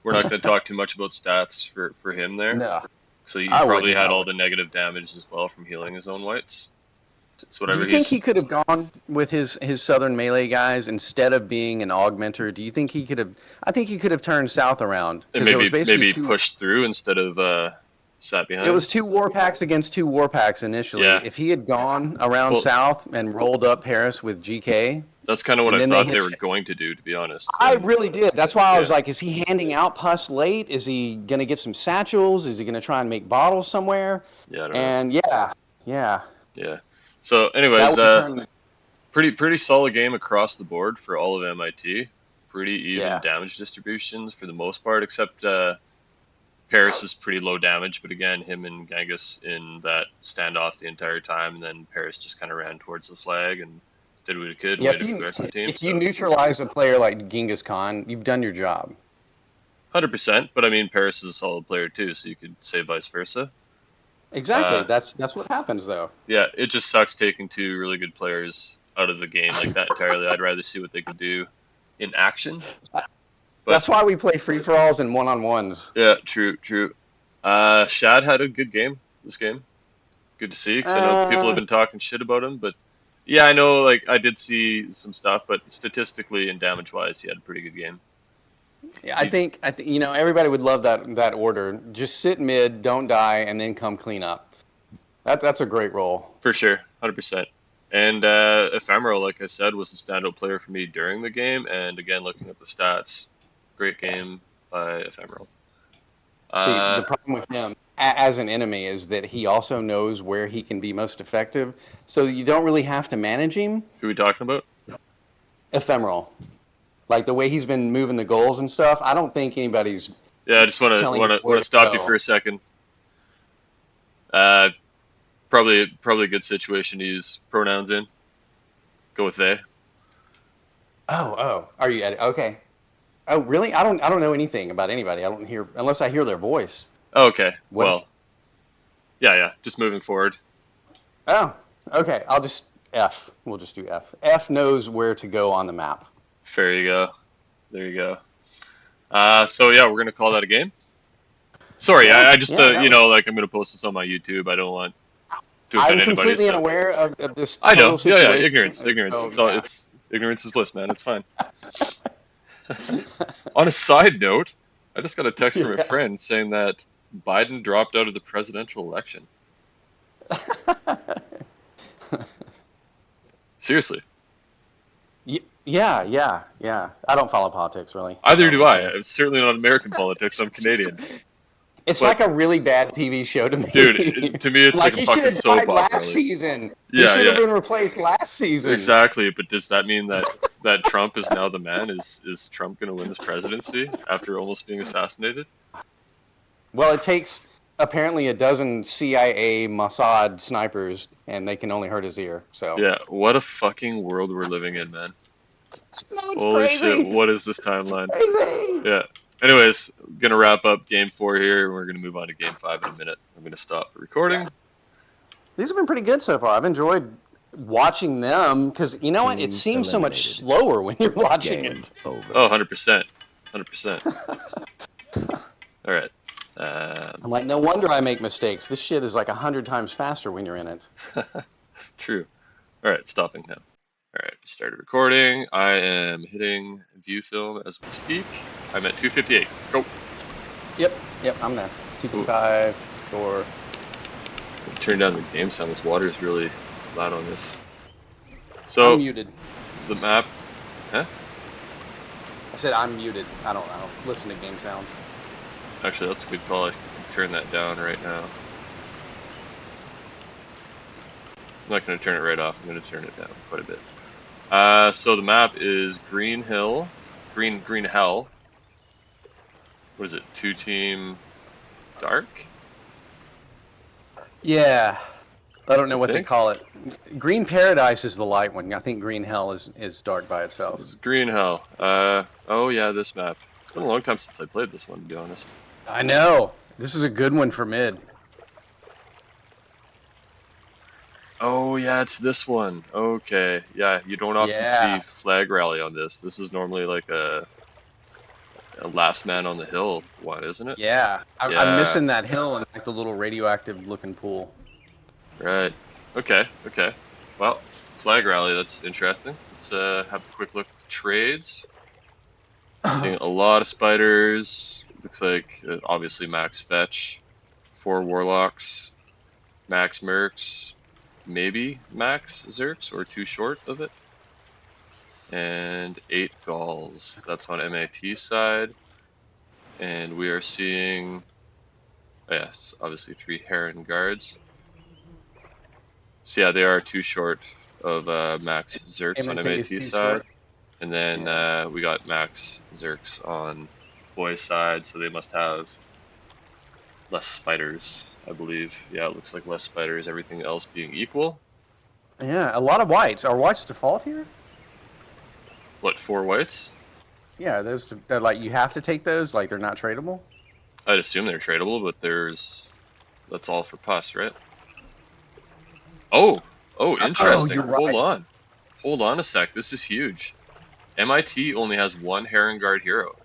A: we're not going to talk too much about stats for him there.
C: No.
A: So he probably had all the negative damage as well from healing his own whites. So
C: do you think he could have gone with his Southern Melee guys instead of being an augmenter? Do you think he could have? I think he could have turned south around.
A: And maybe pushed through instead of sat behind.
C: It was 2 war packs against 2 war packs initially.
A: Yeah.
C: If he had gone around south and rolled up Paris with GK.
A: That's kind of what I thought they were going to do, to be honest.
C: I really did. That's why I was like, is he handing out pus late? Is he going to get some satchels? Is he going to try and make bottles somewhere?
A: Yeah, I don't know.
C: Yeah.
A: So, anyways, pretty solid game across the board for all of MIT. Pretty even damage distributions for the most part, except Paris is pretty low damage. But again, him and Genghis in that standoff the entire time, and then Paris just kind of ran towards the flag and did what he could.
C: Yeah, if you neutralize a player like Genghis Khan, you've done your job.
A: 100%, but I mean, Paris is a solid player too, so you could say vice versa.
C: Exactly. That's what happens, though.
A: Yeah, it just sucks taking 2 really good players out of the game like that entirely. I'd rather see what they could do in action. But
C: that's why we play free-for-alls and one-on-ones.
A: Yeah, true. Shad had a good game this game. Good to see, because I know people have been talking shit about him, but yeah, I know, like, I did see some stuff, but statistically and damage-wise, he had a pretty good game.
C: Yeah, I think everybody would love that order. Just sit mid, don't die, and then come clean up. That's a great role.
A: For sure, 100%. And Ephemeral, like I said, was the standout player for me during the game. And again, looking at the stats, great game by Ephemeral.
C: See, the problem with him as an enemy is that he also knows where he can be most effective. So you don't really have to manage him.
A: Who are we talking about?
C: Ephemeral. Like the way he's been moving the goals and stuff, I don't think anybody's.
A: Yeah, I just want to stop you for a second. Probably a good situation to use pronouns in. Go with they.
C: Oh, are you at it? Okay. Oh, really? I don't know anything about anybody. I don't hear unless I hear their voice.
A: Oh, okay. Well. Yeah. Just moving forward.
C: Oh, okay. I'll just F. We'll just do F. F knows where to go on the map.
A: There you go. So yeah, we're gonna call that a game. Sorry, I just I'm gonna post this on my YouTube. I don't want to offend
C: I'm
A: anybody.
C: completely
A: So
C: unaware of this
A: I know.
C: total
A: Yeah, yeah.
C: situation.
A: Ignorance, ignorance.
C: So,
A: It's all.
C: yeah.
A: It's ignorance is bliss, man. It's fine. On a side note, I just got a text from a
C: Yeah.
A: friend saying that Biden dropped out of the presidential election. Seriously.
C: Yeah, yeah, yeah. I don't follow politics really. I
A: Either
C: was
A: do
C: gonna
A: I.
C: say.
A: It's certainly not American politics. I'm Canadian.
C: It's
A: But
C: like a really bad TV show to
A: dude,
C: me.
A: to me, it's like
C: Like
A: a
C: he should
A: fucking
C: have
A: soap
C: died
A: opera.
C: last
A: Like,
C: season. He
A: yeah,
C: should have
A: yeah,
C: been replaced last season.
A: exactly. But does that mean that Trump is now the man? Is Trump going to win this presidency after almost being assassinated?
C: Well, it takes apparently a dozen CIA Mossad snipers, and they can only hurt his ear. So.
A: Yeah. What a fucking world we're living in, man.
C: No, it's
A: Holy shit!
C: crazy.
A: What is this
C: It's
A: timeline?
C: crazy.
A: Yeah. Anyways, gonna wrap up game 4 here, and we're gonna move on to game 5 in a minute. I'm gonna stop the recording.
C: These have been pretty good so far. I've enjoyed watching them because you know what? It
B: Team
C: seems so much
B: eliminated.
C: slower when you're watching
B: Game
C: it.
B: over.
A: Oh, 100%. 100%. All right.
C: I'm like, no wonder I make mistakes. This shit is like 100 times faster when you're in it.
A: True. All right, stopping now. All right, started recording. I am hitting view film as we speak. I'm at 258. Go.
C: Yep, I'm there.
A: Ooh,
C: 255, 4.
A: turn down the game sound. This water is really loud on this.
C: I'm
A: So
C: muted.
A: the map, huh?
C: I said I'm muted. I don't listen to game sounds.
A: Actually, that's a good call. I can turn that down right now. I'm not going to turn it right off. I'm going to turn it down quite a bit. So the map is Green Hell. What is it? 2-team dark?
C: Yeah. I don't know
A: I
C: what they
A: think
C: call it. Green Paradise is the light one. I think Green Hell is dark by itself.
A: it's Green Hell. Oh yeah, this map. It's been a long time since I played this one, to be honest.
C: I know. This is a good one for mid.
A: Oh yeah, it's this one. Okay, yeah, you don't often see
C: Yeah.
A: flag rally on this. This is normally like a last man on the hill one, isn't it?
C: Yeah. I'm
A: Yeah,
C: missing that hill and like the little radioactive looking pool.
A: right. Okay, okay. Well, flag rally, that's interesting. Let's have a quick look at the trades. Seeing a lot of spiders. Looks like obviously max fetch, 4 warlocks, max mercs, maybe max zerks or 2 short of it, and 8 Gauls. That's on MAT side, and we are seeing, oh yeah, it's obviously 3 Heron guards. So yeah, they are 2 short of max zerks on
C: MNT
A: MAT
C: is too
A: side,
C: short.
A: and then
C: Yeah.
A: we got max zerks on boys side, so they must have less spiders, I believe. Yeah, it looks like less spiders, everything else being equal.
C: Yeah, a lot of whites. Are whites default here?
A: What, 4 whites?
C: Yeah, they're like you have to take those. Like they're not tradable.
A: I'd assume they're tradable, but that's all for pus, right? Oh, oh,
C: Oh,
A: interesting.
C: you're right.
A: Hold on a sec. This is huge. MIT only has 1 Heron Guard hero.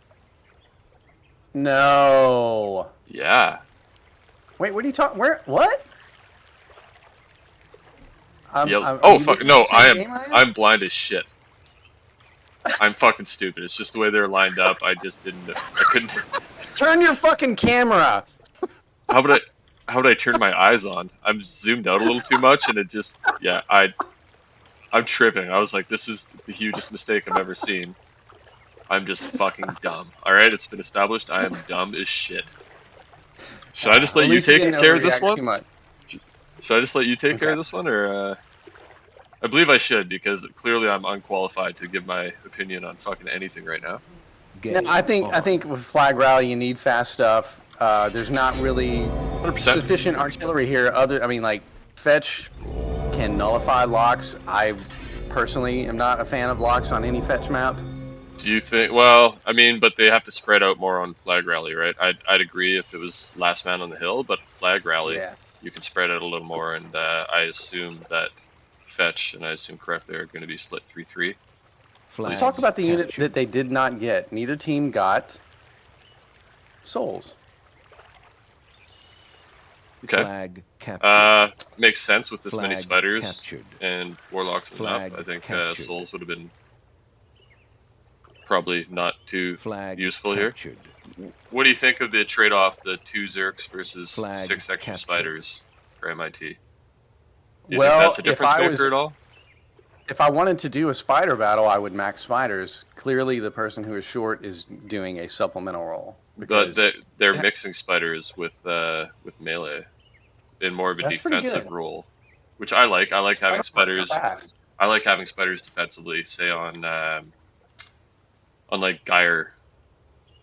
C: No.
A: Yeah.
C: Wait, what are you talking? Where? What? Are
A: Oh
C: you
A: fuck
C: looking at
A: no!
C: the same game I am?
A: I'm blind as shit. I'm fucking stupid. It's just the way they're lined up. I couldn't.
C: Turn your fucking camera.
A: How would I turn my eyes on? I'm zoomed out a little too much, and it just, yeah, I'm tripping. I was like, this is the hugest mistake I've ever seen. I'm just fucking dumb. All right, it's been established. I am dumb as shit. Should I just let
C: At
A: you
C: least you
A: take
C: didn't
A: care of this
C: overreact
A: one?
C: too much.
A: Should I just let you take care
C: Okay.
A: of this one, or I believe I should, because clearly I'm unqualified to give my opinion on fucking anything right now.
C: No,
B: Game
C: I think with flag rally you need fast stuff. There's not really
A: 100%.
C: sufficient artillery here. I mean, like fetch can nullify locks. I personally am not a fan of locks on any fetch map.
A: Do you think? Well, I mean, but they have to spread out more on flag rally, right? I'd agree if it was last man on the hill, but flag rally,
C: Yeah.
A: you can spread out a little more, and I assume that fetch, and I assume correctly, are going to be split 3-3.
C: Let's talk about the unit
B: captured.
C: that they did not get. Neither team got souls.
A: Okay.
B: Flag captured.
A: Makes sense with this many
B: Flag
A: spiders
B: captured.
A: and warlocks on the map.
B: Flag
A: I think
B: captured.
A: souls would have been probably not too
B: Flag
A: useful
B: captured.
A: here. What do you think of the trade-off, the 2 Zerks versus
B: Flag
A: 6 extra
B: captured.
A: spiders for MIT? Do you think
C: Well,
A: that's a difference maker at all?
C: if I wanted to do a spider battle, I would max spiders. Clearly, the person who is short is doing a supplemental roll
A: But
C: because
A: they're mixing spiders with melee in more of a
C: that's pretty
A: defensive
C: good.
A: role, which I like. I like having
C: Spiders aren't that
A: spiders.
C: fast.
A: I like having spiders defensively, say on like Gyre,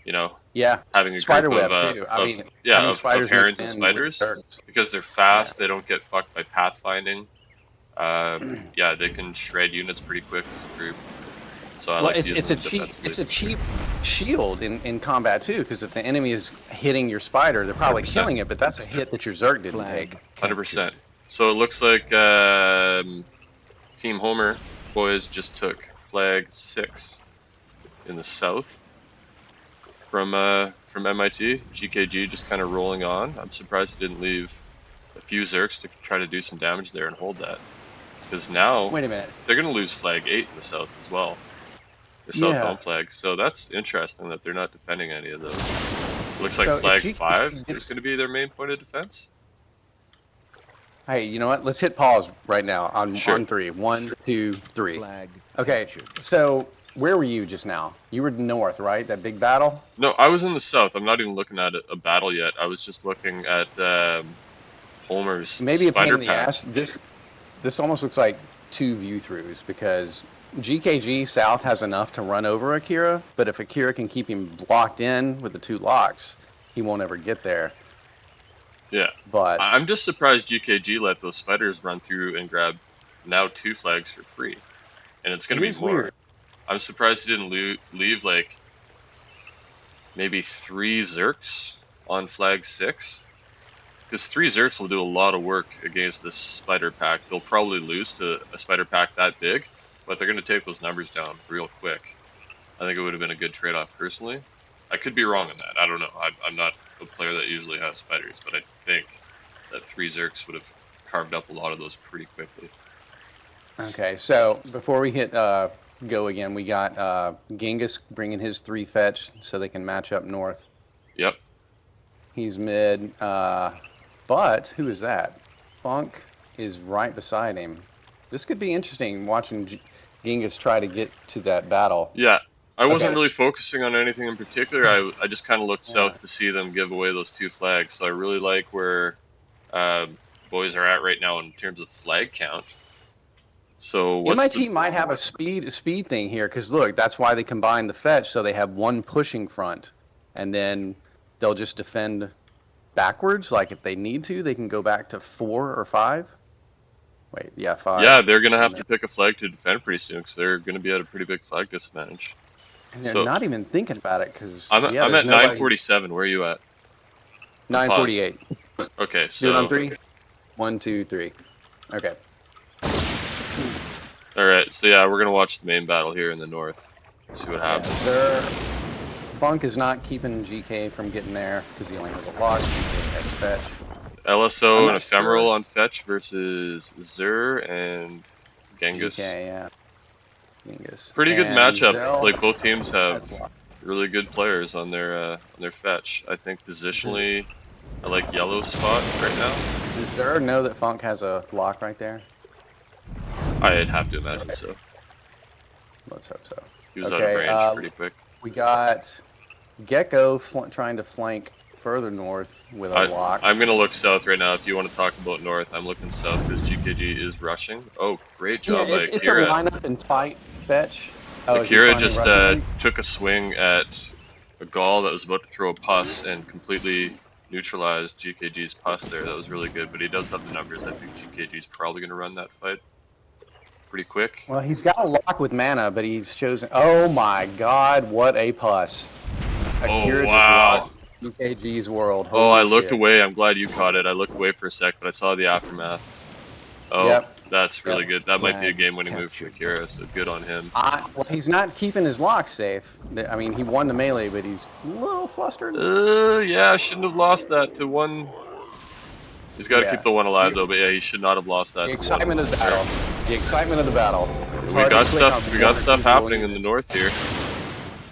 A: you know,
C: Yeah,
A: having a
C: spider
A: group
C: web too. I mean, having
A: of
C: spiders mixed
A: herons and
C: in with
A: spiders
C: Zergs.
A: because they're fast. They don't get fucked by pathfinding. Yeah, they can shred units pretty quick as a group. So I
C: Well,
A: like to use
C: it's
A: them
C: a cheap
A: defensively.
C: shield in combat too, because if the enemy is hitting your spider, they're probably
A: 100%.
C: killing it, but that's a hit that your Zerg didn't
B: Flag
C: take.
A: 100%.
B: captured.
A: So it looks like Team Homer boys just took flag 6 in the south from MIT. GKG just kind of rolling on. I'm surprised it didn't leave a few Zerks to try to do some damage there and hold that. Because now
C: Wait a minute.
A: they're going to lose flag 8 in the south as well. Their south home flag. So that's interesting that they're not defending any of those. Looks like
C: So if
A: flag
C: GKG
A: 5
C: gets-
A: is going to be their main point of defense.
C: Hey, you know what? Let's hit pause right now on
A: Sure.
C: 3. 1, 2, 3.
B: Flag
C: Okay,
B: captured.
C: so where were you just now? You were north, right? That big battle?
A: No, I was in the south. I'm not even looking at a battle yet. I was just looking at Homer's
C: Maybe a pain
A: spider
C: in the
A: pack.
C: ass. This almost looks like 2 view-throughs because GKG South has enough to run over Akira, but if Akira can keep him blocked in with the 2 locks, he won't ever get there.
A: Yeah.
C: But
A: I'm just surprised GKG let those spiders run through and grab now 2 flags for free. And it's going to
C: it
A: be
C: is
A: more.
C: weird.
A: I'm surprised he didn't leave like maybe 3 Zerks on flag 6. Because 3 Zerks will do a lot of work against this spider pack. They'll probably lose to a spider pack that big, but they're going to take those numbers down real quick. I think it would have been a good trade-off personally. I could be wrong on that. I don't know. I'm not a player that usually has spiders, but I think that 3 Zerks would have carved up a lot of those pretty quickly.
C: Okay, so before we hit go again, we got Genghis bringing his 3 fetch so they can match up north.
A: Yep.
C: He's mid, but who is that? Funk is right beside him. This could be interesting watching Genghis try to get to that battle.
A: Yeah. I wasn't
C: Okay.
A: really focusing on anything in particular. I just kind of looked
C: Yeah.
A: south to see them give away those 2 flags. So I really like where boys are at right now in terms of flag count. So what's
C: MIT might have a speed thing here because look, that's why they combine the fetch so they have 1 pushing front, and then they'll just defend backwards. Like if they need to, they can go back to 4 or 5. Wait, yeah, 5.
A: Yeah, they're gonna have to pick a flag to defend pretty soon because they're gonna be at a pretty big flag disadvantage.
C: And they're
A: so-
C: not even thinking about it because
A: I'm at 947. Where are you at?
C: 948.
A: Okay,
C: Do it on
A: so
C: 3. 1, 2, 3. Okay.
A: all right, so yeah, we're gonna watch the main battle here in the north. See what happens.
C: Funk is not keeping GK from getting there because he only has a lock. GK has fetch. I'm
A: LSO
C: not
A: and Ephemeral
C: sure.
A: on fetch versus Zur and Genghis.
C: GK, yeah. Genghis.
A: Pretty good
C: And
A: matchup.
C: Zell
A: Like both teams have
C: has lock.
A: really good players on their fetch. I think positionally, I like yellow's spot right now.
C: Does Zur know that Funk has a lock right there?
A: I'd have to imagine so.
C: Let's hope so.
A: He was out
C: Okay,
A: of range pretty quick.
C: We got Gecko trying to flank further north with a lock.
A: I'm gonna look south right now. If you want to talk about north, I'm looking south because GKG is rushing. Oh, great
C: Yeah,
A: job by
C: it's a
A: Akira.
C: lineup and fight fetch. Oh, is he
A: Akira
C: finally
A: just
C: rushing?
A: took a swing at a Gaul that was about to throw a pus and completely neutralized GKG's pus there. That was really good, but he does have the numbers. I think GKG's probably going to run that fight pretty quick.
C: Well, he's got a lock with mana, but he's chosen. Oh my God! What a pus! Akira
A: wow.
C: just rocked UKG's world.
A: Oh,
C: Holy
A: I looked
C: shit.
A: away. I'm glad you caught it. I looked away for a sec, but I saw the aftermath. Oh,
C: Yep.
A: that's really
C: Yep.
A: good. That might be a
B: Flag
A: game-winning move for
B: captured.
A: Akira, so good on him.
C: Well, he's not keeping his lock safe. I mean, he won the melee, but he's a little flustered.
A: Yeah, I shouldn't have lost that to one He's got to
C: Yeah.
A: keep the one alive though. But yeah, he should not have lost that.
C: The excitement of the battle. The excitement of the battle. It's
A: We
C: hard to
A: got
C: click
A: stuff.
C: on
A: We
C: one
A: got
C: or
A: stuff
C: two dual
A: happening in the
C: units.
A: north here.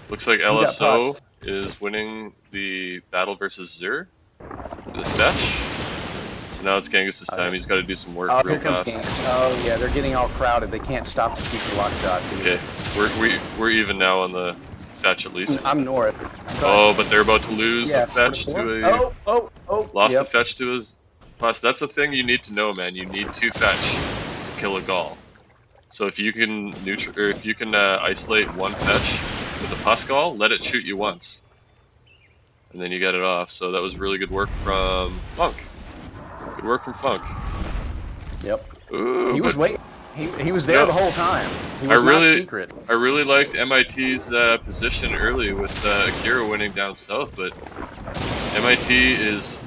A: Looks like
C: Who got
A: LSO
C: pus?
A: is winning the battle versus Zur. The fetch. So now it's Genghis' time. He's got to do some work
C: Oh,
A: real
C: here comes
A: fast.
C: Genghis. Oh yeah, they're getting all crowded. They can't stop the future lock shots.
A: Okay, we're even now on the fetch at least.
C: I'm north.
A: Oh, but they're about to lose
C: Yeah,
A: a fetch
C: 44.
A: to a
C: Oh.
A: lost
C: Yep.
A: a fetch to his pus. That's a thing you need to know, man. You need 2 fetch to kill a Gaul. So if you can isolate 1 fetch with a pus Gaul, let it shoot you once, and then you get it off. So that was really good work from Funk. Good work from Funk.
C: Yep.
A: Ooh,
C: He was waiting. He was there
A: No.
C: the whole time. He was not secret.
A: I really liked MIT's position early with Akira winning down south, but MIT is.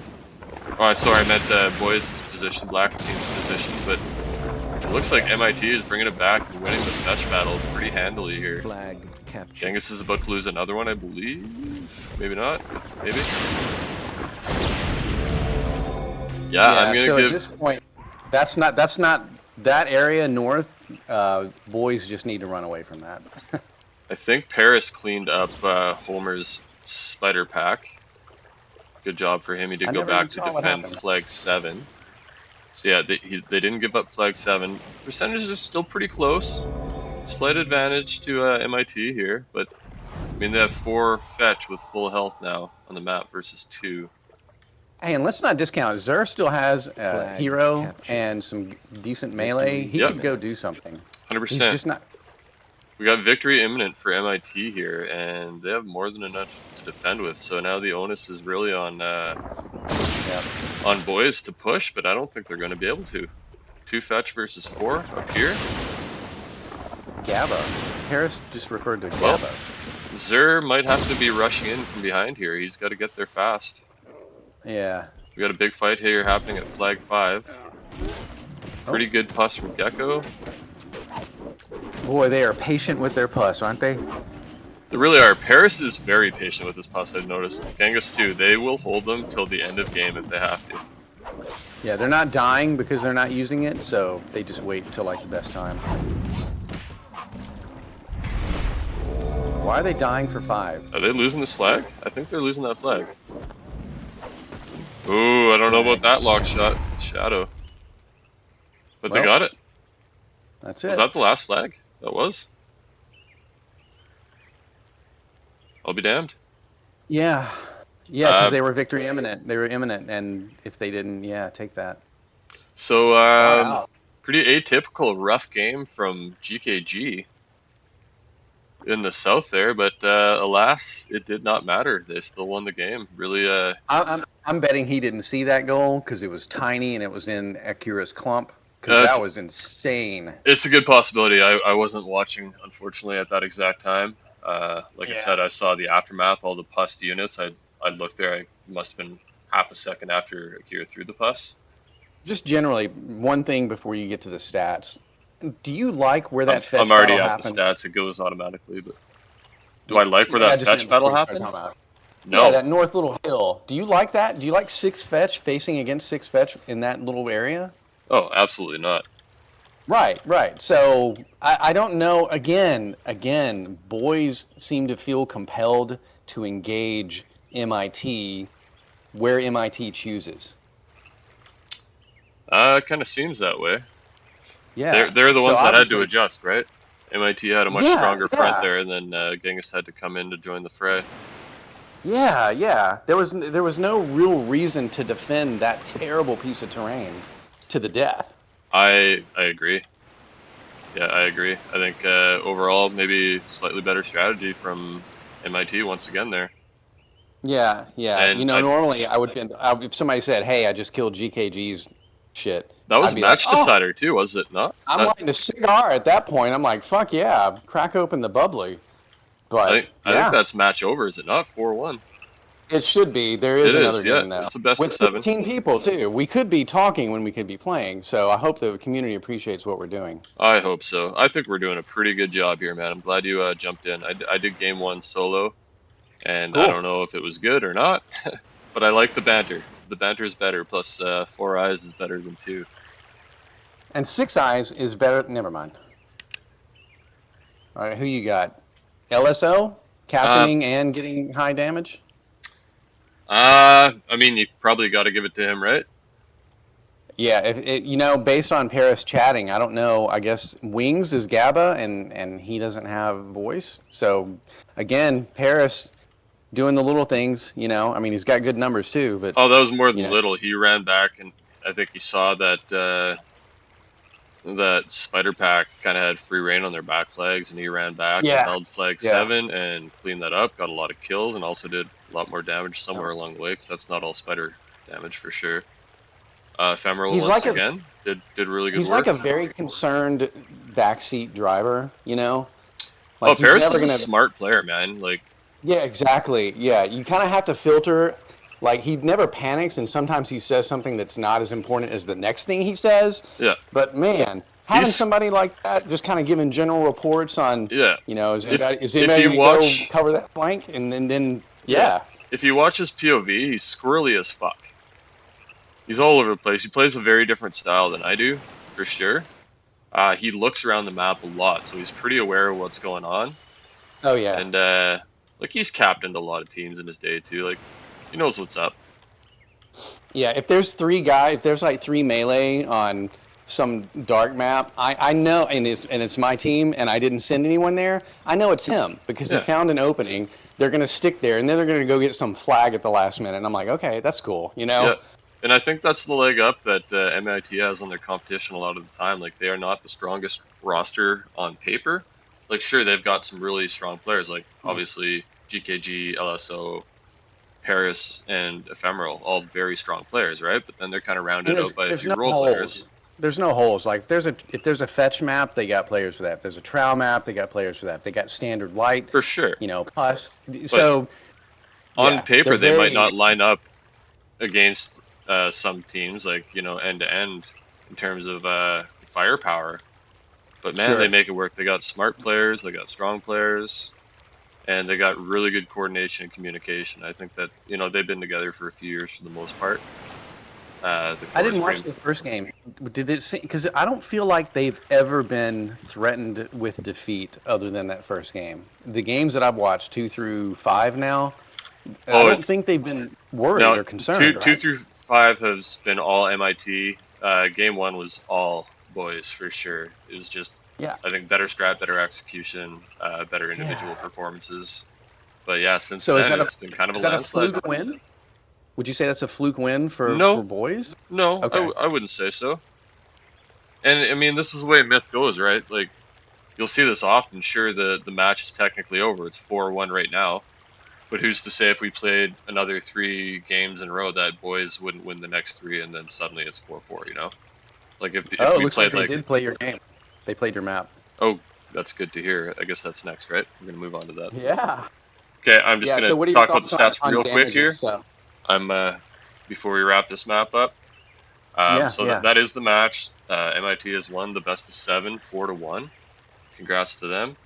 A: Oh, sorry, I meant boys' position, Black team's position, but it looks like MIT is bringing it back and winning the fetch battle pretty handily here.
B: Flag captured.
A: Genghis is about to lose another one, I believe. Maybe not. Maybe. Yeah, I'm gonna
C: so
A: give.
C: at this point, that's not that area north. Boys just need to run away from that.
A: I think Paris cleaned up Homer's spider pack. Good job for him. He did
C: I
A: go
C: never
A: back
C: even
A: to
C: saw what
A: defend
C: happened.
A: flag 7. So yeah, they didn't give up flag 7. Percentages are still pretty close. Slight advantage to MIT here, but I mean they have 4 fetch with full health now on the map versus 2.
C: Hey, and let's not discount. Zur still has a
B: Flag
C: hero
B: captured.
C: and some decent melee. He
A: Yep.
C: could go do something.
A: 100%.
C: He's just not.
A: We got victory imminent for MIT here, and they have more than enough to defend with. So now the onus is really on boys to push, but I don't think they're going to be able to. 2 fetch versus 4 up here.
C: Gabba. Harris just referred to
A: Well,
C: Gabba.
A: Zur might have to be rushing in from behind here. He's got to get there fast.
C: Yeah.
A: We got a big fight here happening at flag 5. Pretty good pus from Gecko.
C: Boy, they are patient with their pus, aren't they?
A: They really are. Paris is very patient with this pus, I've noticed. Genghis too. They will hold them till the end of game if they have to.
C: Yeah, they're not dying because they're not using it, so they just wait until like the best time. Why are they dying for 5?
A: Are they losing this flag? I think they're losing that flag. Ooh, I don't know about that lock shot. Shadow. But they
C: Well,
A: got it.
C: That's it.
A: Was that the last flag? That was? I'll be damned.
C: Yeah. Yeah, because they were victory imminent. They were imminent, and if they didn't, yeah, take that.
A: So,
C: Wow.
A: pretty atypical rough game from GKG in the south there, but alas, it did not matter. They still won the game. Really,
C: I'm betting he didn't see that goal because it was tiny and it was in Akira's clump. Because that was insane.
A: it's a good possibility. I wasn't watching, unfortunately, at that exact time. Like I said, I saw the aftermath, all the pus units. I looked there. I must have been half a second after Akira threw the pus.
C: Just generally, one thing before you get to the stats. Do you like where that fetch
A: I'm already
C: battle
A: at
C: happened?
A: the stats. It goes automatically, but do I like where
C: Yeah,
A: that
C: just
A: fetch
C: meant
A: battle
C: before you started
A: happened?
C: talking about it.
A: No.
C: Yeah, that north little hill. Do you like that? Do you like 6 fetch facing against 6 fetch in that little area?
A: Oh, absolutely not.
C: Right. So I don't know. Again, boys seem to feel compelled to engage MIT where MIT chooses.
A: It kind of seems that way.
C: Yeah.
A: They're the
C: So
A: ones that had to
C: obviously-
A: adjust, right? MIT had a much
C: Yeah,
A: stronger front
C: yeah.
A: there, and then Genghis had to come in to join the fray.
C: Yeah. There was no real reason to defend that terrible piece of terrain to the death.
A: I agree. Yeah, I agree. I think overall, maybe slightly better strategy from MIT once again there.
C: Yeah.
A: And
C: Normally if somebody said, "Hey, I just killed GKG's shit,"
A: that was
C: I'd be
A: match
C: like, "Oh."
A: decider too, was it not?
C: I'm lighting a cigar at that point. I'm like, "Fuck yeah, crack open the bubbly." But
A: I think that's match over, is it not? 4-1.
C: it should be. There is
A: It
C: another
A: is, yeah.
C: game though.
A: It's a best
C: with
A: of 7.
C: 15 people too. We could be talking when we could be playing. So I hope the community appreciates what we're doing.
A: I hope so. I think we're doing a pretty good job here, man. I'm glad you jumped in. I did game 1 solo, and I
C: Cool.
A: don't know if it was good or not, but I like the banter. the banter's better. Plus, 4 eyes is better than 2.
C: And 6 eyes is better. Never mind. All right, who you got? LSO,
A: Uh,
C: captaining and getting high damage.
A: I mean, you probably got to give it to him, right?
C: Yeah, if it, based on Paris chatting, I don't know. I guess Wings is GABA, and he doesn't have voice. So again, Paris doing the little things. I mean, he's got good numbers too, but
A: Oh, that was more
C: you
A: than
C: know,
A: little. He ran back, and I think he saw that spider pack kind of had free reign on their back flags, and he ran back and
C: yeah,
A: held flag
C: yeah.
A: 7 and cleaned that up. Got a lot of kills, and also did a lot more damage somewhere
C: No.
A: along the way. Because that's not all spider damage for sure. Ephemeral
C: He's
A: once
C: like a
A: again did really good
C: he's like
A: work.
C: a very concerned backseat driver.
A: Oh,
C: Like he's
A: Paris
C: never
A: is a
C: gonna.
A: smart player, man. Like,
C: Yeah, exactly. Yeah, you kind of have to filter. Like he never panics, and sometimes he says something that's not as important as the next thing he says.
A: yeah,
C: But man, having
A: he's
C: somebody like that, just kind of giving general reports on,
A: yeah.
C: is
A: If
C: anybody
A: you
C: going to go
A: watch,
C: cover that flank, and then
A: yeah,
C: yeah,
A: if you watch his POV, he's squirrely as fuck. He's all over the place. He plays a very different style than I do, for sure. He looks around the map a lot, so he's pretty aware of what's going on.
C: oh yeah,
A: And like he's captained a lot of teams in his day too. Like he knows what's up.
C: yeah. If there's like 3 melee on some dark map, I know, and it's my team, and I didn't send anyone there. I know it's him because he
A: Yeah,
C: found an opening. They're gonna stick there, and then they're gonna go get some flag at the last minute. And I'm like, okay, that's cool.
A: yeah. And I think that's the leg up that MIT has on their competition a lot of the time. Like they are not the strongest roster on paper. Like sure, they've got some really strong players. Like obviously GKG, LSO, Paris, and Ephemeral, all very strong players, right? But then they're kind of
C: And
A: rounded
C: there's
A: out by a
C: there's
A: few
C: no
A: role players.
C: holes. There's no holes. Like if there's a fetch map, they got players for that. If there's a trowel map, they got players for that. If they got standard light,
A: For sure.
C: plus.
A: But
C: So
A: on
C: yeah, they're
A: paper, they might
C: very
A: not line up against some teams, like, end to end in terms of firepower. But man, they
C: sure.
A: make it work. They got smart players, they got strong players, and they got really good coordination and communication. I think that, they've been together for a few years for the most part. The
C: I
A: core is
C: didn't watch
A: pretty.
C: the first game. Did it seem, because I don't feel like they've ever been threatened with defeat other than that first game. The games that I've watched 2 through 5 now, I
A: Oh,
C: don't
A: it's
C: think they've been worried
A: now
C: or
A: two
C: concerned,
A: two
C: right?
A: through five has been all MIT. Game one was all boys for sure. It was just,
C: Yeah.
A: I think, better strat, better execution, better individual
C: Yeah.
A: performances. But yeah, since
C: So is
A: then
C: that a
A: it's been kind of a
C: is that a
A: landslide.
C: fluke win? Would you say that's a fluke win for
A: No,
C: boys?
A: no,
C: Okay.
A: I wouldn't say so. And I mean, this is the way Myth goes, right? Like you'll see this often. Sure, the match is technically over. It's 4-1 right now. But who's to say if we played another 3 games in a row that boys wouldn't win the next 3 and then suddenly it's 4-4, you know? Like if
C: Oh, it
A: we
C: looks like
A: played
C: they
A: like,
C: did play your game. They played your map.
A: oh, that's good to hear. I guess that's next, right? We're gonna move on to that.
C: Yeah.
A: Okay, I'm just
C: Yeah.
A: gonna
C: So what are your
A: talk about the
C: thoughts on,
A: stats
C: on
A: real quick
C: damage and
A: here.
C: stuff?
A: I'm before we wrap this map up.
C: Yeah.
A: So
C: Yeah.
A: that is the match. MIT has won the best of 7, 4-1. Congrats to them.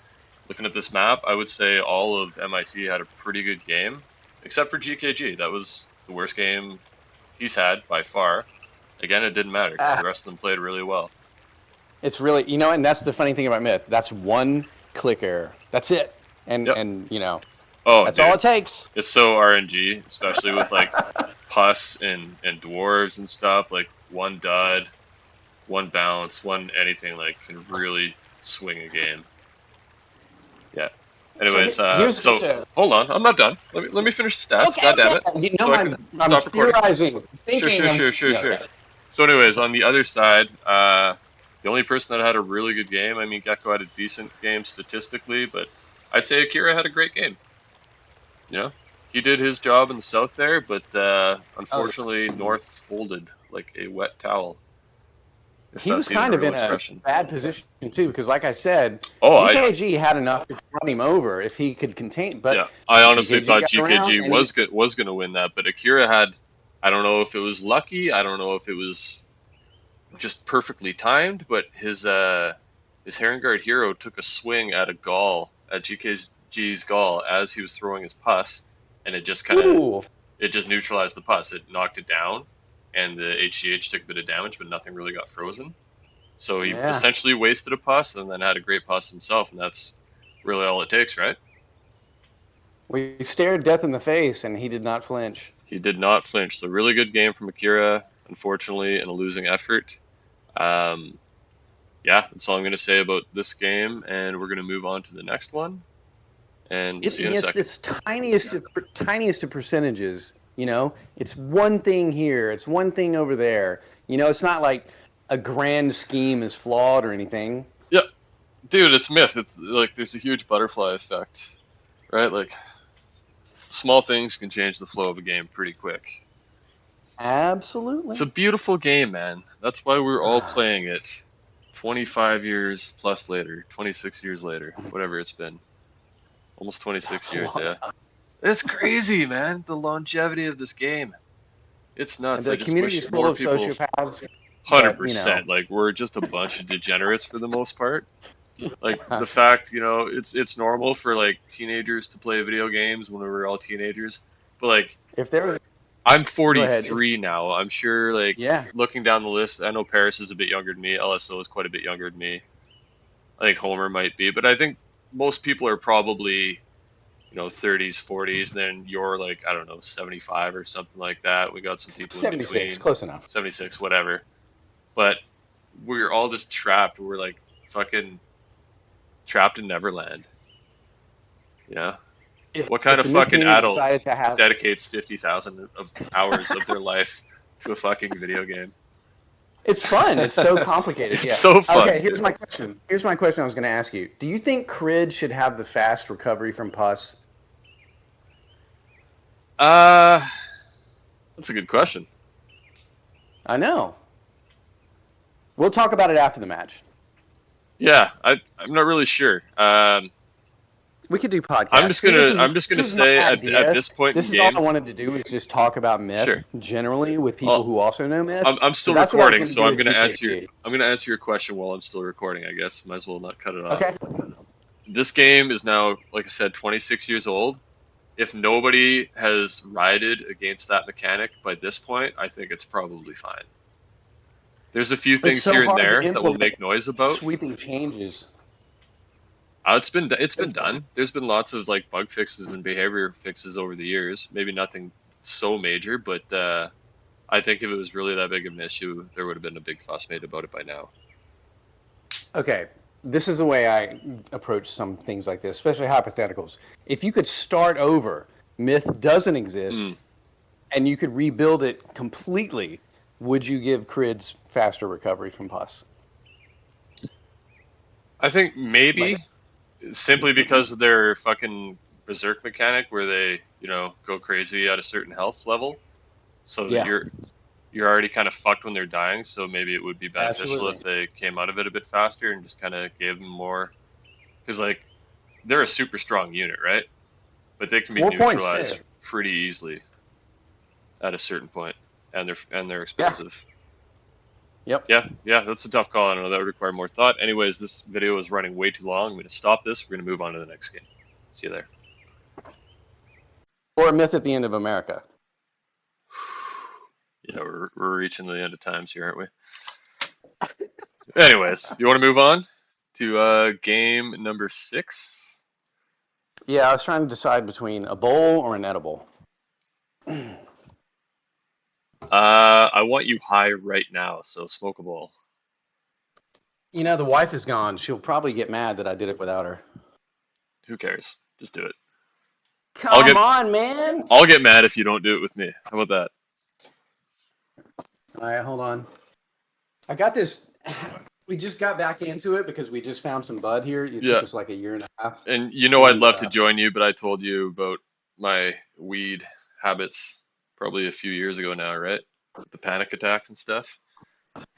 A: Looking at this map, I would say all of MIT had a pretty good game, except for GKG. That was the worst game he's had by far. Again, it didn't matter because
C: Ah,
A: the rest of them played really well.
C: it's really, and that's the funny thing about Myth. That's one click error. That's it. And
A: Yep.
C: and
A: Oh,
C: that's all
A: dude,
C: it takes.
A: it's so RNG, especially with like pus and dwarves and stuff. Like one dud, one bounce, one anything like can really swing a game. Yeah.
C: So
A: Anyways,
C: here's
A: so
C: such a
A: hold on, I'm not done. Let me finish the stats.
C: okay.
A: God damn
C: Okay.
A: it!
C: No,
A: So I can
C: I'm
A: stop recording.
C: theorizing,
A: Sure,
C: thinking.
A: sure, sure, sure, sure.
C: Okay.
A: So, anyways, on the other side, the only person that had a really good game. I mean, Gecko had a decent game statistically, but I'd say Akira had a great game. You know, he did his job in the south there, but
C: Oh,
A: unfortunately, North folded like a wet towel. If
C: he was
A: that's even
C: kind
A: a
C: of
A: real
C: in a
A: expression.
C: bad position too, because like I said,
A: Oh,
C: GKG had enough to run him over if he could contain, but
A: yeah, I honestly
C: GKG
A: thought
C: got around
A: GKG
C: and he.
A: was gonna win that, but Akira had. I don't know if it was lucky. I don't know if it was just perfectly timed, but his Herring Guard hero took a swing at a gall at GKG's gall as he was throwing his pus, and it just kind of
C: Ooh.
A: it just neutralized the pus. It knocked it down, and the HGH took a bit of damage, but nothing really got frozen. So he
C: Yeah.
A: essentially wasted a pus and then had a great pus himself, and that's really all it takes, right?
C: We stared death in the face, and he did not flinch.
A: He did not flinch. So really good game from Akira, unfortunately, in a losing effort. Yeah, that's all I'm going to say about this game, and we're going to move on to the next one. And we'll see you in a
C: It's
A: second.
C: this tiniest of percentages. You know, it's one thing here, it's one thing over there. You know, it's not like a grand scheme is flawed or anything.
A: Yeah, dude, it's myth. It's like there's a huge butterfly effect, right? Like small things can change the flow of a game pretty quick.
C: Absolutely.
A: It's a beautiful game, man. That's why we're all playing it 25 years plus later, 26 years later, whatever it's been. Almost 26 years, yeah.
C: Time.
A: It's crazy, man. The longevity of this game. It's nuts.
C: The
A: I just
C: community
A: wish
C: is full
A: more
C: of
A: people.
C: sociopaths.
A: 100%. Like we're just a bunch of degenerates for the most part. Like the fact, it's normal for like teenagers to play video games when we were all teenagers. But like
C: If there was,
A: I'm
C: go ahead.
A: 43 now. I'm sure like
C: Yeah.
A: looking down the list, I know Paris is a bit younger than me. LSO is quite a bit younger than me. I think Homer might be, but I think most people are probably 30s, 40s, then you're like, I don't know, 75 or something like that. We got some people in
C: 76,
A: between.
C: close enough.
A: 76, whatever. But we're all just trapped. We're like fucking trapped in Neverland. Yeah. What kind of fucking adult dedicates 50,000 of hours of their life to a fucking video game?
C: It's fun. It's so complicated. Yeah.
A: It's so fun.
C: Okay, here's my question. Here's my question I was going to ask you. Do you think Crid should have the fast recovery from pus?
A: That's a good question.
C: I know. We'll talk about it after the match.
A: Yeah, I'm not really sure.
C: We could do podcasts.
A: I'm just gonna say at this point
C: this
A: in
C: is
A: game,
C: all I wanted to do is just talk about myth
A: Sure.
C: generally with people who also know myth.
A: I'm still
C: So that's what I was
A: recording,
C: gonna
A: so
C: do
A: I'm
C: at
A: gonna answer your question while I'm still recording. I guess might as well not cut it off.
C: Okay.
A: This game is now, like I said, 26 years old. If nobody has rided against that mechanic by this point, I think it's probably fine. There's a few things
C: so
A: here and
C: hard to
A: there that will
C: implement
A: make noise about.
C: Sweeping changes.
A: It's been done. There's been lots of like bug fixes and behavior fixes over the years. Maybe nothing so major, but I think if it was really that big of an issue, there would have been a big fuss made about it by now.
C: Okay, this is the way I approach some things like this, especially hypotheticals. If you could start over, myth doesn't exist, and you could rebuild it completely, would you give Crids faster recovery from pus?
A: I think maybe simply because of their fucking berserk mechanic where they, go crazy at a certain health level. So you're already kind of fucked when they're dying, so maybe it would be beneficial if they came out of it a bit faster and just kind of gave them more. Because, like, they're a super strong unit, right? But they can be neutralized pretty easily at a certain point, and they're expensive.
C: Yep.
A: Yeah, that's a tough call. I know that would require more thought. Anyways, this video is running way too long. I'm going to stop this. We're going to move on to the next game. See you there.
C: Or a myth at the end of America.
A: Yeah, we're reaching the end of times here, aren't we? Anyways, you want to move on to game number 6?
C: Yeah, I was trying to decide between a bowl or an edible.
A: I want you high right now, so smoke a bowl.
C: The wife is gone. She'll probably get mad that I did it without her.
A: Who cares? Just do it.
C: Come on, man.
A: I'll get mad if you don't do it with me. How about that?
C: All right, hold on. I got this. We just got back into it because we just found some bud here. It took us like a year and a half.
A: And I'd love to join you, but I told you about my weed habits probably a few years ago now, right? With the panic attacks and stuff.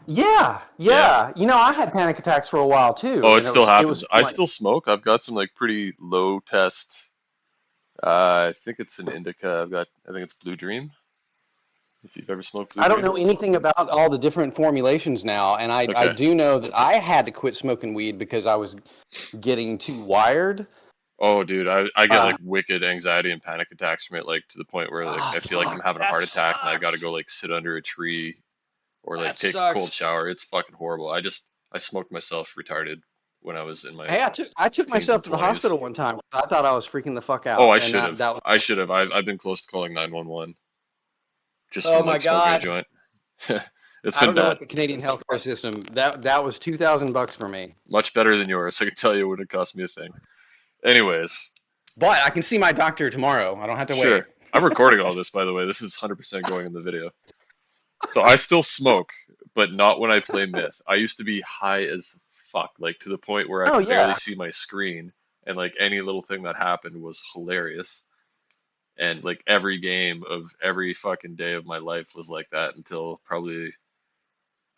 C: Yeah. I had panic attacks for a while too.
A: Oh, it still happens. I still smoke. I've got some like pretty low test. I think it's an indica. I think it's Blue Dream. If you've ever smoked Blue Dream.
C: I don't know anything about all the different formulations now, and I do know that I had to quit smoking weed because I was getting too wired.
A: Oh, dude, I get
C: Uh,
A: like wicked anxiety and panic attacks from it, like to the point where like I feel like I'm
C: fuck,
A: having a
C: that
A: heart attack and I gotta
C: sucks.
A: go like sit under a tree or
C: That
A: like take a cold
C: sucks.
A: shower. It's fucking horrible. I smoked myself retarded when I was in my
C: Hey, I took
A: teens
C: myself
A: and
C: to the
A: 20s.
C: hospital one time. I thought I was freaking the fuck
A: Oh,
C: out,
A: I
C: and
A: should
C: that
A: have.
C: that
A: I
C: was.
A: should have. I've been close to calling 911 just
C: Oh
A: from
C: my
A: like smoking a
C: god.
A: joint. It's
C: I
A: been
C: don't know
A: bad.
C: what the Canadian healthcare system. That was $2,000 for me.
A: Much better than yours. I can tell you it would have cost me a thing. Anyways,
C: But I can see my doctor tomorrow. I don't have to wait.
A: sure. I'm recording all this, by the way. This is 100% going in the video. So I still smoke, but not when I play Myth. I used to be high as fuck, like to the point where I
C: Oh
A: could barely
C: yeah,
A: see my screen, and like any little thing that happened was hilarious. And like every game of every fucking day of my life was like that until probably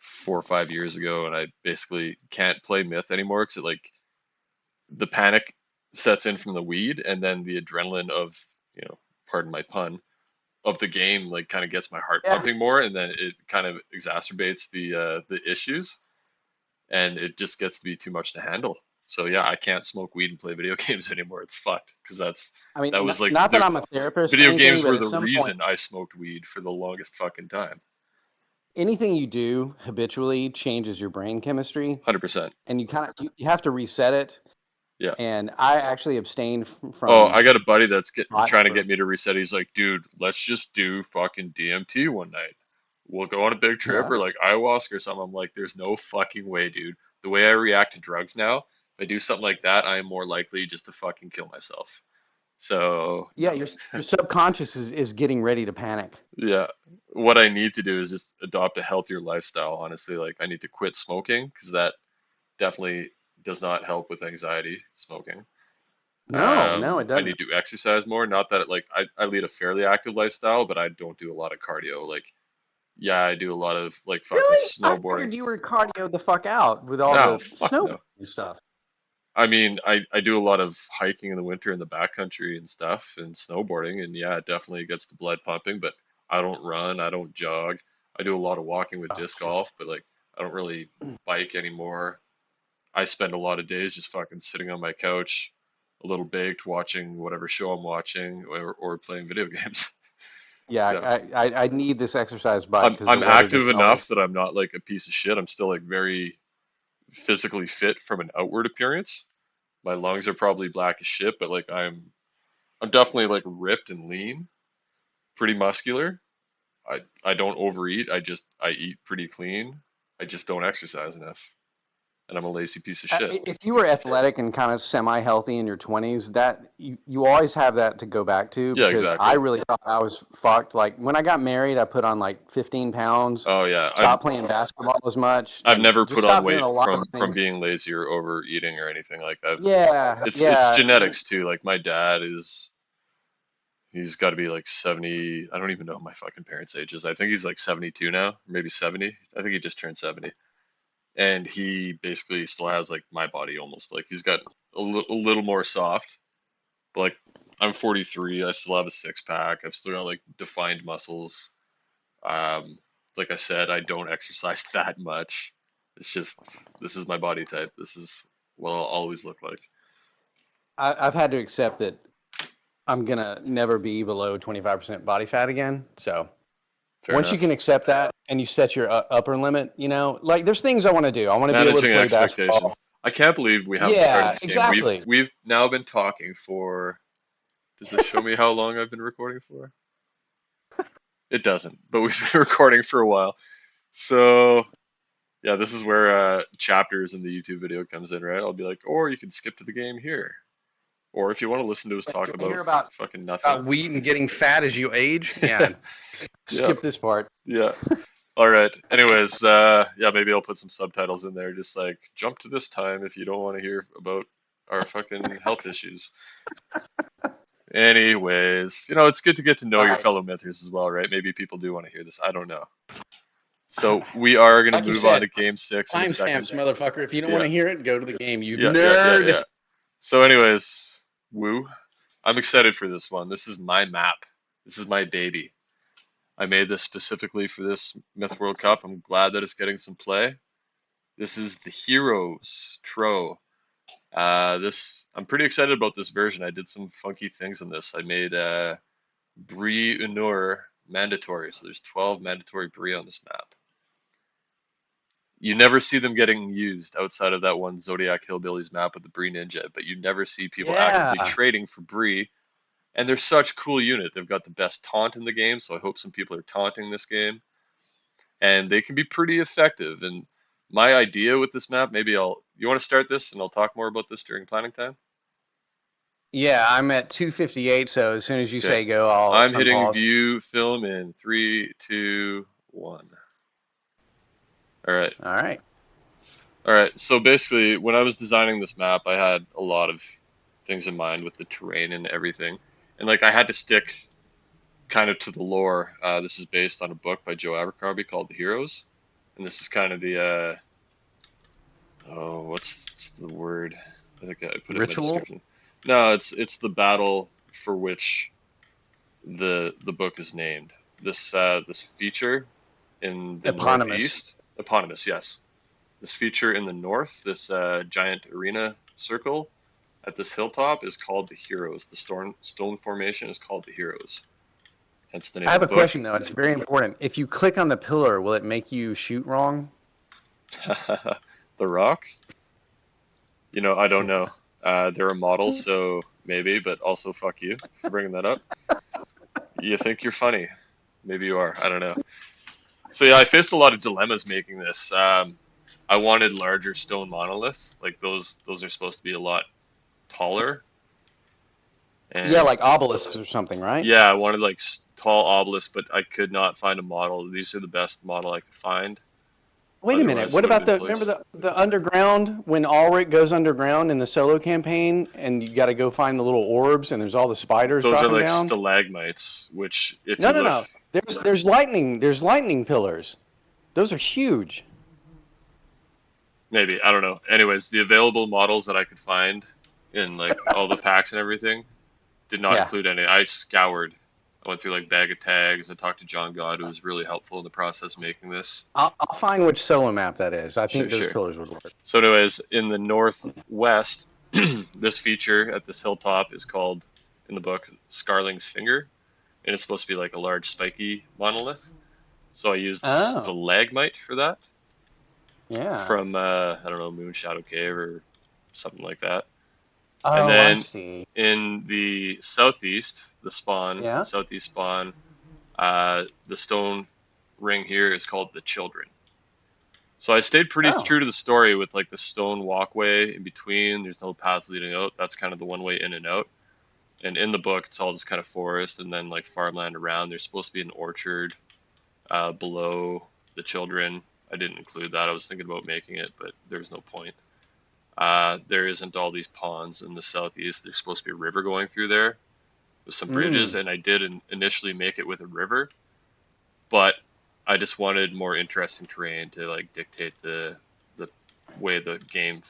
A: 4 or 5 years ago, and I basically can't play Myth anymore because like the panic sets in from the weed, and then the adrenaline of, pardon my pun, of the game like kind of gets my heart
C: yeah.
A: pumping more, and then it kind of exacerbates the issues, and it just gets to be too much to handle. So yeah, I can't smoke weed and play video games anymore. It's fucked because
C: I mean,
A: that was like
C: not that
A: the
C: I'm a therapist or
A: video
C: anything,
A: games
C: but
A: were
C: at
A: the
C: some point,
A: reason I smoked weed for the longest fucking time.
C: anything you do habitually changes your brain chemistry,
A: 100%.
C: and you have to reset it.
A: Yeah.
C: And I actually abstained
A: Oh,
C: from
A: I got a buddy that's
C: pot
A: trying to
C: for
A: get me to reset. He's like, dude, let's just do fucking DMT one night. We'll go on a big trip
C: yeah.
A: or like ayahuasca or something. I'm like, there's no fucking way, dude. The way I react to drugs now, if I do something like that, I am more likely just to fucking kill myself. So,
C: Yeah, your subconscious is getting ready to panic.
A: yeah, what I need to do is just adopt a healthier lifestyle, honestly. Like, I need to quit smoking because that definitely does not help with anxiety, smoking.
C: No, no, it
A: I
C: doesn't.
A: need to exercise more. Not that like I lead a fairly active lifestyle, but I don't do a lot of cardio. Like, yeah, I do a lot of like fucking
C: Really? I
A: snowboarding.
C: figured you were cardio the fuck out with all
A: No,
C: the
A: fuck
C: snow
A: no.
C: and stuff.
A: I mean, I do a lot of hiking in the winter in the backcountry and stuff and snowboarding, and yeah, it definitely gets the blood pumping, but I don't run, I don't jog. I do a lot of walking with
C: Oh
A: disc
C: shit.
A: golf, but like I don't really bike anymore. I spend a lot of days just fucking sitting on my couch, a little baked, watching whatever show I'm watching or playing video games.
C: Yeah,
A: Yeah.
C: I need this exercise bike
A: I'm
C: because the
A: I'm
C: weather
A: active
C: doesn't always.
A: enough that I'm not like a piece of shit. I'm still like very physically fit from an outward appearance. My lungs are probably black as shit, but like I'm definitely like ripped and lean, pretty muscular. I don't overeat. I eat pretty clean. I just don't exercise enough, and I'm a lazy piece of shit.
C: If you were athletic and kind of semi-healthy in your 20s, that you always have that to go back to
A: Yeah,
C: because I
A: exactly.
C: really thought I was fucked. Like when I got married, I put on like 15 pounds,
A: Oh yeah,
C: stopped playing basketball as much,
A: I've
C: and
A: never
C: just
A: put on
C: stopped doing
A: weight
C: a lot of
A: from
C: things.
A: being lazy or overeating or anything like I've
C: Yeah,
A: it's
C: yeah.
A: genetics too. Like my dad is he's got to be like 70. I don't even know my fucking parents' ages. I think he's like 72 now, maybe 70. I think he just turned 70. And he basically still has like my body almost. Like he's got a little more soft. But like I'm 43, I still have a six pack. I've still got like defined muscles. Um, like I said, I don't exercise that much. It's just this is my body type. This is what I'll always look like.
C: I've had to accept that I'm gonna never be below 25% body fat again. So
A: Fair
C: once you can
A: enough.
C: accept that and you set your upper limit, like there's things I want to do. I want to be able to
A: Managing
C: play basketball.
A: expectations. I can't believe we haven't started
C: Yeah,
A: this game.
C: exactly.
A: We've now been talking for. Does this show me how long I've been recording for? It doesn't, but we've been recording for a while. So yeah, this is where chapters in the YouTube video comes in, right? I'll be like, or you can skip to the game here, or if you want to listen to us
C: You
A: talk
C: want to
A: about
C: hear about
A: fucking nothing.
C: wheat and getting fat as you age? Yeah,
A: Yeah,
C: skip this part.
A: yeah. All right. Anyways, yeah, maybe I'll put some subtitles in there, just like jump to this time if you don't want to hear about our fucking health issues. Anyways, it's good to get to know
C: All
A: your
C: right.
A: fellow mythers as well, right? Maybe people do want to hear this. I don't know. So we are going to
C: Like you
A: move on
C: said,
A: to game six in a second.
C: timestamps, motherfucker. If you don't want
A: Yeah,
C: to hear it, go to the game, you
A: yeah, yeah, yeah,
C: nerd.
A: yeah. So, anyways, woo. I'm excited for this one. This is my map. This is my baby. I made this specifically for this Myth World Cup. I'm glad that it's getting some play. This is the Heroes Tro. I'm pretty excited about this version. I did some funky things in this. I made Brie Unur mandatory, so there's 12 mandatory Brie on this map. You never see them getting used outside of that one Zodiac Hillbillies map with the Brie Ninja, but you never see people actively
C: Yeah.
A: trading for Brie. And they're such a cool unit. They've got the best taunt in the game, so I hope some people are taunting this game. And they can be pretty effective. And my idea with this map, maybe you want to start this and I'll talk more about this during planning time?
C: Yeah, I'm at 258, so as soon as you
A: Okay.
C: say go, I'll
A: I'm hitting
C: unpause.
A: view film in 3, 2, 1. All right.
C: All right.
A: All right. So basically, when I was designing this map, I had a lot of things in mind with the terrain and everything. And like I had to stick kind of to the lore. This is based on a book by Joe Abercrombie called The Heroes. And this is kind of the what's the word? I think I put it in the
C: Ritual?
A: description. No, it's the battle for which the book is named. This feature in the
C: Eponymous.
A: northeast, eponymous, yes. This feature in the north, this giant arena circle at this hilltop is called the Heroes. The stone formation is called the Heroes. Hence the name
C: I have
A: of
C: a
A: the book.
C: question though. It's very important. If you click on the pillar, will it make you shoot wrong?
A: The rocks? You know, I don't know. They're a model, so maybe, but also fuck you for bringing that up. You think you're funny. Maybe you are. I don't know. So yeah, I faced a lot of dilemmas making this. I wanted larger stone monoliths. Like those are supposed to be a lot taller. And
C: Yeah, like obelisks or something, right?
A: yeah, I wanted like tall obelisks, but I could not find a model. These are the best model I could find.
C: Wait a minute.
A: Otherwise, it
C: What
A: would have
C: about
A: been
C: remember
A: placed.
C: the underground when Ulrich goes underground in the solo campaign and you got to go find the little orbs and there's all the spiders
A: Those are
C: dropping
A: like
C: down?
A: stalagmites, which if
C: No,
A: you
C: no,
A: look,
C: no. There's lightning pillars. Those are huge.
A: maybe, I don't know. Anyways, the available models that I could find in like all the packs and everything did not
C: Yeah.
A: include any. I scoured. I went through like Bag of Tags. I talked to John God, who was really helpful in the process of making this.
C: I'll find which solo map that is. I think
A: Sure,
C: those
A: sure.
C: pillars would work.
A: So, anyways, in the northwest, this feature at this hilltop is called, in the book, Scarling's Finger, and it's supposed to be like a large spiky monolith. So I used
C: Oh,
A: stalagmite for that
C: yeah.
A: from I don't know, Moon Shadow Cave or something like that. And
C: Oh, I
A: then
C: see.
A: in the southeast,
C: Yeah.
A: the southeast spawn, the stone ring here is called the Children. So I stayed pretty
C: Oh,
A: true to the story with like the stone walkway in between. There's no paths leading out. That's kind of the one way in and out. And in the book, it's all just kind of forest and then like farmland around. There's supposed to be an orchard below the Children. I didn't include that. I was thinking about making it, but there's no point. There isn't all these ponds in the southeast. There's supposed to be a river going through there with some bridges,
C: mm.
A: and I did initially make it with a river, but I just wanted more interesting terrain to like dictate the way the game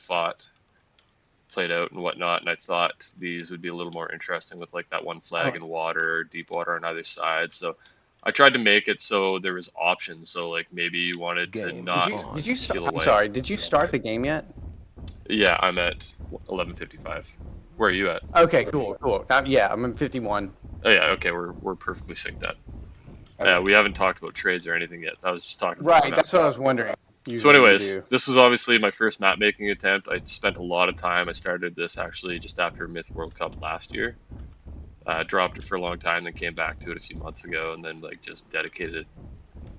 A: played out and whatnot. And I thought these would be a little more interesting with like that one flag
C: Oh,
A: in water, deep water on either side. So I tried to make it so there was options. So like maybe you wanted to
B: Game
C: did
A: not
C: you
B: on.
C: did you start?
A: peel
C: I'm
A: away.
C: sorry. Did you start the game yet?
A: Yeah, I'm at 11:55. Where are you at?
C: Okay, cool, cool. Yeah, I'm in 51.
A: Oh yeah, okay, we're perfectly synced up. Yeah,
C: Okay.
A: we haven't talked about trades or anything yet. I was just talking about the
C: Right,
A: map.
C: that's what I was wondering.
A: So,
C: Usually you
A: anyways,
C: do.
A: this was obviously my first map making attempt. I spent a lot of time. I started this actually just after Myth World Cup last year. Dropped it for a long time, then came back to it a few months ago, and then like just dedicated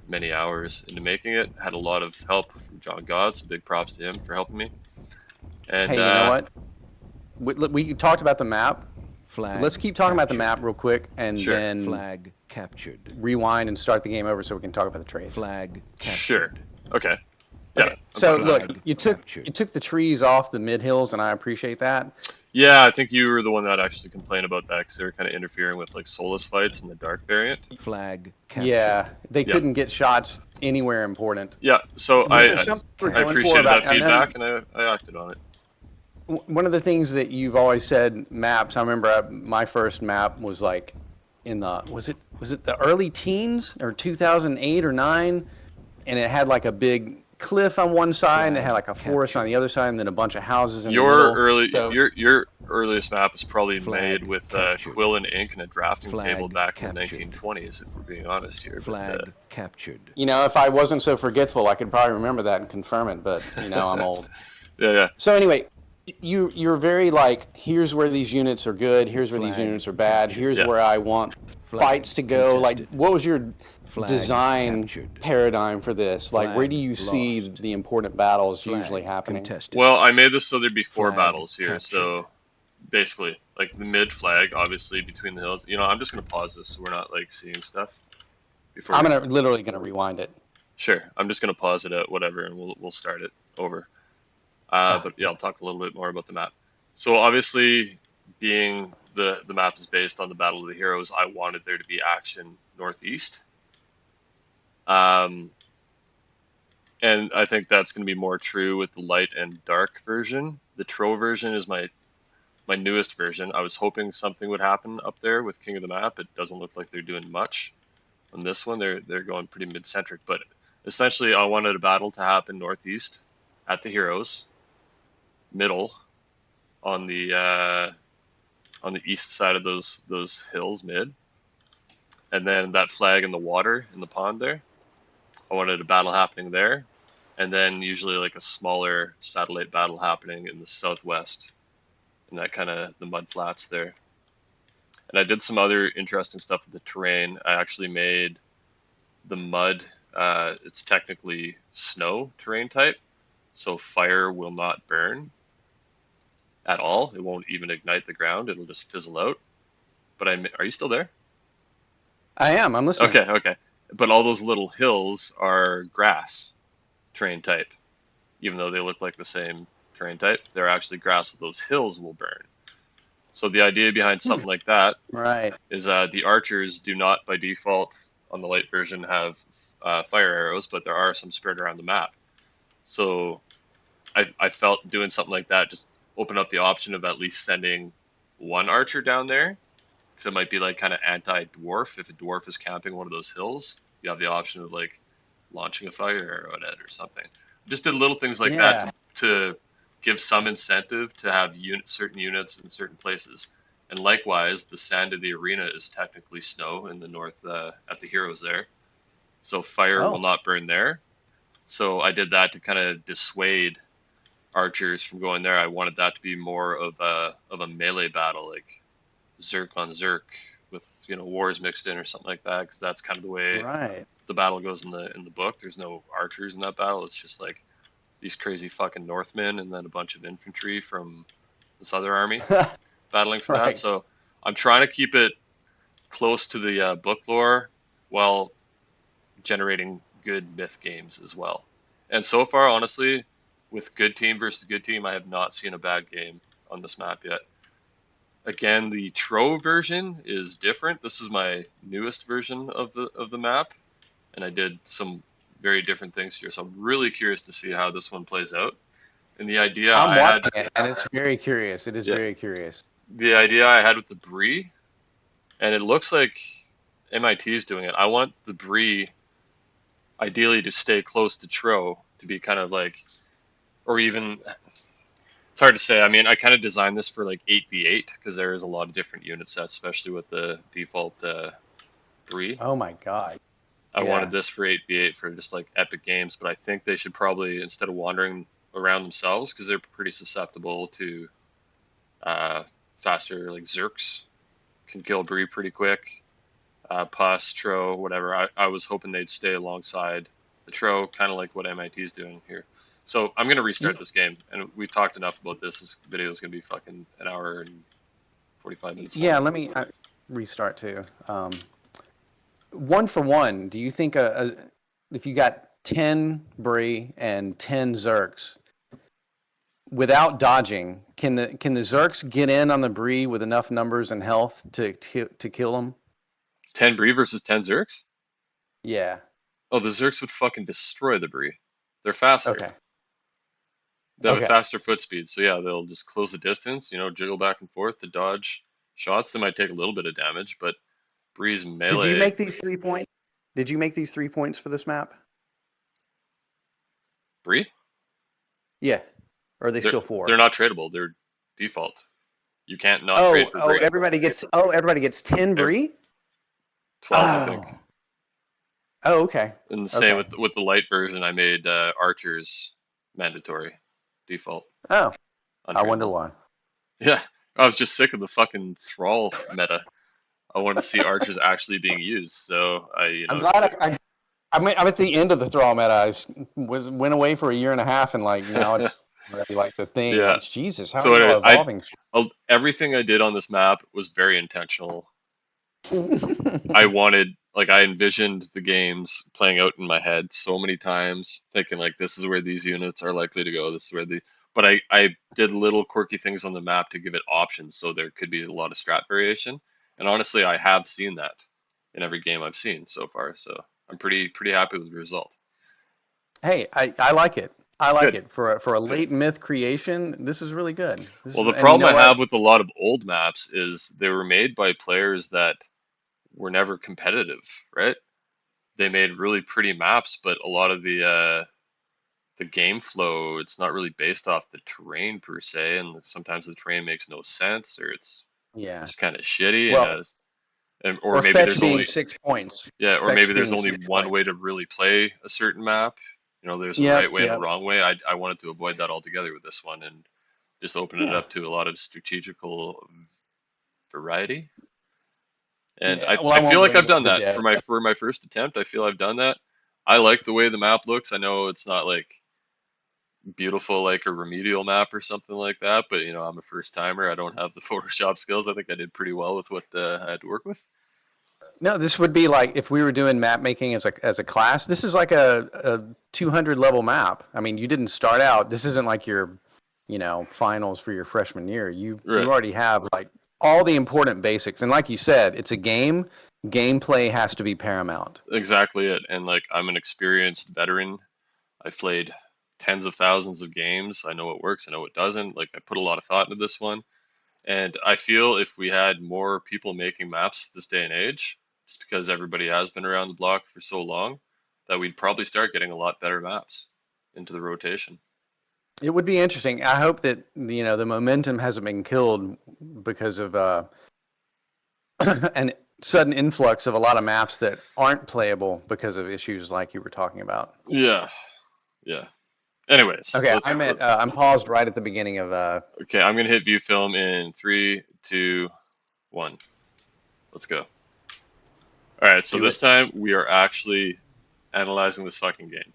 A: many hours into making it. Had a lot of help from John God, so big props to him for helping me. And
C: Hey, you know what? We talked about the map.
B: Flag
C: Let's keep talking about the map
B: captured.
C: real quick and
A: Sure.
C: then
B: Flag captured.
C: rewind and start the game over so we can talk about the trades.
B: Flag
A: Sure.
B: captured.
A: Okay. Yeah.
C: Okay.
A: I'm
C: So
A: fine with that.
C: look, you took the trees off the mid hills, and I appreciate that.
A: Yeah, I think you were the one that actually complained about that because they were kind of interfering with like Solus fights in the dark variant.
B: Flag captured.
C: Yeah, they
A: Yeah.
C: couldn't get shots anywhere important.
A: Yeah, so
C: Was there
A: I
C: something you were
A: I
C: going for
A: appreciated
C: about?
A: that
C: And then
A: feedback and I acted on it.
C: one of the things that you've always said, maps. I remember my first map was like in the was it the early teens or 2008 or 9, and it had like a big cliff on one side and it had
B: Flag
C: like a forest on the other side and then a bunch of houses in the middle. So,
A: Your earliest map is probably made
B: Flag
A: with
B: captured.
A: quill and ink and a drafting table
B: Flag
A: back in the
B: captured.
A: 1920s, if we're being honest here.
B: Flag captured.
C: you know, if I wasn't so forgetful, I could probably remember that and confirm it, but you know, I'm old.
A: Yeah.
C: So anyway, you're very like, here's where these units are good, here's where these
B: Flag
C: units are bad,
B: captured.
C: here's
A: Yeah.
C: where I want
B: Flag
C: fights to go. Like,
B: contested.
C: what was your
B: Flag
C: design
B: captured.
C: paradigm for this? Like, where do
B: Flag
C: you see
B: lost.
C: the important battles
B: Flag
C: usually happening?
B: contested.
A: Well, I made this so there'd be 4
B: Flag
A: battles here.
B: captured.
A: So basically, like the mid flag, obviously between the hills. You know, I'm just gonna pause this so we're not like seeing stuff before.
C: I'm literally gonna rewind it.
A: Sure, I'm just gonna pause it at whatever, and we'll start it over. But yeah, I'll talk a little bit more about the map. So obviously, being the map is based on the Battle of the Heroes, I wanted there to be action northeast. And I think that's going to be more true with the light and dark version. The Tro version is my newest version. I was hoping something would happen up there with King of the Map. It doesn't look like they're doing much on this one. They're going pretty mid-centric, but essentially I wanted a battle to happen northeast at the Heroes, middle on the east side of those hills, mid, and then that flag in the water in the pond there. I wanted a battle happening there, and then usually like a smaller satellite battle happening in the southwest, in that kind of the mud flats there. And I did some other interesting stuff with the terrain. I actually made the mud. It's technically snow terrain type, so fire will not burn at all. It won't even ignite the ground. It'll just fizzle out. But are you still there?
C: I am. I'm listening.
A: Okay. But all those little hills are grass terrain type. Even though they look like the same terrain type, they're actually grass. So those hills will burn. So the idea behind something like that
C: Right.
A: is the archers do not by default on the light version have fire arrows, but there are some spread around the map. So I felt doing something like that just open up the option of at least sending one archer down there. So it might be like kind of anti-dwarf. If a dwarf is camping one of those hills, you have the option of like launching a fire arrow at it or something. Just did little things like that to give some incentive to have certain units in certain places. And likewise, the sand of the arena is technically snow in the north at the Heroes there. So fire will not burn there. So I did that to kind of dissuade archers from going there. I wanted that to be more of a melee battle, like Zerk on Zerk with wars mixed in or something like that, because that's kind of the way the battle goes in the book. There's no archers in that battle. It's just like these crazy fucking Northmen and then a bunch of infantry from this other army battling for that. So I'm trying to keep it close to the book lore while generating good myth games as well. And so far, honestly, with good team versus good team, I have not seen a bad game on this map yet. Again, the Tro version is different. This is my newest version of the map, and I did some very different things here. So I'm really curious to see how this one plays out. And the idea
C: I'm watching it, and it's very curious. It is very curious.
A: The idea I had with the Brie, and it looks like MIT is doing it. I want the Brie ideally to stay close to Tro to be kind of like, or even, it's hard to say. I mean, I kind of designed this for like 8v8 because there is a lot of different unit sets, especially with the default Brie.
C: Oh my god.
A: I wanted this for 8v8 for just like epic games, but I think they should probably, instead of wandering around themselves, because they're pretty susceptible to faster, like Zerks can kill Brie pretty quick. Pus, Tro, whatever. I was hoping they'd stay alongside the Tro, kind of like what MIT is doing here. So I'm going to restart this game, and we've talked enough about this. This video is going to be fucking an hour and 45 minutes long.
C: Yeah, let me restart too. 1 for 1, do you think if you got 10 Brie and 10 Zerks, without dodging, can the Zerks get in on the Brie with enough numbers and health to kill them?
A: 10 Brie versus 10 Zerks?
C: Yeah.
A: Oh, the Zerks would fucking destroy the Brie. They're faster.
C: Okay.
A: They have a faster foot speed, so yeah, they'll just close the distance, jiggle back and forth to dodge shots. They might take a little bit of damage, but Brie's melee.
C: Did you make these 3 points? Did you make these 3 points for this map?
A: Brie?
C: Yeah. Or are they still 4?
A: They're not tradable. They're default. You can't not trade for Brie.
C: Everybody gets 10 Brie?
A: 12, I think.
C: Oh, okay.
A: And the same with the light version, I made archers mandatory, default,
C: Oh, I wonder
A: untradeable.
C: why.
A: Yeah, I was just sick of the fucking thrall meta. I wanted to see archers actually being used, so
C: I'm glad I'm at the end of the thrall meta. I went away for a year and a half, and like now it's really like the thing.
A: yeah.
C: Like Jesus, how
A: So
C: are
A: anyway,
C: y'all evolving?
A: everything I did on this map was very intentional. I envisioned the games playing out in my head so many times, thinking like this is where these units are likely to go. This is where but I did little quirky things on the map to give it options, so there could be a lot of strat variation. And honestly, I have seen that in every game I've seen so far. So I'm pretty happy with the result.
C: Hey, I like it. I like
A: Good.
C: it for a late myth creation. This is really good.
A: Well, the
C: And you
A: problem
C: know
A: I
C: what?
A: have with a lot of old maps is they were made by players that were never competitive, right? They made really pretty maps, but a lot of the game flow, it's not really based off the terrain per se, and sometimes the terrain makes no sense, or it's
C: Yeah.
A: just kind of shitty,
C: Well,
A: or
C: or
A: maybe
C: fetch
A: there's
C: being
A: only
C: 6 points.
A: or
C: Fetch
A: maybe there's
C: being
A: only
C: 6
A: one
C: points.
A: way to really play a certain map. There's a right
C: Yep.
A: way and a
C: Yep.
A: wrong way. I wanted to avoid that altogether with this one and just open it
C: Yeah.
A: up to a lot of strategical variety. And
C: Yeah. Well,
A: I
C: I
A: feel
C: won't
A: like
C: go
A: I've
C: into
A: done
C: the
A: that
C: depth.
A: for my first attempt. I feel I've done that. I like the way the map looks. I know it's not like beautiful like a remedial map or something like that, but I'm a first timer. I don't have the Photoshop skills. I think I did pretty well with what I had to work with.
C: No, this would be like if we were doing map making as a class. This is like a 200 level map. I mean, you didn't start out. This isn't like your, finals for your freshman year. You
A: Right.
C: already have like all the important basics. And like you said, it's a game. Gameplay has to be paramount.
A: Exactly it. And like I'm an experienced veteran. I've played tens of thousands of games. I know what works, I know what doesn't. Like I put a lot of thought into this one. And I feel if we had more people making maps this day and age, just because everybody has been around the block for so long, that we'd probably start getting a lot better maps into the rotation.
C: It would be interesting. I hope that the momentum hasn't been killed because of an sudden influx of a lot of maps that aren't playable because of issues like you were talking about.
A: Yeah, yeah. Anyways,
C: Okay, I'm paused right at the beginning of
A: okay, I'm gonna hit view film in 3, 2, 1. Let's go. All right, so
C: do
A: this
C: it.
A: time we are actually analyzing this fucking game.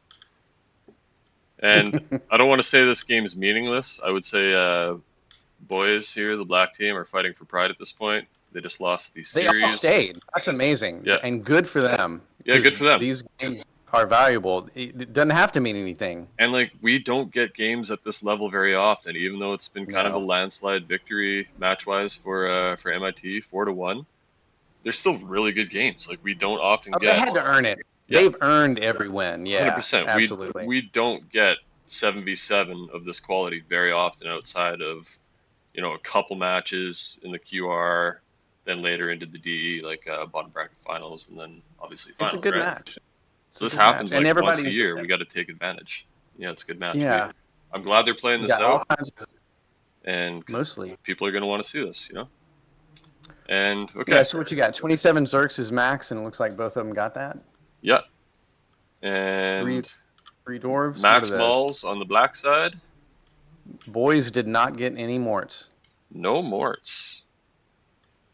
A: And I don't want to say this game is meaningless. I would say boys here, the black team, are fighting for pride at this point. They just lost the
C: They all
A: series.
C: stayed. That's amazing,
A: Yeah,
C: and good for them
A: yeah,
C: because
A: good for them.
C: these games are valuable. It doesn't have to mean anything.
A: And like we don't get games at this level very often, even though it's been kind of a
C: No,
A: landslide victory match-wise for MIT, 4-1. They're still really good games. Like we don't often
C: oh, they
A: get.
C: had to earn it.
A: Yeah,
C: They've earned every win. Yeah,
A: 100%.
C: absolutely.
A: We don't get 7v7 of this quality very often outside of a couple matches in the QR, then later into the DE like bottom bracket finals, and then obviously
C: It's a
A: finals,
C: good
A: right?
C: match. It's
A: So
C: a
A: this
C: good match,
A: happens
C: and
A: like once a
C: everybody's
A: year. We got to take advantage. Yeah, it's a good match.
C: yeah.
A: I'm glad they're playing
C: You
A: this
C: got all
A: out,
C: kinds of
A: and 'cause
C: mostly.
A: people are going to want to see this. And
C: Yeah.
A: okay,
C: So what you got? 27 Zerks is max, and it looks like both of them got that.
A: yeah,
C: Three
A: and
C: three dwarves. What are
A: Max
C: those?
A: Malls on the black side,
C: Boys did not get any morts.
A: no morts.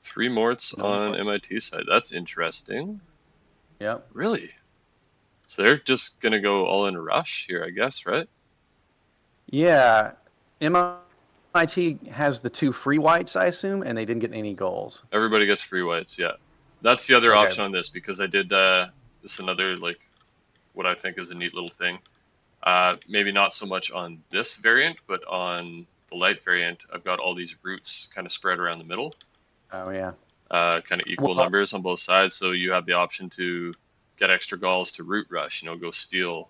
A: 3 morts
C: No
A: on
C: more.
A: MIT side. That's interesting.
C: Yep.
A: Really? So they're just gonna go all in rush here, I guess, right?
C: Yeah. MIT has the 2 free whites, I assume, and they didn't get any goals.
A: Everybody gets free whites, yeah. That's the other
C: Okay.
A: option on this because I did this another like what I think is a neat little thing. Maybe not so much on this variant, but on the light variant, I've got all these routes kind of spread around the middle,
C: Oh yeah.
A: kind of equal
C: Well,
A: numbers on both sides. So you have the option to get extra galls to route rush, go steal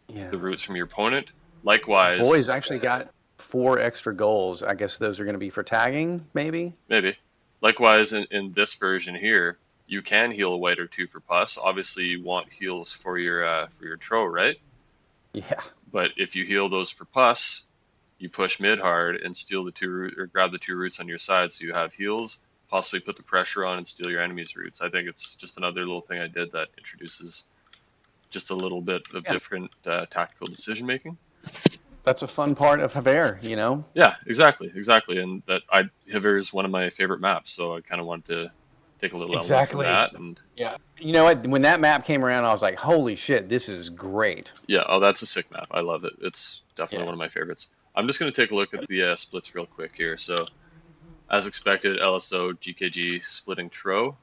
C: yeah.
A: the routes from your opponent.
C: Boys
A: Likewise,
C: actually got 4 extra goals. I guess those are going to be for tagging, maybe.
A: maybe. Likewise, in this version here, you can heal a white or 2 for pus. Obviously, you want heals for your tro, right?
C: Yeah.
A: But if you heal those for pus, you push mid hard and steal the 2 root or grab the 2 roots on your side, so you have heals. Possibly put the pressure on and steal your enemy's roots. I think it's just another little thing I did that introduces just a little bit of different tactical decision making.
C: That's a fun part of Havre, you know?
A: Yeah, exactly. And that Havre is one of my favorite maps, so I kind of wanted to take a little element from that. And
C: yeah, you know what? When that map came around, I was like, "Holy shit, this is great!"
A: Yeah, oh, that's a sick map. I love it. It's definitely one of my favorites. I'm just going to take a look at the splits real quick here. So, as expected, LSO, GKG splitting Tro.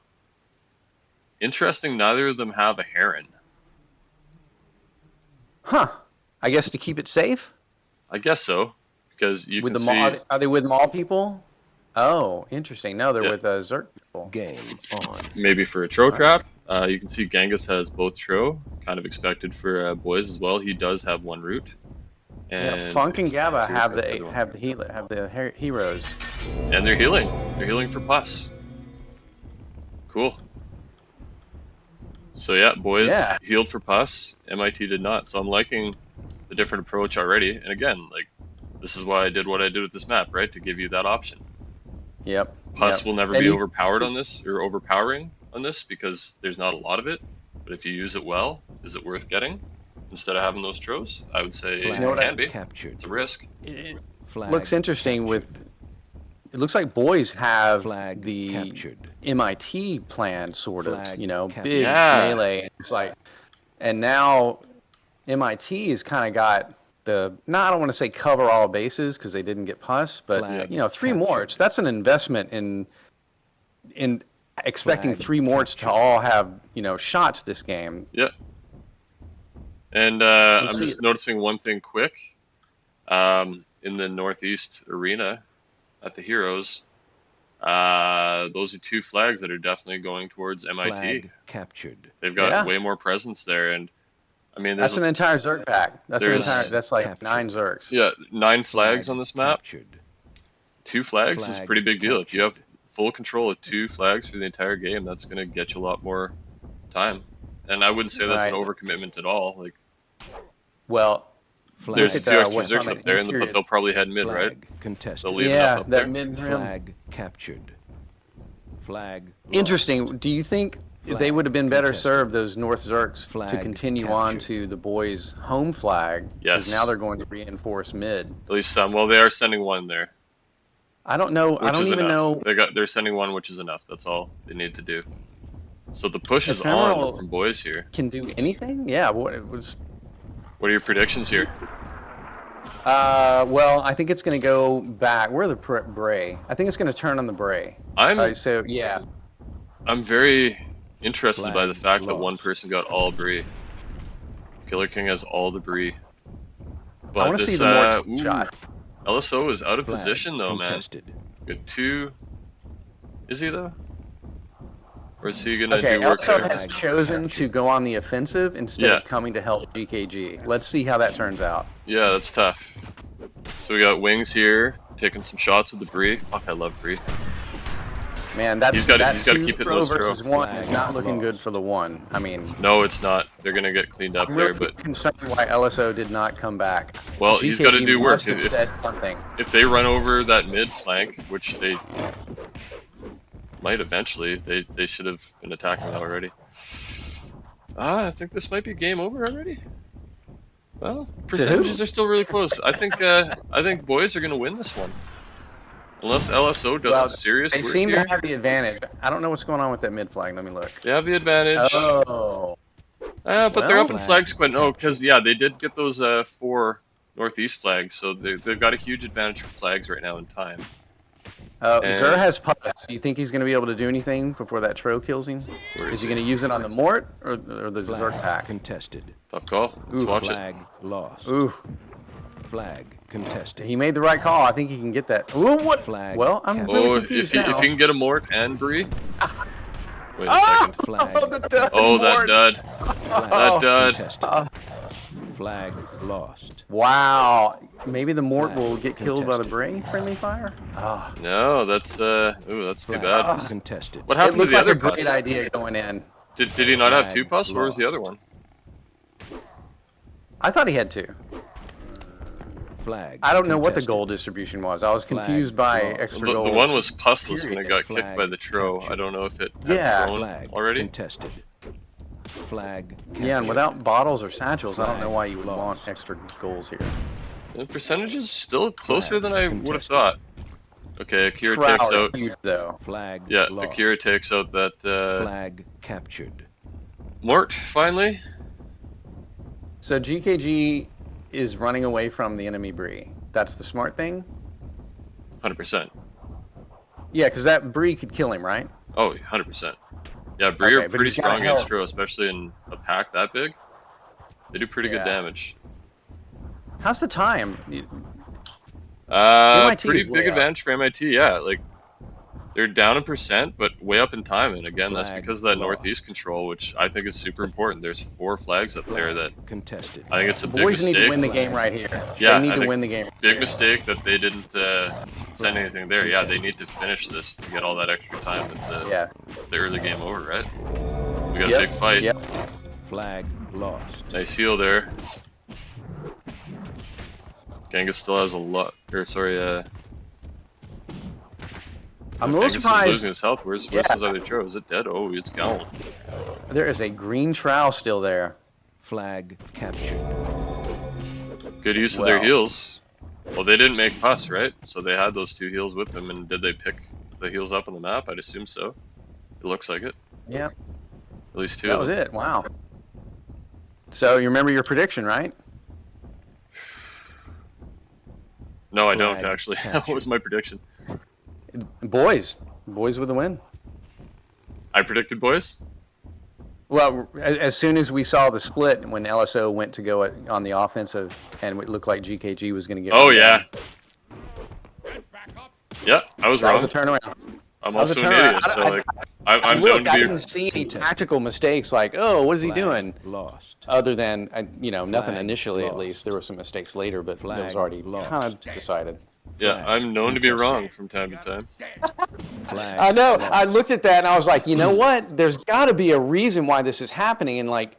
A: Interesting, neither of them have a Heron.
C: Huh? I guess to keep it safe.
A: I guess so, because you
C: With
A: can
C: the
A: see...
C: are they with Maul people? Oh, interesting. No, they're with Zerg people.
B: Game on.
A: Maybe for a Tro trap. You can see Genghis has both Tro, kind of expected for boys as well. He does have 1 root. And
C: yeah, Funk and Gabba have the heroes.
A: And they're healing. They're healing for pus. Cool. So yeah, boys healed for pus. MIT did not. So I'm liking the different approach already. And again, like, this is why I did what I did with this map, right? To give you that option.
C: Yep.
A: Pus will never be overpowered on this, or overpowering on this, because there's not a lot of it. But if you use it well, is it worth getting? Instead of having those Tros? I would say it can be.
B: Captured.
A: It's a risk.
C: It looks interesting with... It looks like boys have the MIT plan, sort of, you know, big melee. It's like, and now MIT has kind of got the, no, I don't want to say cover all bases because they didn't get pus, but you know, 3 morts. That's an investment in expecting 3 morts to all have, you know, shots this game.
A: Yeah. And I'm just noticing one thing quick. In the Northeast arena at the Heroes, those are 2 flags that are definitely going towards MIT.
B: Flag captured.
A: They've got way more presence there, and I mean,
C: that's an entire Zerg pack. That's like 9 Zergs.
A: Yeah, 9 flags on this map.
B: Captured.
A: 2 flags is a pretty big deal. If you have full control of 2 flags for the entire game, that's going to get you a lot more time. And I wouldn't say that's an overcommitment at all. Like,
C: well,
A: there's a few extra Zergs up there, but they'll probably head mid, right?
B: Contested.
A: They'll leave enough up there.
C: Mid
B: flag captured. Flag.
C: Interesting. Do you think they would have been better served, those North Zergs, to continue on to the boys' home flag?
A: Yes.
C: Because now they're going to reinforce mid.
A: At least some. Well, they are sending 1 there.
C: I don't know. I don't even know.
A: They're sending 1, which is enough. That's all they need to do. So the push is on from boys here.
C: Can do anything? Yeah. What it was.
A: What are your predictions here?
C: Well, I think it's going to go back. Where are the Bray? I think it's going to turn on the Bray. So yeah.
A: I'm very interested by the fact that 1 person got all Brie. Killer King has all the Brie. But
C: I want to see the more shot.
A: LSO is out of position though, man. Got 2. Is he though? Or is he gonna do work
C: LSO
A: there?
C: has chosen to go on the offensive instead of coming to help GKG. Let's see how that turns out.
A: Yeah, that's tough. So we got Wings here, taking some shots with the Brie. Fuck, I love Brie.
C: Man, he's got to keep hitting those versus
A: Tro.
C: 1 is not looking good for the 1. I mean,
A: no, it's not. They're gonna get cleaned up there, but
C: concerned why LSO did not come back.
A: Well, he's got to do work.
C: If
A: they run over that mid flank, which they might eventually, they should have been attacking that already. I think this might be game over already. Well, percentages are still really close. I think boys are gonna win this one. Unless LSO does some serious work
C: They seem
A: here.
C: to have the advantage. I don't know what's going on with that mid flag. Let me look.
A: They have the advantage.
C: Oh.
A: But they're up in flag squad. No, because they did get those 4 northeast flags, so they've got a huge advantage for flags right now in time.
C: Zer has pus. Do you think he's going to be able to do anything before that Tro kills him? Is he going to use it on the Mort or the Zerg pack?
B: Contested.
A: Tough call. Let's watch
B: flag lost.
C: Ooh.
B: Flag contested.
C: He made the right call. I think he can get that. Ooh, what?
B: Flag.
C: Well, I'm really confused now.
A: If he can get a Mort and Brie. Wait a second.
B: Flag.
A: That dud. That dud.
B: Flag lost.
C: Wow. Maybe the Mort will get killed by the Bray friendly fire? Oh.
A: No, that's too bad.
B: Contested.
A: What happened to the other pus?
C: It looks like a great idea going in.
A: Did he not have 2 pus? Where was the other one?
C: I thought he had 2.
B: Flag.
C: I don't know what the
B: contested.
C: goal distribution was. I was
B: Flag
C: confused by
B: lost.
C: extra
A: The
C: goals.
A: one was pussless when it
C: period.
A: got
B: Flag
A: kicked by the Tro. I
B: captured.
A: don't know if it had
C: Yeah.
A: thrown
B: Flag
A: already.
B: contested. Flag captured.
C: Yeah, and without bottles or satchels, I don't know
B: Flag
C: why you would
B: lost.
C: want extra goals here.
A: The percentage is still closer
B: Flag
A: than I would have
B: contested.
A: thought. Okay, Akira takes
C: Trout
A: out.
C: huge though.
B: Flag
A: Yeah,
B: lost.
A: Akira takes out that
B: Flag captured.
A: Mort finally.
C: So GKG is running away from the enemy Bree. That's the smart thing.
A: 100%.
C: Yeah, because that Bree could kill him, right?
A: Oh, 100%. Yeah, Bree
C: Okay,
A: are
C: but
A: pretty
C: he's gotta
A: strong against
C: help.
A: Tro, especially in a pack that big. They do pretty good
C: Yeah.
A: damage.
C: How's the time? MIT
A: Pretty
C: is
A: big
C: way up.
A: advantage for MIT. Yeah, like they're down in percent, but way up in time. And again, that's
B: Flag
A: because of that
B: lost.
A: northeast control, which I think is super important. There's 4 flags up there that
B: Flag contested.
A: I think it's a big
C: Boys need to
A: mistake.
C: win the game right here.
A: Yeah,
C: They need
A: I
C: to
A: think
C: win the game.
A: Big mistake that they didn't send anything there. Yeah, they need to finish this to get all that extra time at
C: Yeah.
A: the early game over, right? We got
C: Yep.
A: a big fight.
C: Yep.
B: Flag lost.
A: Nice heal there. Genghis still has a lot. Or sorry,
C: I'm a little
A: Genghis is
C: surprised.
A: losing his health. Where's his other Tro? Is it dead? Oh, it's gone.
C: There is a green trowel still there.
B: Flag captured.
A: Good use of their
C: Well.
A: heals. Well, they didn't make pus, right? So they had those 2 heals with them, and did they pick the heals up on the map? I'd assume so. It looks like it.
C: Yeah.
A: At least 2
C: That
A: of
C: was
A: them.
C: it. Wow. So you remember your prediction, right?
A: No, I don't
B: Flag
A: actually. What
B: captured.
A: was my prediction?
C: Boys with the win.
A: I predicted boys.
C: Well, as soon as we saw the split when LSO went to go on the offensive, and it looked like GKG was going to get.
A: Oh
C: run
A: yeah.
C: down,
A: Yeah, I was
C: that
A: wrong.
C: was a turnaround.
A: I'm
C: that was a
A: also an
C: turnaround.
A: idiot, so like I'm known
C: Look,
A: to
C: I
A: be.
C: didn't see any tactical mistakes like, oh, what is he
B: Flag
C: doing?
B: lost.
C: Other than, nothing
B: Flag
C: initially at
B: lost.
C: least. There were some mistakes later, but it was
B: Flag
C: already
B: lost.
C: kind of decided.
A: Yeah,
B: Flag
A: I'm known to be
B: contested.
A: wrong from time to time.
B: Flag
C: I know.
B: lost.
C: I looked at that and I was like, you know what? There's got to be a reason why this is happening. And like,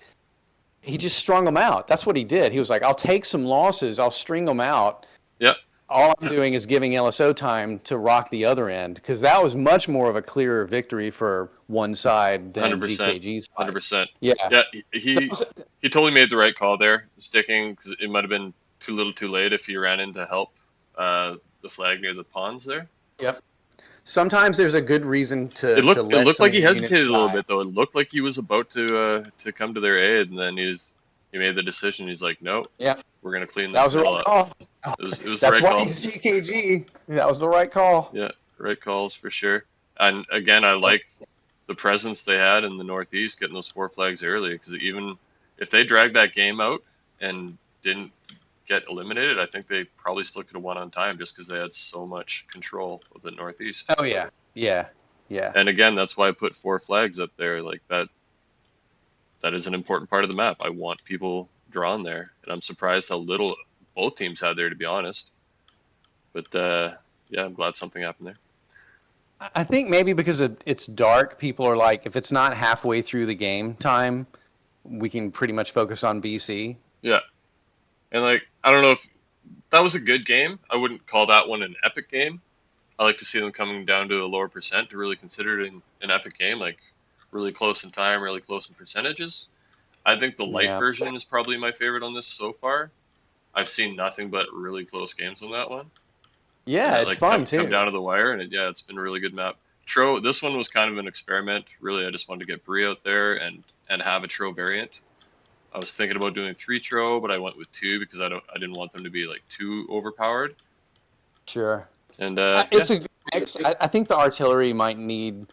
C: he just strung them out. That's what he did. He was like, I'll take some losses. I'll string them out.
A: Yep.
C: All I'm doing is giving LSO time to rock the other end, because that was much more of a clearer victory for one side than
A: 100%.
C: GKG's fight.
A: 100%.
C: Yeah.
A: Yeah, he totally made the right call there, sticking, because it might have been too little too late if he ran in to help the flag near the ponds there.
C: Yep. Sometimes there's a good reason to.
A: It looked
C: to let
A: like he
C: some of the
A: hesitated a
C: units
A: little
C: die.
A: bit though. It looked like he was about to come to their aid, and then he made the decision. He's like, no,
C: Yeah.
A: we're gonna clean
C: That
A: this
C: was the
A: mill
C: right
A: up.
C: call.
A: It was the
C: That's
A: right
C: why
A: call.
C: he's GKG. That was the right call.
A: Yeah, right calls for sure. And again, I like the presence they had in the Northeast, getting those 4 flags early, because even if they dragged that game out and didn't get eliminated, I think they probably still could have won on time, just because they had so much control of the Northeast.
C: Oh yeah. Yeah. Yeah.
A: And again, that's why I put 4 flags up there. Like that is an important part of the map. I want people drawn there, and I'm surprised how little both teams had there, to be honest. But yeah, I'm glad something happened there.
C: I think maybe because it's dark, people are like, if it's not halfway through the game time, we can pretty much focus on BC.
A: Yeah. And like, I don't know if that was a good game. I wouldn't call that one an epic game. I like to see them coming down to a lower percent to really consider it an epic game, like really close in time, really close in percentages. I think the light
C: Yeah.
A: version is probably my favorite on this so far. I've seen nothing but really close games on that one.
C: Yeah,
A: And
C: it's
A: like
C: fun
A: come
C: too.
A: down to the wire, and it's been a really good map. Tro, this one was kind of an experiment. Really, I just wanted to get Bree out there and have a Tro variant. I was thinking about doing 3 Tro, but I went with 2 because I didn't want them to be like too overpowered.
C: Sure.
A: And
C: It's a good mix. I think the artillery might need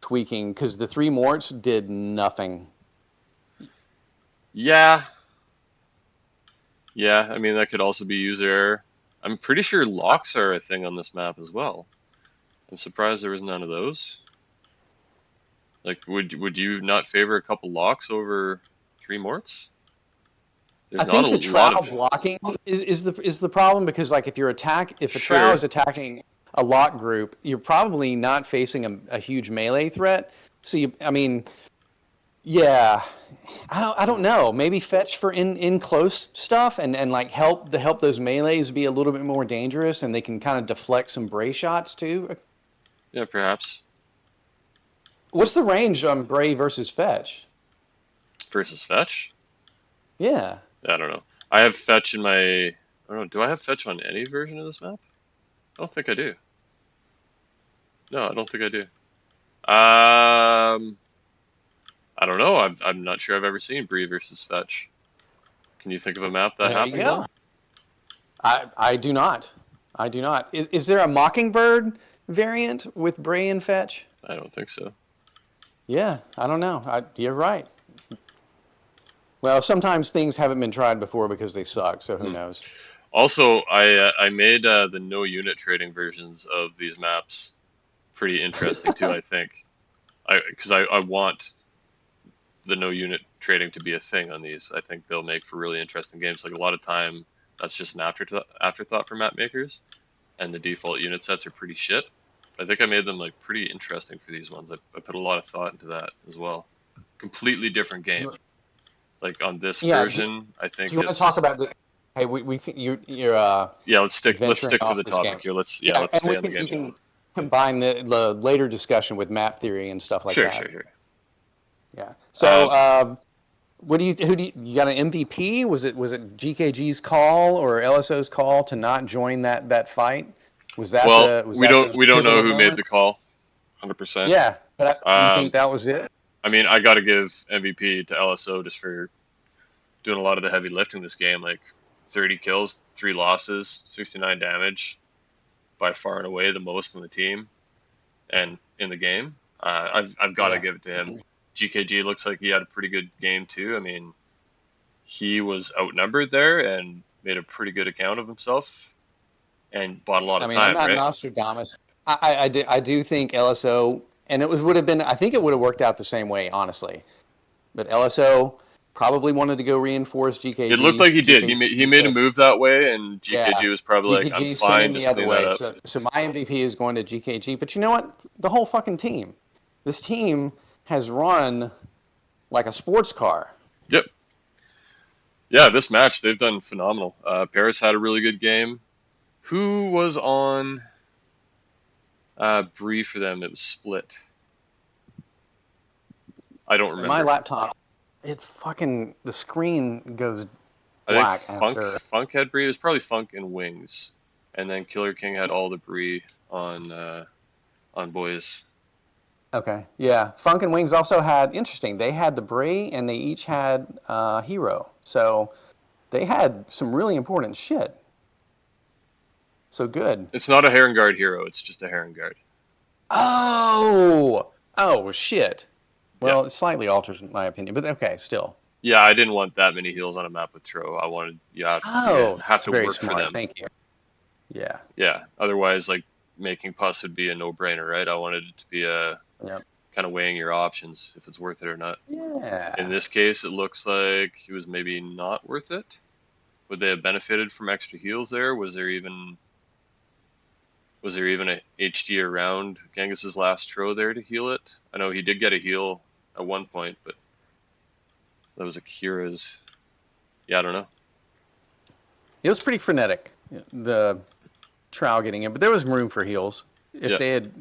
C: tweaking because the 3 Morts did nothing.
A: yeah. I mean, that could also be user error. I'm pretty sure locks are a thing on this map as well. I'm surprised there was none of those. Like, would you not favor a couple locks over 3 Morts?
C: I think the trowel blocking is the problem, because like if a trowel is attacking a lock group, you're probably not facing a huge melee threat. So Yeah, I don't know. Maybe fetch for in close stuff and like help those melees be a little bit more dangerous, and they can kind of deflect some Bray shots too.
A: Yeah, perhaps.
C: What's the range on Bray versus fetch?
A: Versus fetch?
C: Yeah.
A: I don't know. I have fetch in my. I don't know. Do I have fetch on any version of this map? I don't think I do. No, I don't think I do. I don't know. I'm not sure I've ever seen Bree versus fetch. Can you think of a map that
C: There you
A: happens
C: go.
A: on?
C: I do not. I do not. Is there a Mockingbird variant with Bray and fetch?
A: I don't think so.
C: Yeah, I don't know. You're right. Well, sometimes things haven't been tried before because they suck, so who
A: Hmm.
C: knows?
A: Also, I made the no unit trading versions of these maps pretty interesting too. I think because I want the no unit trading to be a thing on these. I think they'll make for really interesting games. Like a lot of time, that's just an afterthought for map makers, and the default unit sets are pretty shit. I think I made them like pretty interesting for these ones. I put a lot of thought into that as well. Completely different game. Like on this
C: Yeah.
A: version, I
C: Do
A: think
C: you want to talk
A: it's
C: about the? Hey, you're
A: yeah. Let's
C: venturing
A: stick to
C: off
A: the
C: this game.
A: topic here.
C: Yeah,
A: Let's
C: and
A: stay on the
C: you
A: game.
C: can combine the later discussion with map theory and stuff like
A: Sure,
C: that.
A: sure, sure.
C: Yeah. So,
A: Um,
C: what do you got an MVP? Was it GKG's call or LSO's call to not join that fight? Was that
A: well,
C: the
A: we don't know
C: pivotal
A: who made
C: moment?
A: the call, 100%.
C: Yeah, but do you think
A: Um,
C: that was it?
A: I mean, I got to give MVP to LSO just for doing a lot of the heavy lifting this game. Like 30 kills, 3 losses, 69 damage, by far and away the most on the team and in the game. I've got to
C: Yeah.
A: give it to him. GKG looks like he had a pretty good game too. I mean, he was outnumbered there and made a pretty good account of himself and bought a lot
C: I
A: of
C: mean, I'm
A: time,
C: not
A: right?
C: Nostradamus. I do think LSO, and would have been. I think it would have worked out the same way, honestly. But LSO probably wanted to go reinforce
A: It looked
C: GKG.
A: like he did. He
C: GKG
A: made a
C: said,
A: move that way, and
C: yeah.
A: GKG was probably like, "I'm
C: GKG sent
A: fine,
C: him the
A: just
C: other
A: clean that
C: way.
A: up."
C: So my MVP is going to GKG. But you know what? The whole fucking team. This team has run like a sports car.
A: Yep. Yeah, this match they've done phenomenal. Paris had a really good game. Who was on Bree for them? It was split. I don't
C: My
A: remember.
C: laptop, the screen goes
A: I think
C: black after.
A: Funk had Bree. It was probably Funk and Wings, and then Killer King had all the Bree on boys.
C: Okay, yeah. Funk and Wings also had interesting. They had the Bray and they each had Hero. So they had some really important shit. So good.
A: It's not a Heron Guard hero. It's just a Heron Guard.
C: Oh shit.
A: Yeah,
C: Well, it slightly alters my opinion, but okay, still.
A: yeah. I didn't want that many heals on a map with Tro. I wanted you
C: Oh,
A: have
C: that's
A: to
C: very
A: work for
C: smart.
A: them.
C: Thank you. Yeah.
A: Yeah. Otherwise, like making Puss would be a no-brainer, right? I wanted it to be a
C: Yeah.
A: kind of weighing your options if it's worth it or not. In
C: Yeah.
A: this case, it looks like he was maybe not worth it. Would they have benefited from extra heals there? Was there even a HG around Genghis's last Tro there to heal it? I know he did get a heal at one point, but that was Akira's. Yeah, I don't know.
C: It was pretty frenetic, the trial getting in, but there was room for heals if
A: Yeah,
C: they had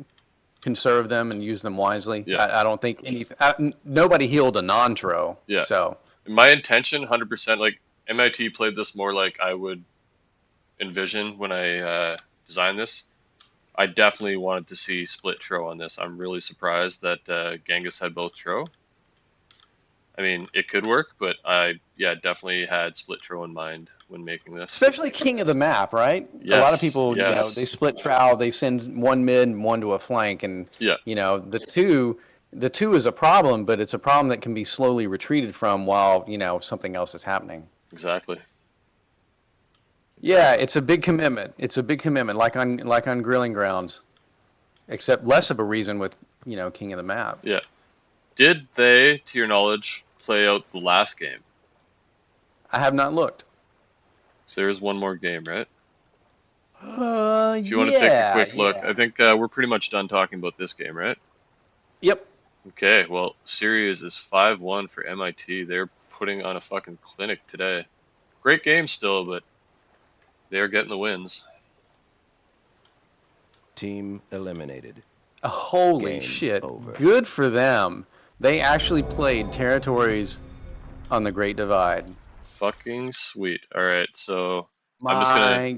C: conserved them and used them wisely.
A: yeah,
C: I don't think nobody healed a non-tro.
A: yeah.
C: So
A: My intention, 100%, like MIT played this more like I would envision when I designed this. I definitely wanted to see split Tro on this. I'm really surprised that Genghis had both Tro. I mean, it could work, but I definitely had split Tro in mind when making this.
C: especially king of the map, right? A lot of
A: Yes,
C: people, they
A: yes,
C: split trowel, they send one mid and one to a flank, and
A: yeah,
C: the two is a problem, but it's a problem that can be slowly retreated from while something else is happening.
A: exactly.
C: Yeah,
A: Exactly.
C: it's a big commitment. It's a big commitment, like on grilling grounds, except less of a reason with king of the map.
A: Yeah. Did they, to your knowledge, play out the last game?
C: I have not looked.
A: So there is one more game, right? If you want to take a
C: Yeah,
A: quick look,
C: yeah.
A: I think we're pretty much done talking about this game, right?
C: Yep.
A: Okay, well, series is 5-1 for MIT. They're putting on a fucking clinic today. Great game still, but they're getting the wins.
B: Team eliminated.
C: Holy
B: Game
C: shit.
B: over.
C: Good for them. They actually played Territories on the Great Divide.
A: Fucking sweet. All right, so I'm just gonna
C: My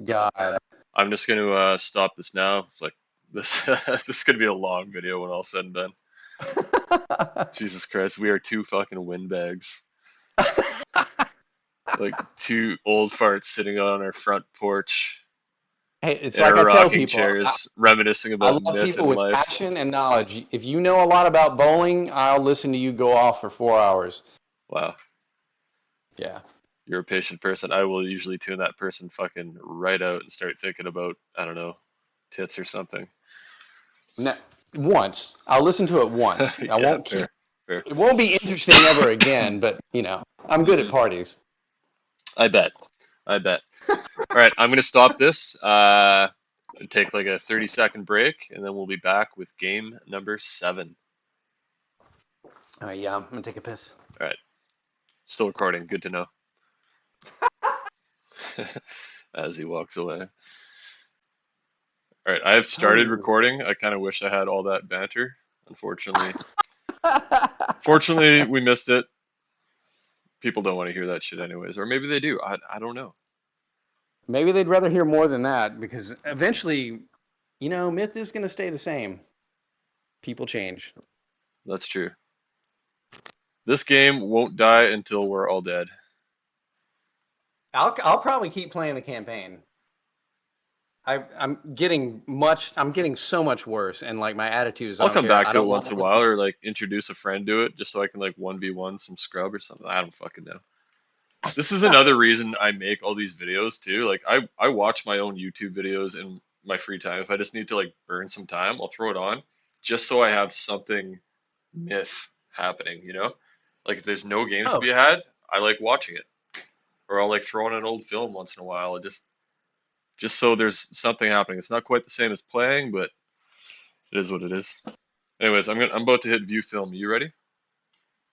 C: God.
A: stop this now. Like this, this is gonna be a long video when all said and done. Jesus Christ, we are two fucking windbags. Like two old farts sitting on our front porch
C: Hey, it's
A: in
C: like
A: our
C: I tell
A: rocking
C: people,
A: chairs, reminiscing
C: I
A: about
C: love
A: myth
C: people
A: and
C: with
A: life.
C: passion and knowledge. If you know a lot about bowling, I'll listen to you go off for 4 hours.
A: Wow,
C: Yeah.
A: you're a patient person. I will usually tune that person fucking right out and start thinking about, I don't know, tits or something.
C: No, once. I'll listen to it once. I
A: Yeah,
C: won't keep.
A: fair, fair.
C: It won't be interesting ever again. But I'm good at
A: Hmm.
C: parties.
A: I bet. I bet. All right, I'm gonna stop this. Take like a 30-second break, and then we'll be back with game number 7.
C: Yeah, I'm gonna take a piss.
A: All right, still recording. Good to know. As he walks away. All right, I have started
C: Oh.
A: recording. I kind of wish I had all that banter. Fortunately, we missed it. People don't want to hear that shit anyways, or maybe they do. I don't know.
C: Maybe they'd rather hear more than that because eventually, myth is gonna stay the same. People change.
A: That's true. This game won't die until we're all dead.
C: I'll probably keep playing the campaign. I'm getting so much worse, and like my attitude is I
A: I'll
C: don't
A: come
C: care.
A: back
C: I
A: to it
C: don't want
A: once in a
C: those
A: while,
C: games.
A: or like introduce a friend to it, just so I can like 1v1 some scrub or something. I don't fucking know. This is another reason I make all these videos too. Like I watch my own YouTube videos in my free time. If I just need to like burn some time, I'll throw it on just so I have something myth happening, you know? Like if there's no games to
C: Oh,
A: be had, I like watching it. Or I'll like throw on an old film once in a while. It just so there's something happening. It's not quite the same as playing, but it is what it is. Anyways, I'm about to hit view film. You ready?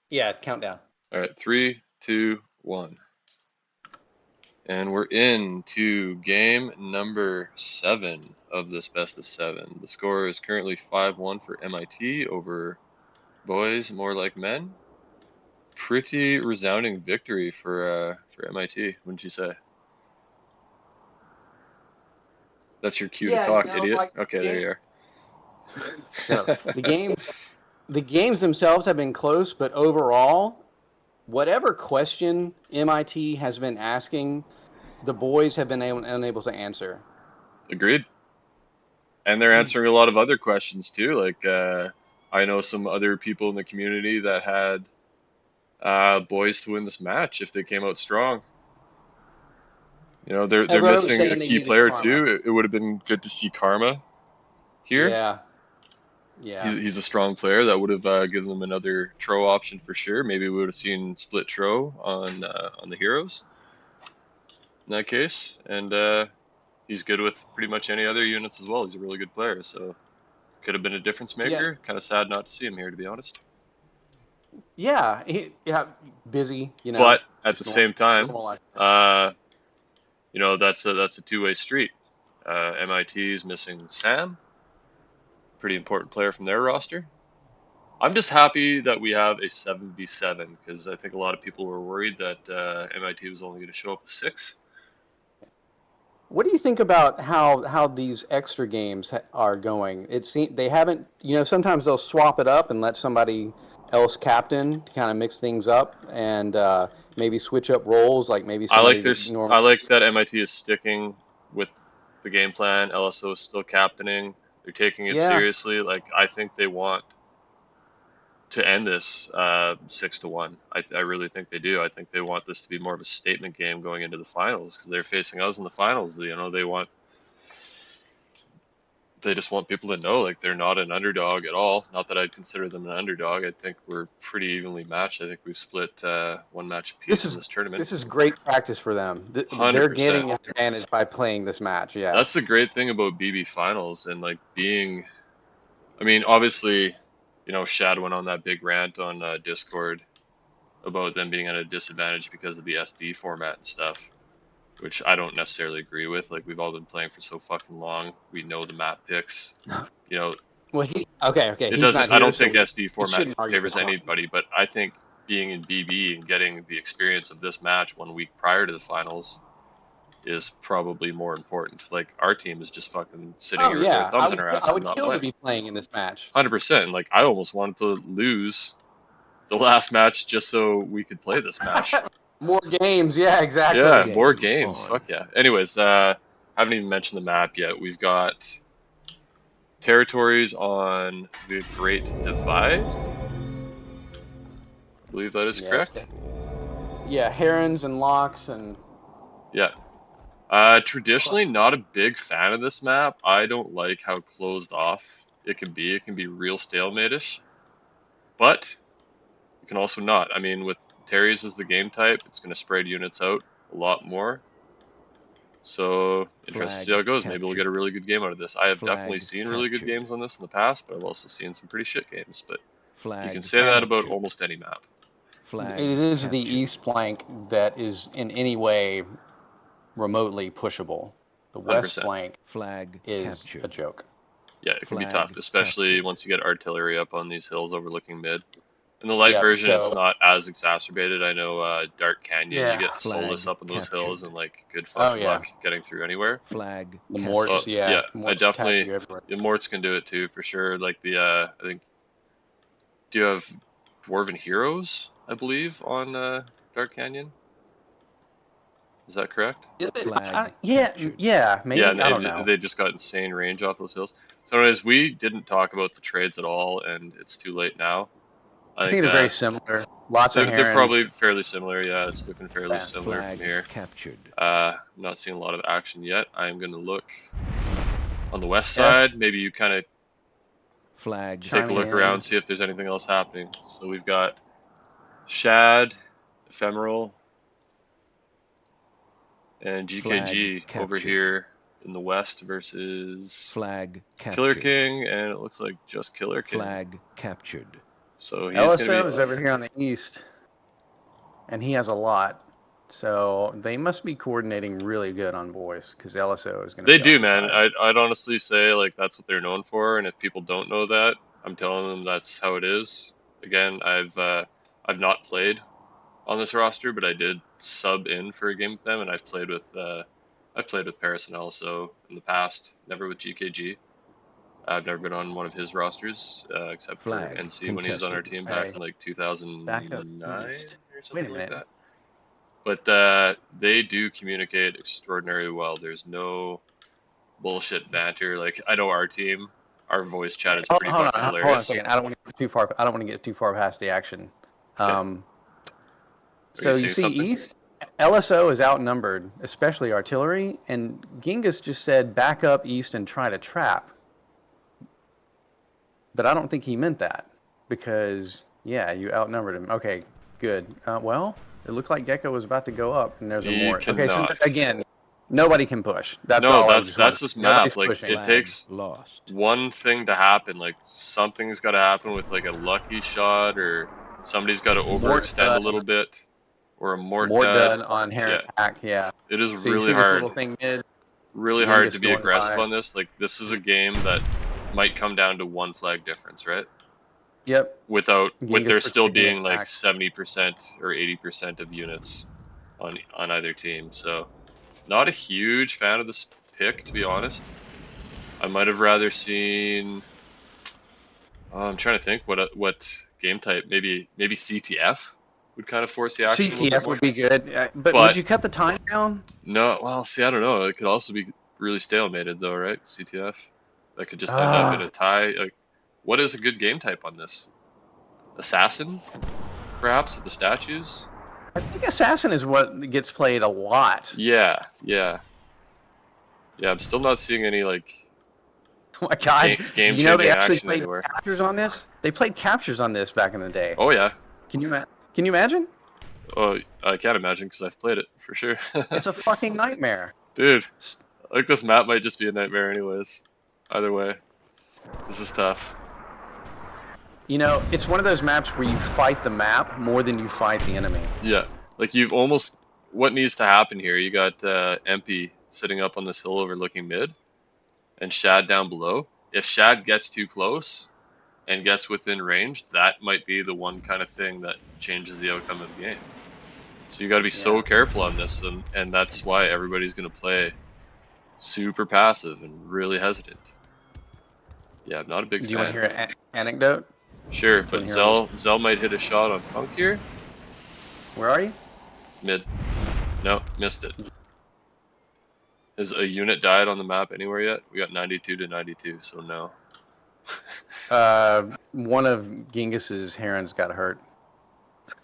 C: yeah, countdown.
A: All right, 3, 2, 1. And we're into game number 7 of this best of 7. The score is currently 5-1 for MIT over boys more like men. Pretty resounding victory for MIT, wouldn't you say? That's your cue to
C: Yeah,
A: talk, idiot.
C: like
A: Okay, there you are.
C: shut up. The games themselves have been close, but overall, whatever question MIT has been asking, the boys have been unable to answer.
A: Agreed. And they're answering a lot of other questions too. Like I know some other people in the community that had boys to win this match if they came out strong. You know, they're
C: Everyone was
A: missing a
C: saying they
A: key
C: needed
A: player
C: karma.
A: too. It would have been good to see Karma here.
C: Yeah, yeah,
A: He's a strong player that would have given them another Tro option for sure. Maybe we would have seen split Tro on the heroes in that case. And he's good with pretty much any other units as well. He's a really good player, so could have been a difference
C: yeah,
A: maker. Kind of sad not to see him here, to be honest.
C: yeah. Yeah, busy.
A: But at the
C: Just normal,
A: same time,
C: normal life.
A: uh, that's a two-way street. MIT is missing Sam, pretty important player from their roster. I'm just happy that we have a 7v7 because I think a lot of people were worried that MIT was only going to show up with 6.
C: What do you think about how these extra games are going? It seems they haven't. Sometimes they'll swap it up and let somebody else captain to kind of mix things up and maybe switch up roles, like maybe somebody that
A: I
C: normally.
A: like that MIT is sticking with the game plan. LSO is still captaining. They're taking it
C: Yeah,
A: seriously. Like I think they want to end this 6-1. I really think they do. I think they want this to be more of a statement game going into the finals because they're facing us in the finals. You know, they just want people to know like they're not an underdog at all. Not that I'd consider them an underdog. I think we're pretty evenly matched. I think we've split one match
C: this
A: apiece in
C: is
A: this tournament.
C: this is great practice for them.
A: Hundred
C: They're
A: percent.
C: getting an advantage by playing this match. Yeah.
A: That's the great thing about BB finals and like being. I mean, obviously you know, Shad went on that big rant on Discord about them being at a disadvantage because of the SD format and stuff, which I don't necessarily agree with. Like, we've all been playing for so fucking long. We know the map picks. You know,
C: Well, okay.
A: it
C: He's
A: doesn't.
C: not
A: I
C: here,
A: don't
C: so
A: think SD
C: we
A: format
C: shouldn't argue
A: favors
C: this point.
A: anybody, but I think being in BB and getting the experience of this match 1 week prior to the finals is probably more important. Like, our team is just fucking sitting
C: Oh
A: here with our
C: yeah,
A: thumbs in our
C: I
A: asses
C: would
A: not
C: kill to
A: playing.
C: be playing in this match.
A: 100%. Like, I almost wanted to lose the last match just so we could play this match.
C: More games, yeah, exactly.
A: Yeah,
B: Game
A: more games.
B: on.
A: Fuck yeah. Anyways, haven't even mentioned the map yet. We've got territories on the Great Divide. I believe that is
C: Yes.
A: correct.
C: Yeah, herons and locks and
A: Yeah. Traditionally, not a big fan of this map. I don't like how closed off it can be. It can be real stalemate-ish, but you can also not. I mean, with Terry's as the game type, it's going to spread units out a lot more. So, interested to see how it goes. Maybe we'll get a really good game out of this. I have definitely seen really good games on this in the past, but I've also seen some pretty shit games. But you can say that about almost any map.
C: it is the east flank that is in any way remotely pushable. The west
A: 100%.
C: flank is a joke.
A: Yeah, it can be tough, especially once you get artillery up on these hills overlooking mid. In the light version, it's not as exacerbated. I know Dark Canyon, you get Solus up in those hills, and like good fucking luck getting through anywhere.
C: The Morts,
A: So, yeah,
C: the
A: I
C: Morts
A: definitely,
C: attack you
A: the Morts can do it too for sure. Like the, I think, do you have Dwarven Heroes? I believe on Dark Canyon. Is that correct?
C: Is it? Yeah, maybe.
A: Yeah,
C: I don't know.
A: they just got insane range off those hills. So, anyways, we didn't talk about the trades at all, and it's too late now.
C: I think they're very similar. Lots of herons.
A: They're probably fairly similar. Yeah, it's looking fairly similar from here. I'm not seeing a lot of action yet. I'm going to look on the west side. Maybe you kind of take a look around, see if there's anything else happening. So we've got Shad, Ephemeral, and GKG over here in the west versus Killer King, and it looks like just Killer King. So he's
C: LSO is over here on the east, and he has a lot. So they must be coordinating really good on voice, because LSO is going to.
A: They do, man. I'd honestly say like that's what they're known for, and if people don't know that, I'm telling them that's how it is. Again, I've not played on this roster, but I did sub in for a game with them, and I've played with Paris and LSO in the past. Never with GKG. I've never been on one of his rosters except for NC when he was on our team back in like 2009 or something like that. But they do communicate extraordinarily well. There's no bullshit banter. Like, I know our team, our voice chat is pretty fucking hilarious.
C: Hold on a second. I don't want to get too far. I don't want to get too far past the action. So you see, something? East LSO is outnumbered, especially artillery, and Genghis just said back up east and try to trap. But I don't think he meant that, because yeah, you outnumbered him. Okay, good. Well, it looked like Gecko was about to go up, and there's a more. Okay, so again, nobody can push. That's all.
A: That's this map. Like, it takes one thing to happen. Like, something's got to happen with like a lucky shot, or somebody's got to overextend a little bit, or a Mort
C: done on Heron Pack. Yeah,
A: it is really hard. Really hard to be aggressive
C: by.
A: On this. Like, this is a game that might come down to one flag difference, right?
C: Yep.
A: With there still being like 70% or 80% of units on either team. So, not a huge fan of this pick, to be honest. I might have rather seen. I'm trying to think what game type. Maybe CTF would kind of force the action.
C: CTF would be good, but would you cut the time down?
A: No. Well, see, I don't know. It could also be really stalemated, though, right? CTF. That could just end up in a tie. Like, what is a good game type on this? Assassin, perhaps, with the statues?
C: I think Assassin is what gets played a lot.
A: Yeah. I'm still not seeing any, like,
C: oh my God.
A: Game-changing
C: they actually
A: action
C: played
A: anywhere.
C: Captures on this? They played captures on this back in the day.
A: Oh, yeah.
C: Can you imagine?
A: Oh, I can't imagine, because I've played it, for sure.
C: It's a fucking nightmare.
A: Dude, like, this map might just be a nightmare anyways. Either way, this is tough.
C: You know, it's one of those maps where you fight the map more than you fight the enemy.
A: Yeah, like you've almost. What needs to happen here? You got MP sitting up on this hill overlooking mid, and Shad down below. If Shad gets too close and gets within range, that might be the one kind of thing that changes the outcome of the game. So you got to be so careful on this, and that's why everybody's going to play super passive and really hesitant. Yeah, I'm not a big
C: Do
A: fan.
C: you want to hear an anecdote?
A: Sure, but Zell might hit a shot on Funk here.
C: Where are you?
A: Mid. No, missed it. Has a unit died on the map anywhere yet? We got 92 to 92, so no.
C: One of Gingus's herons got hurt.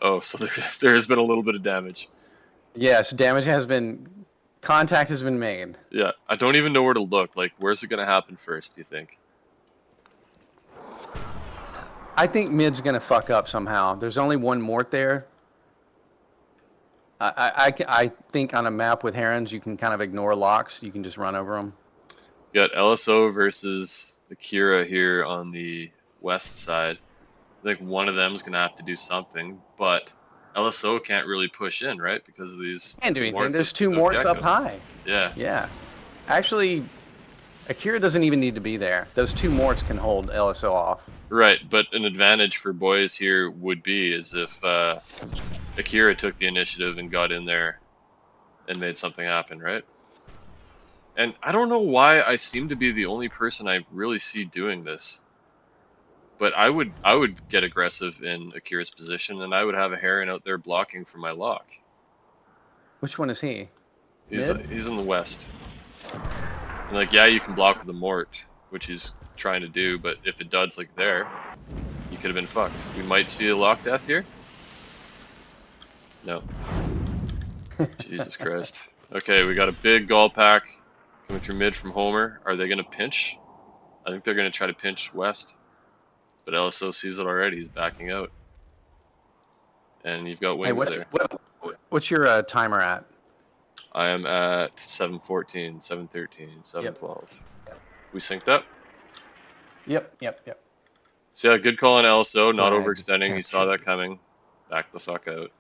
A: Oh, so there has been a little bit of damage.
C: Yes, contact has been made.
A: Yeah, I don't even know where to look. Like, where's it going to happen first, do you think?
C: I think mid's gonna fuck up somehow. There's only one mort there. I think on a map with herons, you can kind of ignore locks. You can just run over them.
A: You got LSO versus Akira here on the west side. I think one of them is going to have to do something, but LSO can't really push in, right? Because of these.
C: Can't do anything. There's two morts up high.
A: Yeah.
C: Yeah. Actually, Akira doesn't even need to be there. Those two morts can hold LSO off.
A: Right, but an advantage for boys here would be is if Akira took the initiative and got in there and made something happen, right? And I don't know why I seem to be the only person I really see doing this. But I would get aggressive in Akira's position, and I would have a Heron out there blocking for my lock.
C: Which one is he?
A: He's in the west. And like, yeah, you can block with a mort, which he's trying to do, but if it duds like there, you could have been fucked. We might see a lock death here. No. Jesus Christ. Okay, we got a big Gall pack coming through mid from Homer. Are they going to pinch? I think they're going to try to pinch west. But LSO sees it already. He's backing out. And you've got wings there.
C: What's your timer at?
A: I am at 7:14, 7:13, 7:12. Yep. We synced up?
C: Yep.
A: So yeah, good call on LSO, not overextending. He saw that coming. Back the fuck out.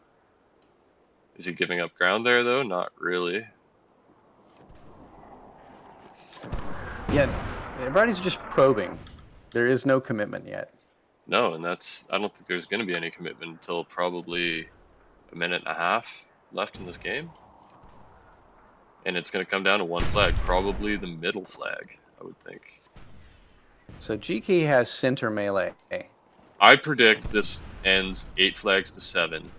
A: Is he giving up ground there, though? Not really.
C: Yeah, everybody's just probing. There is no commitment yet.
A: No, and I don't think there's going to be any commitment until probably a minute and a half left in this game. And it's going to come down to one flag, probably the middle flag, I would think.
C: So GK has center melee.
A: I predict this ends 8 flags to 7.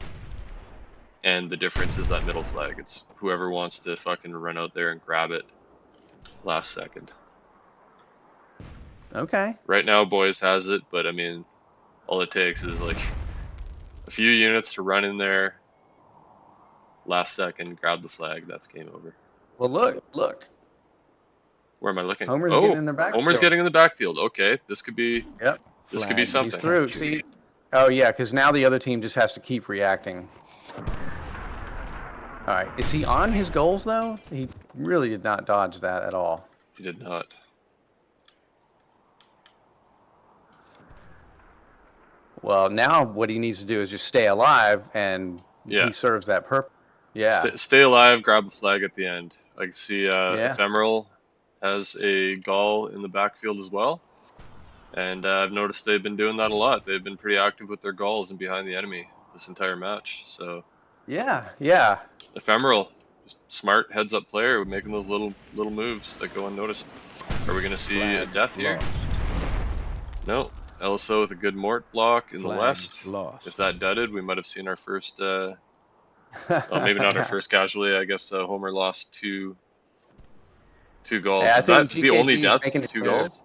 A: And the difference is that middle flag. It's whoever wants to fucking run out there and grab it last second.
C: Okay.
A: Right now, boys has it, but I mean, all it takes is like a few units to run in there, last second, grab the flag. That's game over.
C: Well, look.
A: Where am I looking?
C: Homer's getting in the backfield.
A: Homer's getting in the backfield. Okay, this could be.
C: Yep.
A: This could be something.
C: He's through. See? Oh yeah, because now the other team just has to keep reacting. All right. Is he on his goals though? He really did not dodge that at all.
A: He did not.
C: Well, now what he needs to do is just stay alive, and he serves that purpose. Yeah.
A: Stay alive, grab a flag at the end. I can see Ephemeral has a Gall in the backfield as well. And I've noticed they've been doing that a lot. They've been pretty active with their Galls and behind the enemy this entire match. So
C: yeah.
A: Ephemeral, smart heads-up player, making those little moves that go unnoticed. Are we going to see a death here? No. LSO with a good mort block in the west. If that dudded, we might have seen our first, well, maybe not our first casualty. I guess Homer lost two Galls.
C: Yeah,
A: is that the only death? 2 Galls?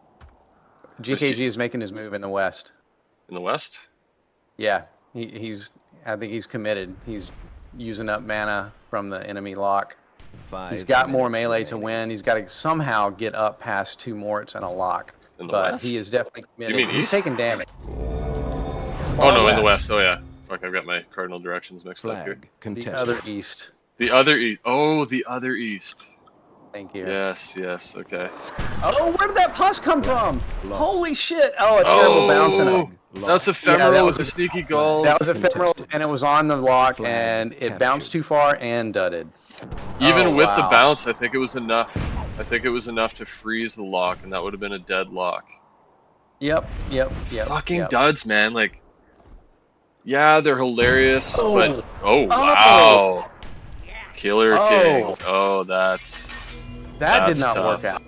C: GKG is making his move in the west.
A: In the west?
C: Yeah, I think he's committed. He's using up mana from the enemy lock. He's got more melee to win. He's got to somehow get up past 2 morts and a lock.
A: In the
C: but
A: west?
C: He is definitely committed.
A: Do you mean
C: he's
A: east?
C: taking damage.
A: Oh no, in the west. Oh yeah. Fuck, I've got my cardinal directions mixed up here.
C: The other east.
A: The other east. Oh, the other east.
C: Thank you.
A: Yes, yes, okay.
C: Oh, where did that pus come from?
B: Lost.
C: Holy shit! Oh, a terrible bounce and a.
A: Oh, that's
B: Lost.
A: ephemeral
C: that
A: with
C: was
A: the
C: a-
A: sneaky
B: Flag.
A: gulls.
C: That was ephemeral,
B: Contested.
C: and it was on the lock,
B: Flag
C: and it
B: captured.
C: bounced too far and dudded.
A: Even
C: Oh,
A: with the
C: wow.
A: bounce, I think it was enough. I think it was enough to freeze the lock, and that would have been a dead lock.
C: Yep.
A: Fucking duds, man. Like, yeah, they're hilarious, but
C: Oh,
A: wow, Killer King.
C: oh,
A: Oh,
C: that did
A: that's
C: not
A: tough.
C: work out.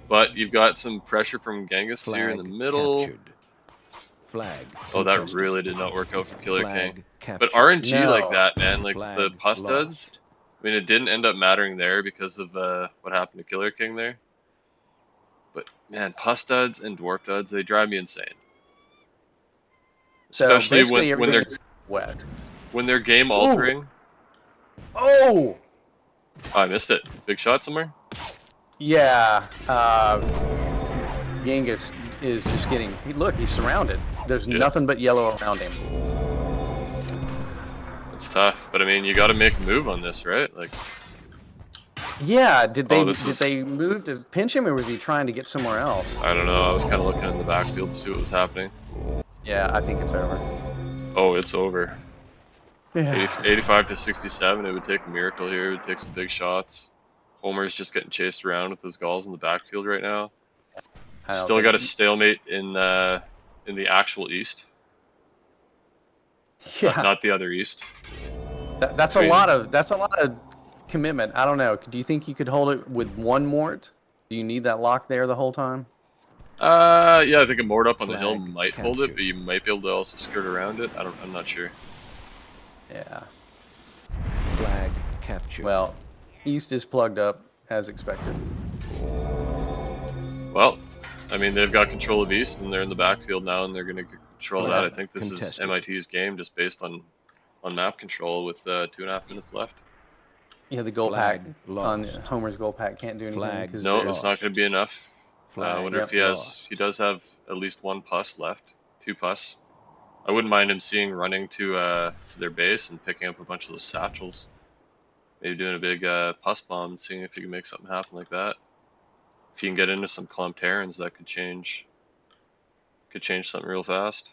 A: But you've got some pressure from Genghis here in the middle.
B: Captured. Flag.
A: Oh, that
B: contested.
A: really did not work out for Killer
B: Flag
A: King.
B: captured.
A: But RNG
C: No.
A: like that, man, like
B: Flag
A: the pus duds.
B: lost.
A: I mean, it didn't end up mattering there because of what happened to Killer King there. But man, pus duds and dwarf duds, they drive me insane.
C: So
A: Especially
C: basically
A: when they're
C: everything is wet.
A: when they're game altering.
C: Oh,
A: Oh, I missed it. Big shot somewhere.
C: yeah. Genghis is just getting. Look, he's surrounded. There's nothing but yellow around him.
A: It's tough, but I mean, you got to make a move on this, right? Like,
C: Yeah. Did they
A: this is-
C: they move to pinch him, or was he trying to get somewhere else?
A: I don't know. I was kind of looking in the backfield to see what was happening.
C: Yeah, I think it's over.
A: Oh, it's over.
C: Yeah.
A: 85 to 67. It would take a miracle here. It would take some big shots. Homer's just getting chased around with his gulls in the backfield right now.
C: I don't
A: Still
C: think-
A: got a stalemate in the actual East,
C: Yeah.
A: not the other East.
C: That's a lot of commitment. I don't know. Do you think you could hold it with one mort? Do you need that lock there the whole time?
A: Yeah, I think a mort up on the hill
B: Flag
A: might hold it,
B: captured.
A: but you might be able to also skirt around it. I'm not sure.
C: Yeah.
B: Flag captured.
C: Well, East is plugged up as expected.
A: Well, I mean, they've got control of East, and they're in the backfield now, and they're going to control that. I think this is
B: Contested.
A: MIT's game, just based on map control with 2.5 minutes left.
C: Yeah, the goal
B: Flag
C: pack
B: lost.
C: on Homer's goal pack can't do anything
B: Flag
C: because
A: No,
C: there's
A: it's not going to be enough. I
B: Flag
A: wonder if
B: lost.
A: he does have at least one pus left, 2 pus. I wouldn't mind him seeing running to their base and picking up a bunch of those satchels. Maybe doing a big pus bomb and seeing if he can make something happen like that. If you can get into some clumped herons, that could change something real fast.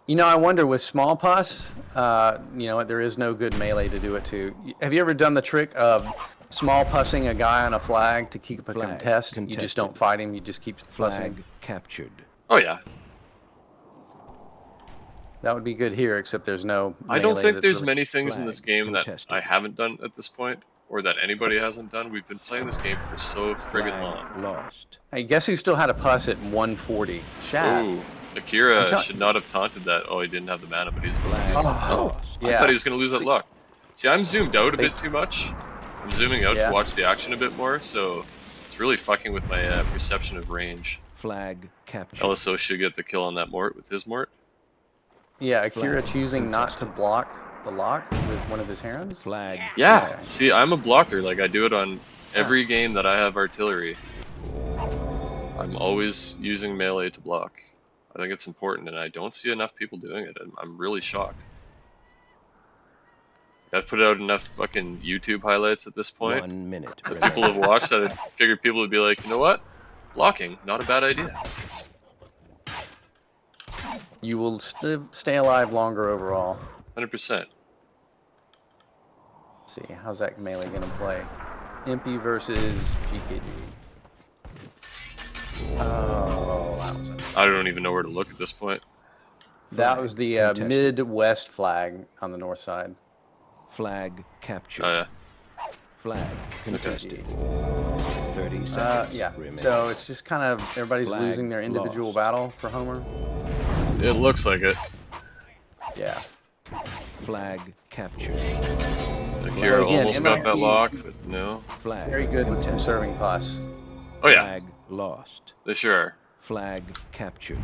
C: You know, I wonder with small pus, you know, there is no good melee to do it to. Have you ever done the trick of small pussing a guy on a flag to keep a
B: Flag
C: contest? You
B: contested.
C: just don't fight him, you just keep pussing.
B: Flag captured.
A: Oh yeah,
C: That would be good here, except there's no
A: I don't
C: melee
A: think
C: that's
A: there's
C: really-
A: many things in
B: Flag
A: this game that
B: contested.
A: I haven't done at this point, or that anybody hasn't done. We've been playing this game for so friggin'
B: Flag
A: long.
B: lost.
C: Hey, guess who still had a pus at 140? Shad.
A: Ooh, Akira
C: I'm tell-
A: should not have taunted that. Oh, he didn't have the mana, but he's
B: Flag
C: Oh,
B: lost.
A: I
C: yeah.
A: thought he was going to lose that
C: See-
A: luck. See, I'm zoomed out a
C: They-
A: bit too much. I'm zooming out
C: Yeah.
A: to watch the action a bit more, so it's really fucking with my perception of range.
B: Flag captured.
A: LSO should get the kill on that mort with his mort.
C: Yeah, Akira
B: Flag
C: choosing not to
B: contested.
C: block the lock with one of his herons.
B: Flag.
A: Yeah.
C: Yeah.
A: See, I'm a blocker. Like, I do it on every game that I have artillery. I'm always using melee to block. I think it's important, and I don't see enough people doing it. I'm really shocked. I've put out enough fucking YouTube highlights at this point
B: 1 minute.
A: that people have watched that I figured people would be like, you know what? Blocking, not a bad idea.
C: You will stay alive longer overall.
A: 100%.
C: Let's see, how's that melee gonna play? Impy versus GKG. Oh, that was it.
A: I don't even know where to look at this point.
C: That was the
B: contested.
C: Midwest flag on the north side.
B: Flag captured.
A: Oh, yeah.
B: Flag contested. 30 seconds.
C: Yeah.
B: remain.
C: So it's just kind of everybody's
B: Flag
C: losing their individual
B: lost.
C: battle for Homer.
A: It looks like it.
C: Yeah.
B: Flag captured.
A: Akira
C: again,
A: almost got that
C: MIT
A: lock, but no.
B: Flag
C: Very good with
B: contested.
C: conserving pus.
A: Oh, yeah.
B: Flag lost.
A: They sure are.
B: Flag captured.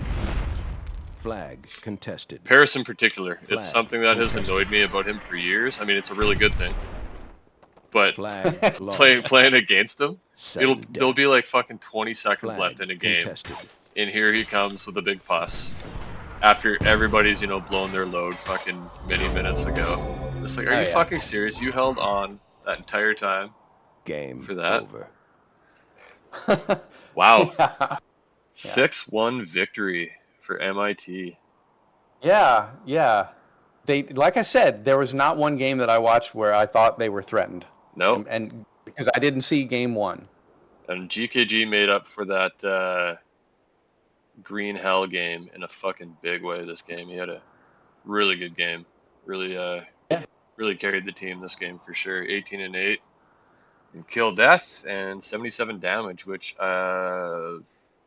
B: Flag contested.
A: Paris in particular,
B: Flag
A: it's something that has
B: contested.
A: annoyed me about him for years. I mean, it's a really good thing. But
B: Flag lost.
A: playing against him,
B: Sudden
A: there'll
B: death.
A: be like fucking 20 seconds
B: Flag
A: left in a game.
B: contested.
A: And here he comes with a big pus. After everybody's, you know, blown their load fucking many minutes ago. It's like, are
C: Oh,
A: you
C: yeah.
A: fucking serious? You held on that entire time.
B: Game
A: for that.
B: over.
A: Wow.
C: Yeah.
A: 6-1 victory for MiTT.
C: Yeah, yeah. They, like I said, there was not one game that I watched where I thought they were threatened,
A: Nope.
C: and because I didn't see game one.
A: And GKG made up for that green hell game in a fucking big way this game. He had a really good game. Really
C: Yeah.
A: really carried the team this game for sure. 18-8 in kill death and 77 damage, which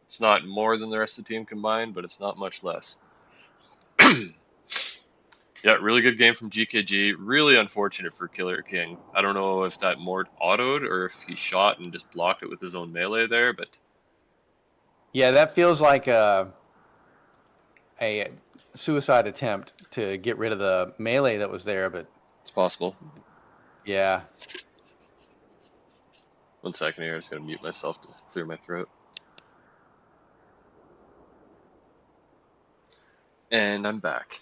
A: it's not more than the rest of the team combined, but it's not much less. Yeah, really good game from GKG. Really unfortunate for Killer King. I don't know if that Mort autoed or if he shot and just blocked it with his own melee there, but
C: Yeah, that feels like a suicide attempt to get rid of the melee that was there, but
A: it's possible.
C: yeah.
A: 1 second here, I just gotta mute myself to clear my throat. And I'm back.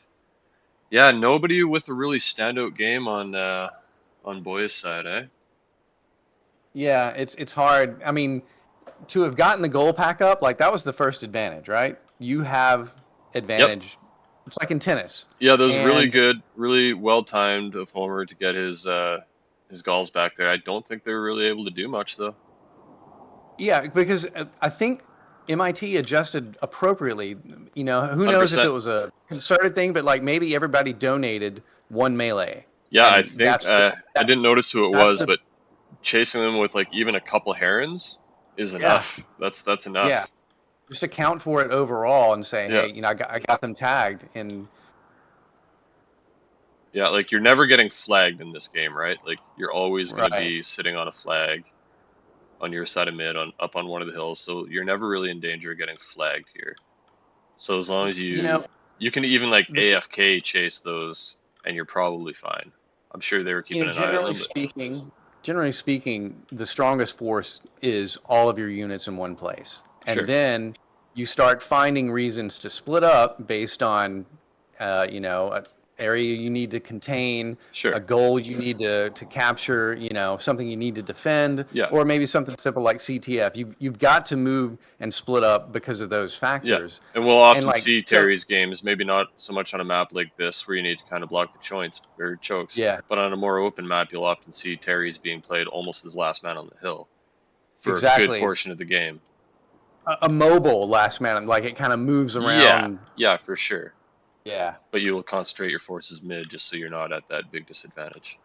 A: Yeah, nobody with a really standout game on boys' side, eh?
C: Yeah, it's hard. I mean, to have gotten the goal pack up, like that was the first advantage, right? You have
A: Yep.
C: advantage. It's like in tennis.
A: Yeah, that was really
C: And
A: good, really well timed of Homer to get his goals back there. I don't think they were really able to do much though.
C: yeah, because I think MIT adjusted appropriately. You know, who knows if it
A: 100%.
C: was a concerted thing, but like maybe everybody donated one melee,
A: Yeah, I
C: and
A: think I didn't notice who it
C: that's
A: was,
C: the
A: but chasing them with like even a couple herons is
C: yeah,
A: enough. That's
C: yeah.
A: enough.
C: Just account for it overall and say,
A: Yeah.
C: hey, you know, I got them tagged, and
A: Yeah, like you're never getting flagged in this game, right? Like you're always going to
C: right.
A: be sitting on a flag on your side of mid on up on one of the hills, so you're never really in danger of getting flagged here. So as long as
C: You know,
A: you can even like
C: this,
A: AFK chase those and you're probably fine. I'm sure they were keeping an eye on them, but
C: generally speaking, the strongest force is all of your units in one place, and
A: sure.
C: then you start finding reasons to split up based on, you know, an area you need to contain, a
A: Sure.
C: goal you need to capture, you know, something you need to defend,
A: Yeah.
C: or maybe something simple like CTF. You've got to move and split up because of those
A: Yeah.
C: factors,
A: And we'll
C: and
A: often
C: like
A: see
C: so,
A: Terry's games, maybe not so much on a map like this where you need to kind of block the joints or chokes,
C: yeah,
A: but on a more open map, you'll often see Terry's being played almost as last man on the hill for a good
C: exactly.
A: portion of the game.
C: A mobile last man, like it kind of moves
A: Yeah.
C: around.
A: Yeah, for sure.
C: Yeah,
A: But you will concentrate your forces mid just so you're not at that big disadvantage.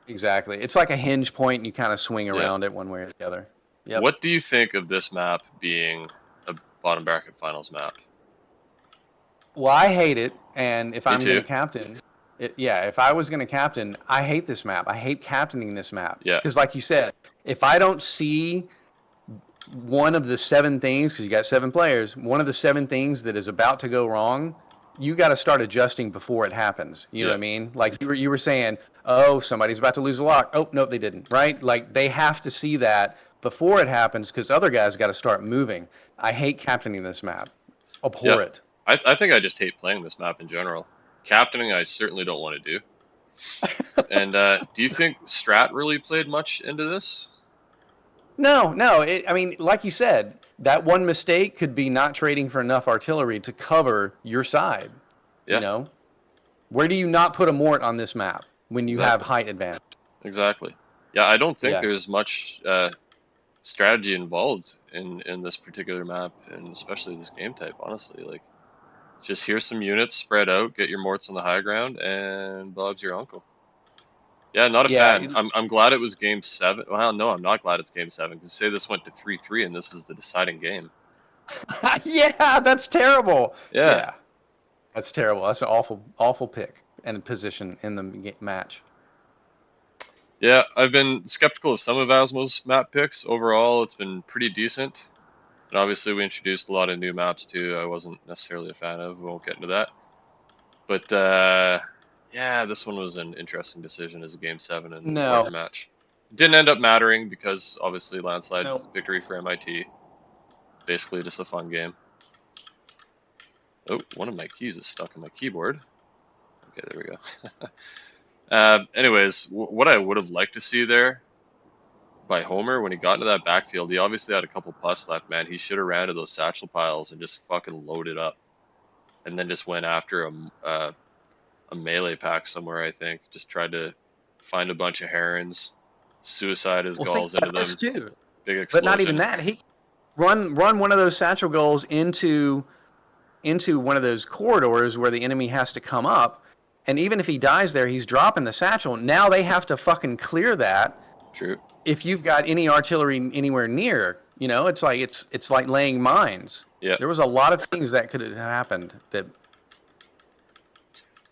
C: exactly. It's like a hinge point, and you kind of swing
A: Yeah.
C: around it one way or the other. Yep.
A: What do you think of this map being a bottom bracket finals map?
C: Well, I hate it, and if
A: Me
C: I'm going
A: too.
C: to captain, yeah, if I was going to captain, I hate this map. I hate captaining this map
A: Yeah.
C: because, like you said, if I don't see one of the 7 things, because you got 7 players, one of the 7 things that is about to go wrong, you got to start adjusting before it happens. You know
A: Yeah.
C: what I mean? Like you were saying, oh, somebody's about to lose a lock. Oh, nope, they didn't. Right? Like they have to see that before it happens because other guys got to start moving. I hate captaining this map.
A: Yeah.
C: Abhor it.
A: I think I just hate playing this map in general. Captaining, I certainly don't want to do. And do you think Strat really played much into this?
C: No, no. I mean, like you said, that one mistake could be not trading for enough artillery to cover your side. You
A: Yeah,
C: know, where do you not put a mort on this map when you have
A: exactly.
C: height advantage?
A: Exactly. Yeah, I don't think
C: Yeah.
A: there's much strategy involved in this particular map, and especially this game type, honestly. Like, just here's some units, spread out, get your morts on the high ground, and Bob's your uncle. Yeah, not a fan.
C: Yeah.
A: I'm glad it was game 7. Well, no, I'm not glad it's game 7, because say this went to 3-3 and this is the deciding game.
C: Yeah, that's terrible.
A: Yeah.
C: Yeah, that's terrible. That's an awful, awful pick and position in the match.
A: Yeah, I've been skeptical of some of Asmo's map picks. Overall, it's been pretty decent. And obviously, we introduced a lot of new maps too. I wasn't necessarily a fan of. We won't get into that. But yeah, this one was an interesting decision as a game 7 and
C: No,
A: larger match. It didn't end up mattering because obviously landslide
C: no.
A: victory for MIT. Basically, just a fun game. Oh, one of my keys is stuck on my keyboard. Okay, there we go. Anyways, what I would have liked to see there by Homer when he got into that backfield. He obviously had a couple plus left, man. He should have ran to those satchel piles and just fucking loaded up, and then just went after a melee pack somewhere. I think just tried to find a bunch of herons, suicide his
C: Well, think
A: galls into
C: about this
A: them,
C: too.
A: big
C: But not even
A: explosion.
C: that. He run one of those satchel goals into one of those corridors where the enemy has to come up, and even if he dies there, he's dropping the satchel. Now they have to fucking clear that.
A: True.
C: If you've got any artillery anywhere near, it's like it's like laying mines.
A: Yeah.
C: There was a lot of things that could have happened that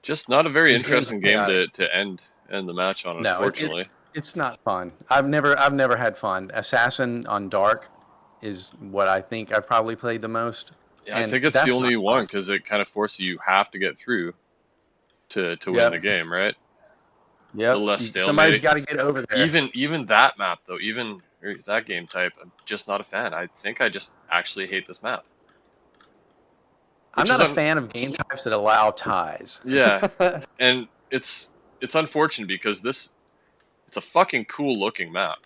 A: Just not a very
C: this game's
A: interesting game
C: chaotic.
A: to end the match on,
C: No,
A: unfortunately.
C: it's not fun. I've never had fun. Assassin on Dark is what I think I've probably played the most,
A: Yeah, I
C: and
A: think it's the
C: that's not
A: only one
C: fun.
A: because it kind of forces you have to get through to win the
C: Yep,
A: game, right? A
C: yep.
A: less
C: Somebody's
A: stalemate.
C: got to get over there.
A: Even that map though, even that game type, I'm just not a fan. I think I just actually hate this map,
C: I'm
A: which is
C: not a fan of game types that allow ties.
A: yeah, and it's unfortunate because it's a fucking cool looking map,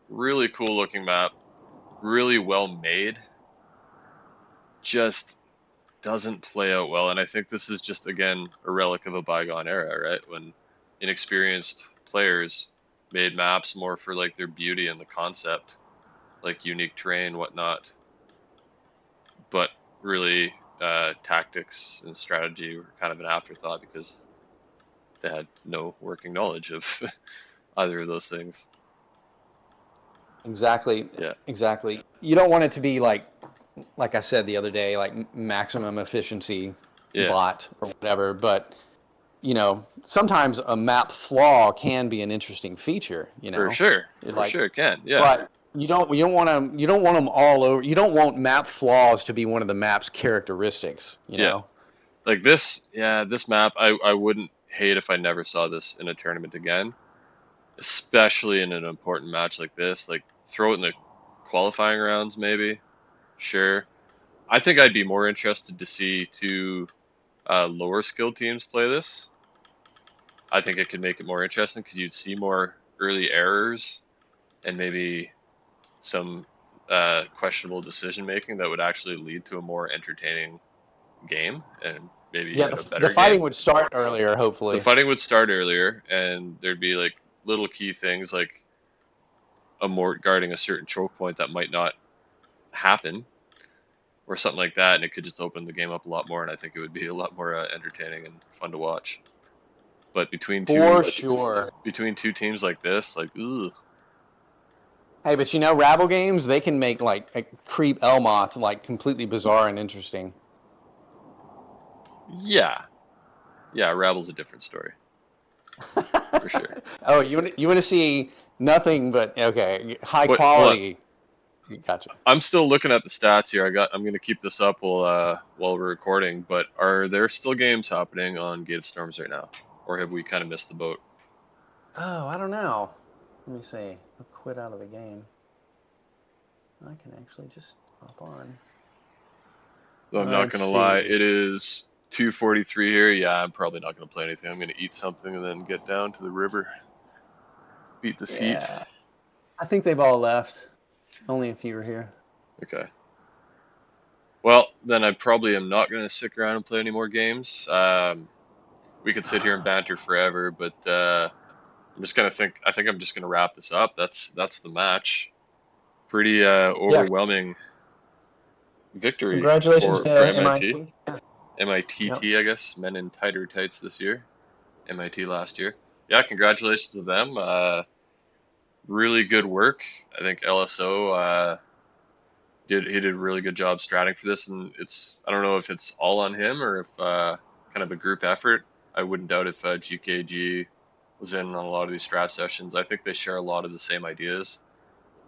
A: really cool looking map, really well made. Just doesn't play out well, and I think this is just again a relic of a bygone era, right? When inexperienced players made maps more for like their beauty and the concept, like unique terrain, whatnot, but really tactics and strategy were kind of an afterthought because they had no working knowledge of either of those things.
C: Exactly,
A: Yeah,
C: exactly. You don't want it to be like I said the other day, like maximum efficiency
A: yeah,
C: bot or whatever. But sometimes a map flaw can be an interesting feature.
A: for
C: Like,
A: sure it can. Yeah,
C: but you don't want them all over. You don't want map flaws to be one of the map's characteristics.
A: yeah. Like this map, I wouldn't hate if I never saw this in a tournament again, especially in an important match like this. Like throw it in the qualifying rounds, maybe. Sure. I think I'd be more interested to see two lower skill teams play this. I think it could make it more interesting because you'd see more early errors and maybe some questionable decision making that would actually lead to a more entertaining game and maybe
C: Yeah,
A: even a
C: the
A: better
C: fighting
A: game.
C: would start earlier,
A: The
C: hopefully.
A: fighting would start earlier, and there'd be like little key things like a mort guarding a certain choke point that might not happen, or something like that, and it could just open the game up a lot more. And I think it would be a lot more entertaining and fun to watch. But
C: For sure.
A: between two teams like this, like, ooh,
C: Hey, but Rabble games, they can make like a creep Elmoth like completely bizarre and interesting.
A: yeah, yeah, Rabble's a different story for sure.
C: Oh, you want to see nothing but okay, high
A: What? Hold on.
C: quality. Gotcha.
A: I'm still looking at the stats here. I'm gonna keep this up while we're recording. But are there still games happening on Gate of Storms right now, or have we kind of missed the boat?
C: Oh, I don't know. Let me see. I'll quit out of the game. I can actually just hop on.
A: Though I'm not
C: Let's
A: gonna lie,
C: see.
A: it is 2:43 here. Yeah, I'm probably not gonna play anything. I'm gonna eat something and then get down to the river, beat this heat.
C: Yeah, I think they've all left. Only a few are here.
A: Okay. Well, then I probably am not gonna stick around and play any more games. We could sit here and banter forever, but I'm just gonna think. I think I'm just gonna wrap this up. That's the match. Pretty
C: Yeah.
A: overwhelming victory
C: Congratulations
A: for
C: to
A: MIT.
C: MIT. Yeah. Yep.
A: MITT, I guess, men in tighter tights this year. MIT last year. Yeah, congratulations to them. Really good work. I think LSO did a really good job stratting for this, and I don't know if it's all on him or if kind of a group effort. I wouldn't doubt if GKG was in on a lot of these strat sessions. I think they share a lot of the same ideas.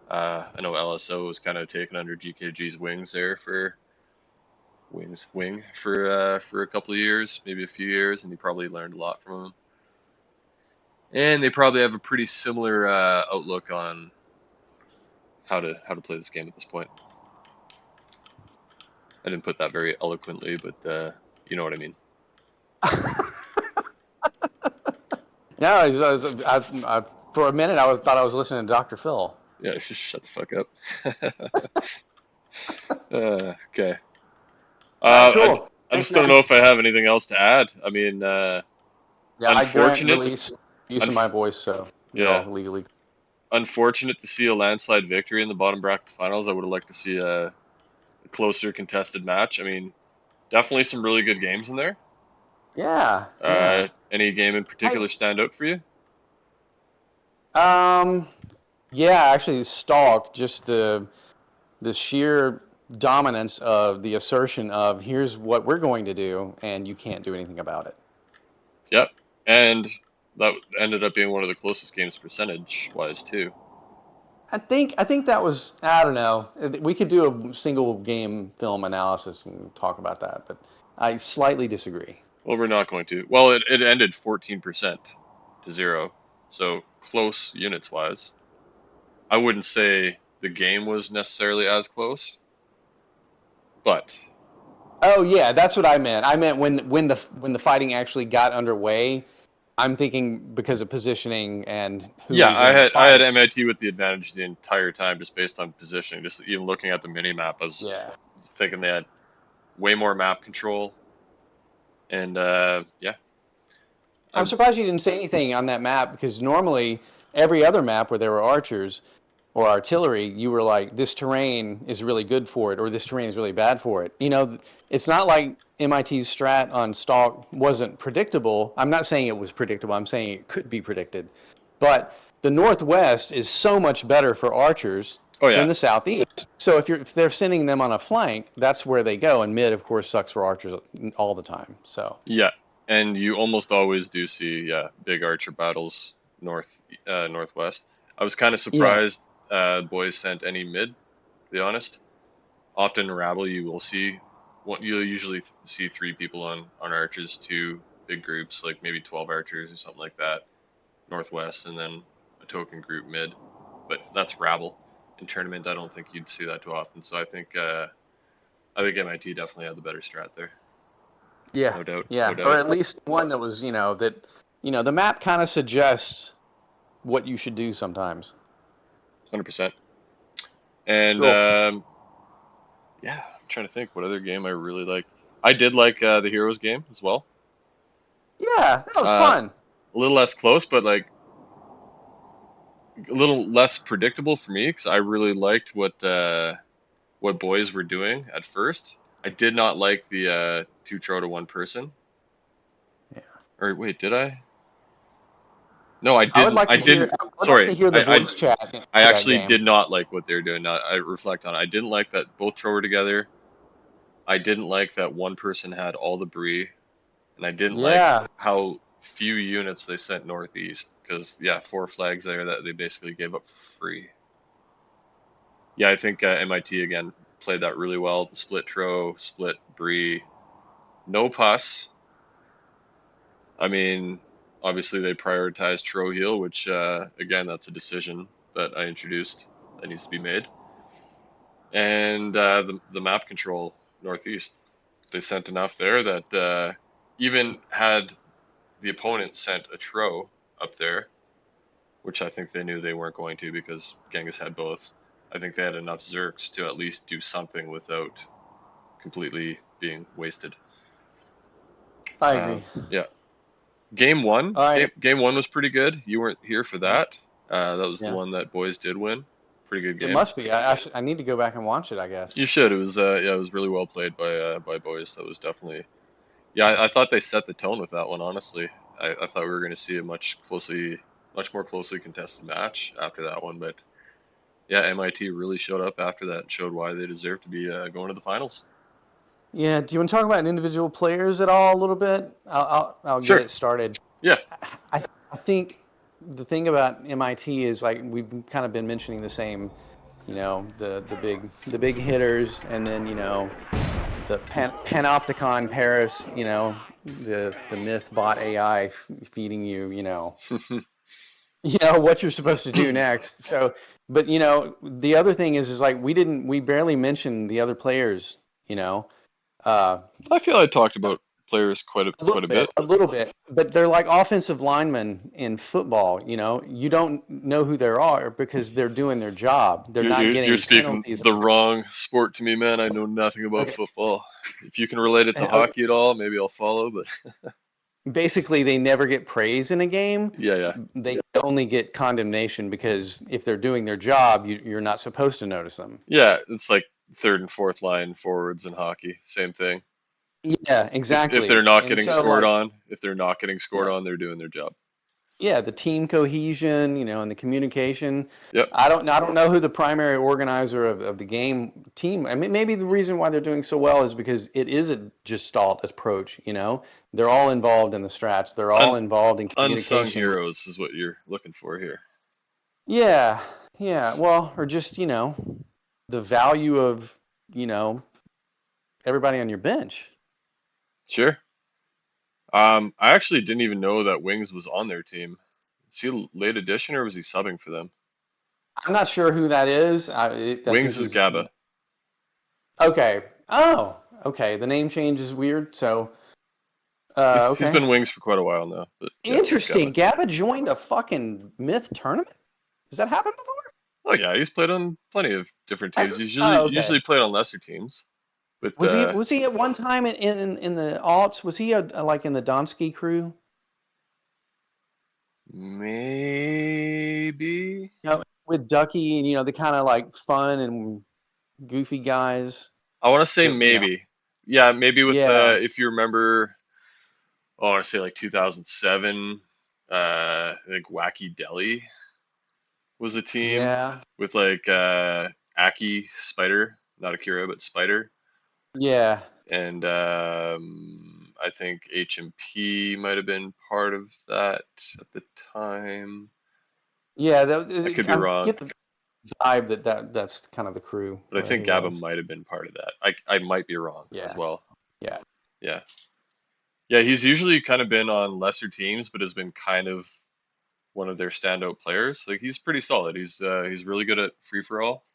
A: I know LSO was kind of taken under GKG's wings there for for a couple of years, maybe a few years, and he probably learned a lot from him. And they probably have a pretty similar outlook on how to play this game at this point. I didn't put that very eloquently, but you know what I mean.
C: No, for a minute thought I was listening to Dr. Phil.
A: Yeah, just shut the fuck up. Okay.
C: All right,
A: I
C: cool.
A: I
C: Thanks,
A: just don't
C: man.
A: know if I have anything else to add. I mean,
C: Yeah, I grant
A: unfortunate,
C: release use of my
A: unf
C: voice, so you're
A: yeah,
C: all legally.
A: unfortunate to see a landslide victory in the bottom bracket finals. I would have liked to see a closer contested match. I mean, definitely some really good games in there.
C: Yeah, yeah.
A: Any game in
C: Hey,
A: particular stand out for you?
C: um, yeah, actually, Stalk, just the sheer dominance of the assertion of here's what we're going to do, and you can't do anything about it.
A: Yep, and that ended up being one of the closest games percentage wise too.
C: I think that was, I don't know. We could do a single game film analysis and talk about that, but I slightly disagree.
A: Well, we're not going to. Well, it ended 14% to 0, so close units wise. I wouldn't say the game was necessarily as close, but
C: Oh yeah, that's what I meant. I meant when the fighting actually got underway. I'm thinking because of positioning and who
A: yeah,
C: was in the
A: I had
C: fight.
A: MIT with the advantage the entire time just based on positioning. Just even looking at the mini map, I was
C: Yeah.
A: thinking they had way more map control, and yeah,
C: I'm
A: I'm
C: surprised you didn't say anything on that map because normally every other map where there were archers or artillery, you were like, this terrain is really good for it, or this terrain is really bad for it. It's not like MIT's strat on Stalk wasn't predictable. I'm not saying it was predictable. I'm saying it could be predicted. But the Northwest is so much better for archers
A: oh
C: than
A: yeah,
C: the Southeast. So if they're sending them on a flank, that's where they go. And mid, of course, sucks for archers all the time. So
A: yeah, and you almost always do see big archer battles northwest. I was kind of
C: yeah,
A: surprised boys sent any mid. To be honest, often in Rabble you will see what you'll usually see three people on archers, two big groups like maybe 12 archers or something like that northwest, and then a token group mid. But that's Rabble. In tournament, I don't think you'd see that too often. So I think MIT definitely had the better strat there,
C: yeah,
A: no doubt, no
C: yeah, or
A: doubt,
C: at least one that was, the map kind of suggests what you should do sometimes.
A: 100%. And
C: Cool.
A: yeah, I'm trying to think what other game I really liked. I did like the Heroes game as well.
C: Yeah, that was
A: Uh,
C: fun.
A: a little less close, but like a little less predictable for me because I really liked what boys were doing at first. I did not like the two throw to one person.
C: Yeah.
A: Or wait, did I? No, I
C: I would
A: didn't.
C: like
A: I
C: to hear.
A: didn't.
C: I would like to
A: Sorry,
C: hear the voice chat
A: I
C: for that
A: actually
C: game.
A: did not like what they're doing. Now I reflect on it. I didn't like that both throw were together. I didn't like that one person had all the brie, and I didn't like
C: Yeah,
A: how few units they sent northeast. Because yeah, four flags there that they basically gave up for free. Yeah, I think MIT again played that really well. The split tro, split brie, no pus. I mean, obviously they prioritized tro heal, which again that's a decision that I introduced that needs to be made. And the map control northeast, they sent enough there that even had the opponent sent a tro up there, which I think they knew they weren't going to because Genghis had both. I think they had enough Zerks to at least do something without completely being wasted.
C: I agree.
A: Yeah, game one,
C: All right.
A: game one was pretty good. You weren't here for
C: Yeah,
A: that. That was the
C: yeah.
A: one that boys did win. Pretty good
C: It
A: game.
C: must be. I need to go back and watch it, I guess.
A: You should. It was yeah, it was really well played by boys. That was definitely yeah. I thought they set the tone with that one. Honestly, I thought we were going to see a much more closely contested match after that one. But yeah, MIT really showed up after that and showed why they deserve to be going to the finals.
C: Yeah. Do you want to talk about individual players at all a little bit? I'll get
A: Sure.
C: it started.
A: Yeah.
C: I think the thing about MIT is like we've kind of been mentioning the same, the big hitters, and then the panopticon Paris, the myth bot AI feeding you, what you're supposed to do next. So, but the other thing is like we barely mentioned the other players. Uh,
A: I feel I talked about players quite
C: A little
A: a
C: bit,
A: bit.
C: a little bit, but they're like offensive linemen in football. You know, you don't know who they are because they're doing their job. They're not
A: You're
C: getting
A: speaking
C: penalties.
A: the wrong sport to me, man. I know nothing about
C: Okay.
A: football. If you can relate it to
C: Okay.
A: hockey at all, maybe I'll follow. But
C: Basically, they never get praise in a game.
A: yeah, yeah,
C: They only get condemnation because if they're doing their job, you're not supposed to notice them.
A: yeah. It's like third and fourth line forwards in hockey. Same thing.
C: Yeah,
A: If they're
C: exactly.
A: not
C: And
A: getting
C: so,
A: scored
C: like,
A: on, if they're not getting scored
C: yeah,
A: on, they're doing their job.
C: yeah, the team cohesion, and the communication.
A: Yep.
C: I don't know who the primary organizer of the game team. I mean, maybe the reason why they're doing so well is because it is a gestalt approach. They're all involved in the strats. They're all
A: Un
C: involved in
A: unsung
C: communication.
A: heroes is what you're looking for here.
C: Yeah, yeah. Well, or just the value of you know everybody on your bench.
A: Sure. I actually didn't even know that Wings was on their team. Is he a late addition or was he subbing for them?
C: I'm not sure who that is. I think
A: Wings is
C: he's
A: Gaba.
C: okay. Oh, okay. The name change is weird. So,
A: He's
C: okay.
A: been Wings for quite a while now, but yeah, it's
C: Interesting.
A: Gaba.
C: Gabba joined a fucking myth tournament. Has that happened before?
A: Oh yeah, he's played on plenty of different teams. He's
C: Oh, okay.
A: usually played on lesser teams, but
C: Was he at one time in the aughts? Was he like in the Donsky crew?
A: maybe
C: With Ducky and the kind of like fun and goofy guys.
A: I want to say
C: That
A: maybe. Yeah, maybe with
C: yeah,
A: if you remember, I want to say like 2007. I think Wacky Deli was a team
C: yeah,
A: with like Aki Spider, not Akira, but Spider,
C: yeah,
A: and I think HMP might have been part of that at the time.
C: yeah.
A: I could be
C: I
A: wrong,
C: get the vibe that's kind of the crew
A: but I
C: where
A: think
C: he
A: Gaba
C: was.
A: might have been part of that. I might be wrong as
C: Yeah,
A: well.
C: yeah,
A: Yeah. Yeah, he's usually kind of been on lesser teams, but has been kind of one of their standout players. Like he's pretty solid. He's really good at free for all,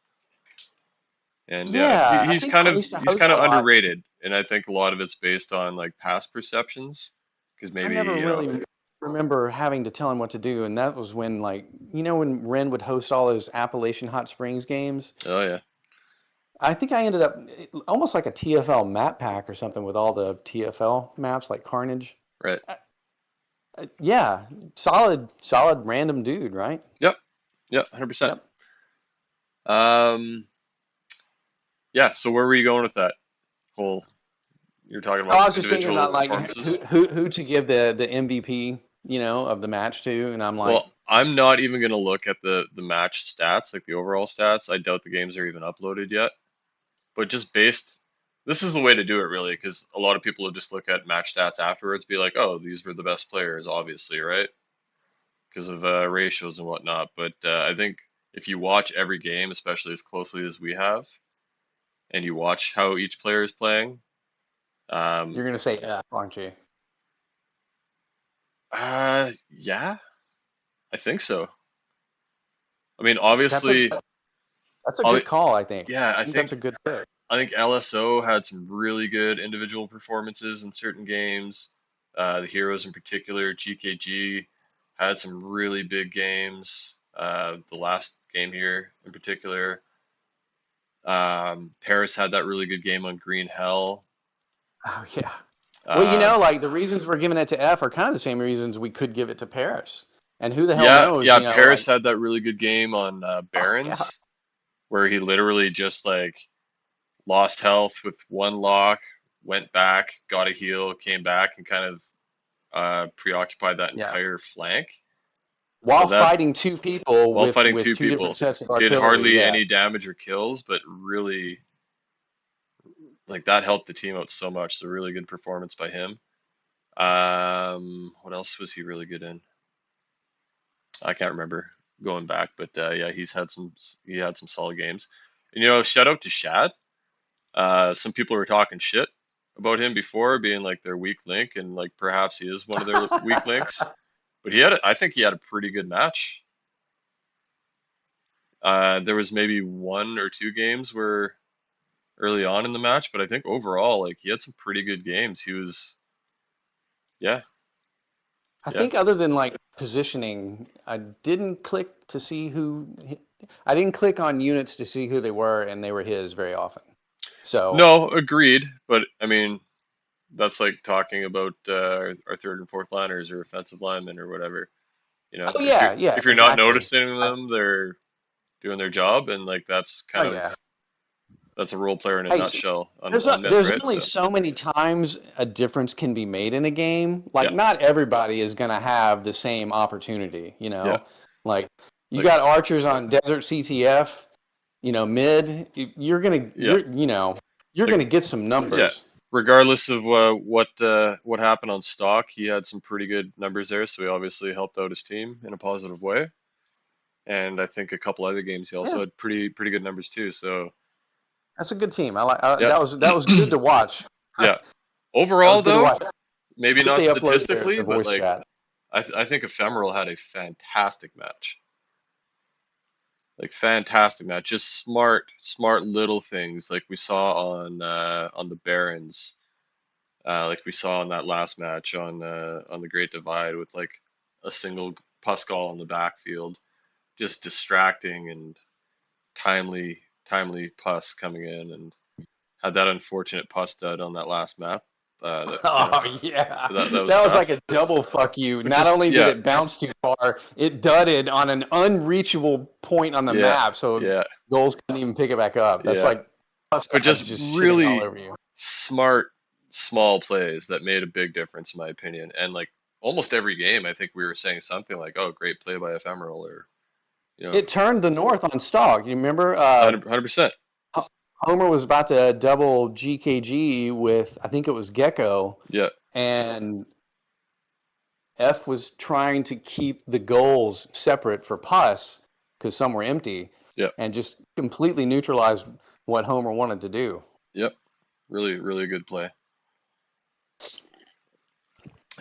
A: and yeah,
C: yeah. I think I used to
A: he's
C: host
A: kind
C: a
A: of
C: lot.
A: underrated. And I think a lot of it's based on like past perceptions, because
C: I
A: maybe
C: never really remember having to tell him what to do, and that was when like when Ren would host all those Appalachian Hot Springs games.
A: oh yeah,
C: I think I ended up almost like a TFL map pack or something with all the TFL maps like Carnage.
A: right,
C: Yeah, solid random dude, right?
A: yep, yep, 100%.
C: Yep.
A: Um, yeah. So where were you going with that whole? You're talking
C: Oh,
A: about
C: I was just thinking
A: individual
C: about like
A: performances.
C: who to give the MVP, of the match to, and I'm like,
A: Well, I'm not even gonna look at the match stats, like the overall stats. I doubt the games are even uploaded yet. But just based, this is the way to do it really, because a lot of people will just look at match stats afterwards, be like, oh, these were the best players, obviously, right? Because of ratios and whatnot. But I think if you watch every game, especially as closely as we have, and you watch how each player is playing, um,
C: you're gonna say F, aren't you?
A: yeah, I think so. I mean,
C: That's a
A: obviously,
C: that's a good
A: obvi-
C: call, I think.
A: yeah,
C: I think that's a good pick.
A: I think LSO had some really good individual performances in certain games. The Heroes in particular, GKG had some really big games. The last game here in particular, Paris had that really good game on Green Hell.
C: Oh yeah. Well,
A: Um,
C: like the reasons we're giving it to F are kind of the same reasons we could give it to Paris. And who the hell
A: yeah,
C: knows,
A: yeah,
C: like
A: Paris had that really good game on
C: oh yeah.
A: Barons where he literally just like lost health with one lock, went back, got a heal, came back, and kind of preoccupied that
C: Yeah.
A: entire flank. So
C: While
A: that
C: fighting two people
A: while
C: with
A: fighting two
C: two different
A: people,
C: sets of
A: did
C: artillery,
A: hardly
C: yeah.
A: any damage or kills, but really like that helped the team out so much. So really good performance by him. What else was he really good in? I can't remember going back, but yeah, he had some solid games. And shout out to Shad. Some people were talking shit about him before being like their weak link, and like perhaps he is one of their weak links. But I think he had a pretty good match. There was maybe one or two games where early on in the match, but I think overall, like he had some pretty good games. He was Yeah,
C: I
A: yeah.
C: think other than like positioning, I didn't click to see who. I didn't click on units to see who they were, and they were his very often. So,
A: No, agreed. But I mean, that's like talking about our third and fourth liners or offensive linemen or whatever. You know,
C: oh yeah, yeah,
A: if you're not
C: exactly.
A: noticing them, they're doing their job, and like that's
C: Oh
A: kind
C: yeah.
A: of that's a role player in a
C: Hey,
A: nutshell on Myth,
C: there's
A: right?
C: only
A: So
C: so many times a difference can be made in a game. Like,
A: yeah,
C: not everybody is going to have the same opportunity, you
A: yeah,
C: know? Like, you
A: like
C: got archers on Desert CTF, mid,
A: yeah,
C: you're
A: like
C: going to get some
A: yeah.
C: numbers.
A: Regardless of what happened on stock, he had some pretty good numbers there, so he obviously helped out his team in a positive way. And I think a couple other games he also
C: Yeah,
A: had pretty good numbers too. So
C: that's a good team.
A: yeah,
C: That was good to watch.
A: yeah.
C: That was
A: Overall,
C: good to
A: though,
C: watch.
A: maybe
C: I hope
A: not
C: they upload
A: statistically,
C: their
A: but
C: voice
A: like
C: chat.
A: I think Ephemeral had a fantastic match. Like fantastic match, just smart little things like we saw on the Barons, like we saw in that last match on the Great Divide with like a single Pascal on the backfield, just distracting and timely puss coming in, and had that unfortunate puss dud on that last map. That
C: Oh yeah,
A: that was
C: that was like
A: tough,
C: a double fuck you.
A: but
C: Not
A: just
C: only did
A: yeah,
C: it bounce too far, it dudded on an unreachable point on the
A: yeah,
C: map, so
A: yeah,
C: goals couldn't even pick it back up. That's
A: yeah.
C: like plus
A: But
C: guys
A: just
C: just shitting all
A: really
C: over you.
A: smart, small plays that made a big difference, in my opinion. And like almost every game, I think we were saying something like, "Oh, great play by Ephemeral," or you know,
C: It turned the North on Stog. You remember?
A: 100%.
C: Homer was about to double GKG with, I think it was Gecko,
A: Yeah,
C: and F was trying to keep the goals separate for Puss because some were empty,
A: yeah,
C: and just completely neutralized what Homer wanted to do.
A: yep. Really good play.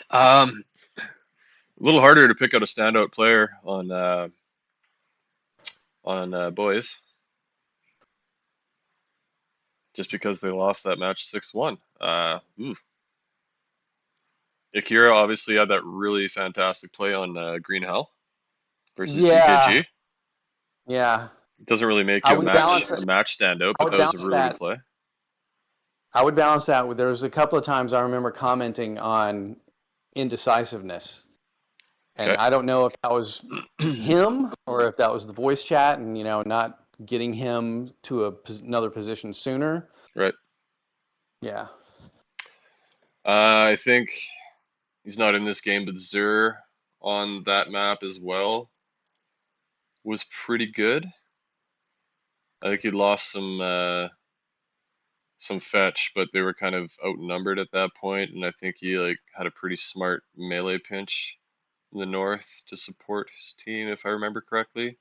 A: Um, a little harder to pick out a standout player on boys, just because they lost that match 6-1. Akira obviously had that really fantastic play on Green Hell versus
C: Yeah,
A: GKG.
C: yeah.
A: It doesn't really make
C: I
A: you
C: would balance
A: a
C: it.
A: match standout,
C: I
A: but
C: would
A: that was a
C: balance
A: really good
C: that.
A: play.
C: I would balance that with. There was a couple of times I remember commenting on indecisiveness, and
A: Okay.
C: I don't know if that was him or if that was the voice chat, and not getting him to another position sooner.
A: Right.
C: Yeah.
A: I think he's not in this game, but Zur on that map as well was pretty good. I think he lost some fetch, but they were kind of outnumbered at that point, and I think he like had a pretty smart melee pinch in the north to support his team, if I remember correctly.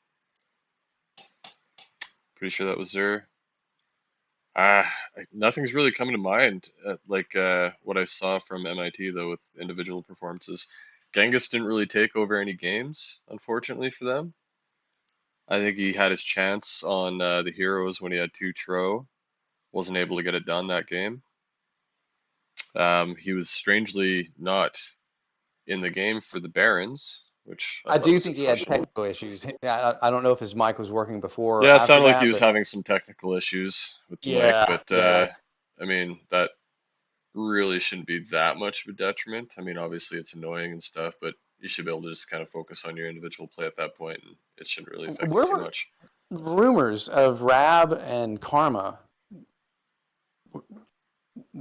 A: Pretty sure that was Zur. Nothing's really coming to mind, what I saw from MIT though with individual performances. Genghis didn't really take over any games, unfortunately for them. I think he had his chance on the Heroes when he had two Tro. Wasn't able to get it done that game. He was strangely not in the game for the Barons, which I
C: I
A: thought
C: do
A: was
C: think he had
A: unfortunate.
C: technical issues. I don't know if his mic was working before or
A: Yeah, it
C: after
A: sounded like he
C: that,
A: was
C: but
A: having some technical issues with the mic,
C: yeah,
A: but
C: yeah.
A: I mean that really shouldn't be that much of a detriment. I mean, obviously it's annoying and stuff, but you should be able to just kind of focus on your individual play at that point, and it shouldn't really affect you
C: Where
A: too
C: were
A: much.
C: rumors of Rab and Karma?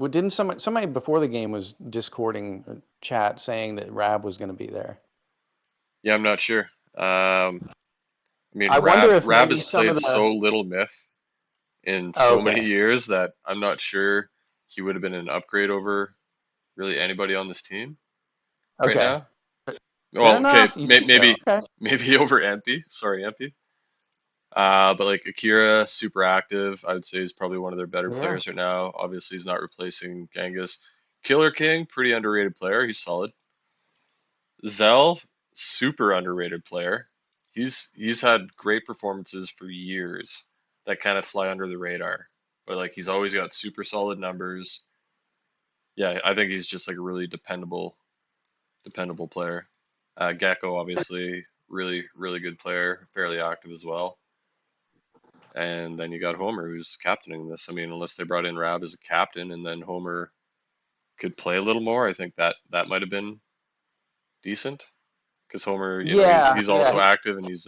C: Didn't somebody before the game was discording chat saying that Rab was going to be there?
A: Yeah, I'm not sure. I mean,
C: I wonder if
A: Rab
C: maybe
A: has
C: some
A: played
C: of the.
A: so little Myth in
C: Oh,
A: so many
C: okay.
A: years that I'm not sure he would have been an upgrade over really anybody on this team right
C: Okay.
A: now.
C: Fair
A: Well, okay,
C: enough. You think so? Okay.
A: maybe over MP. Sorry, MP. But like Akira, super active. I would say he's probably one of their better
C: Yeah.
A: players right now. Obviously, he's not replacing Genghis. Killer King, pretty underrated player. He's solid. Zell, super underrated player. He's had great performances for years that kind of fly under the radar. But like he's always got super solid numbers. Yeah, I think he's just like a really dependable. dependable player. Gecko, obviously, really, really good player, fairly active as well. And then you got Homer, who's captaining this. I mean, unless they brought in Rab as a captain, and then Homer could play a little more, I think that might have been decent. Because Homer,
C: Yeah,
A: he's
C: yeah,
A: also active, and he's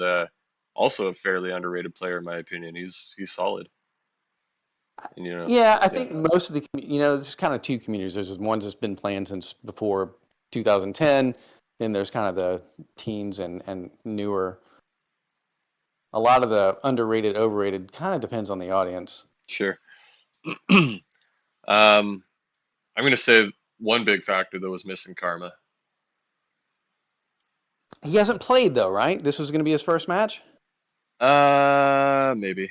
A: also a fairly underrated player in my opinion. He's solid, and
C: yeah. I
A: yeah,
C: think most of the there's kind of two communities. There's one that's been playing since before 2010. Then there's kind of the teens and newer. A lot of the underrated, overrated kind of depends on the audience.
A: sure. I'm gonna say one big factor though was missing Karma.
C: He hasn't played though, right? This was going to be his first match,
A: Maybe.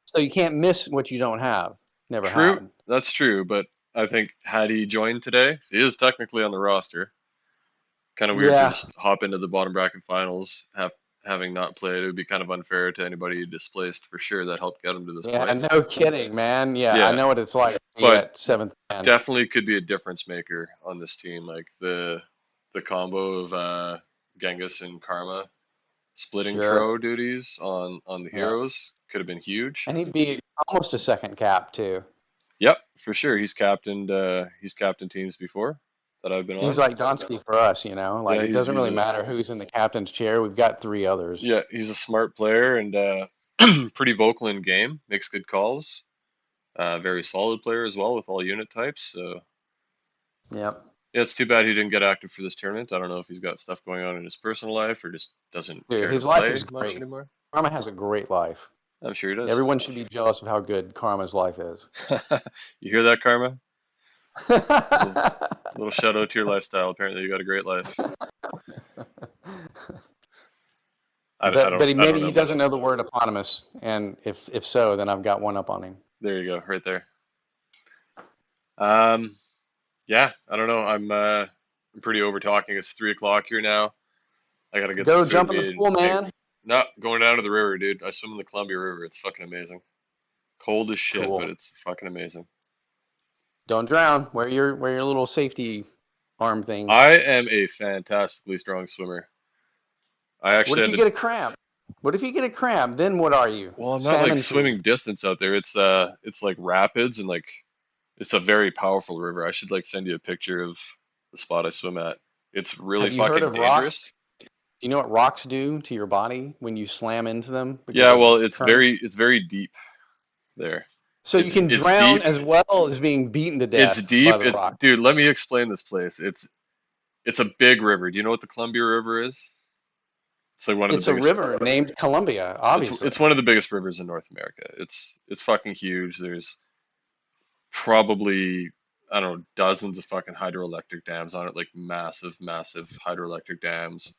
C: so you can't miss what you don't have. Never
A: True,
C: had.
A: that's true, but I think had he joined today, 'cause he is technically on the roster. Kind of weird to
C: Yeah,
A: just hop into the bottom bracket finals, having not played. It would be kind of unfair to anybody displaced for sure that helped get him to this
C: yeah.
A: point.
C: No kidding, man. Yeah, I
A: Yeah,
C: know what it's like to be
A: but
C: at seventh man.
A: definitely could be a difference maker on this team. Like the combo of Genghis and Karma splitting
C: Sure.
A: Tro duties on the
C: Yeah,
A: heroes could have been huge.
C: and he'd be almost a second cap too.
A: Yep, for sure. He's captained teams before that I've been
C: He's
A: on.
C: like Donsky for us, Like
A: Yeah,
C: it doesn't really matter who's in the captain's chair. We've got three others.
A: he's a smart player and pretty vocal in game, makes good calls. Very solid player as well with all unit types. So
C: Yep.
A: yeah, it's too bad he didn't get active for this tournament. I don't know if he's got stuff going on in his personal life or just doesn't
C: Dude,
A: care to
C: his life
A: play
C: is
A: much
C: great.
A: anymore.
C: Karma has a great life.
A: I'm sure he does.
C: Everyone should be jealous of how good Karma's life is.
A: You hear that, Karma? Little, little shout out to your lifestyle. Apparently, you got a great life.
C: But
A: I don't
C: maybe he
A: know, but
C: doesn't know the word eponymous, and if so, then I've got one up on him.
A: there you go, right there. Um, yeah, I don't know. I'm pretty over talking. It's 3 o'clock here now. I gotta get some
C: Go
A: food
C: jump in the
A: made.
C: pool, man.
A: No, going down to the river, dude. I swim in the Columbia River. It's fucking amazing. Cold as shit, but
C: Cool.
A: it's fucking amazing.
C: Don't drown. Wear your little safety arm things.
A: I am a fantastically strong swimmer. I
C: What
A: actually
C: if
A: had
C: you
A: to.
C: get a cramp? What if you get a cramp? Then what are you?
A: Well, I'm not like
C: Salmon food.
A: swimming distance out there. It's like rapids and like it's a very powerful river. I should like send you a picture of the spot I swim at. It's really
C: Have you heard
A: fucking
C: of rocks?
A: dangerous.
C: Do you know what rocks do to your body when you slam into them because
A: Yeah,
C: of
A: well,
C: current?
A: it's very deep there.
C: So you can
A: It's
C: drown
A: deep.
C: as well as being beaten to
A: It's
C: death by
A: deep.
C: the
A: It's
C: rock.
A: dude, let me explain this place. It's a big river. Do you know what the Columbia River is? It's like one of the
C: It's a
A: biggest.
C: river named Columbia,
A: It's
C: obviously.
A: one of the biggest rivers in North America. It's fucking huge. There's probably I don't know dozens of fucking hydroelectric dams on it, like massive, massive hydroelectric dams.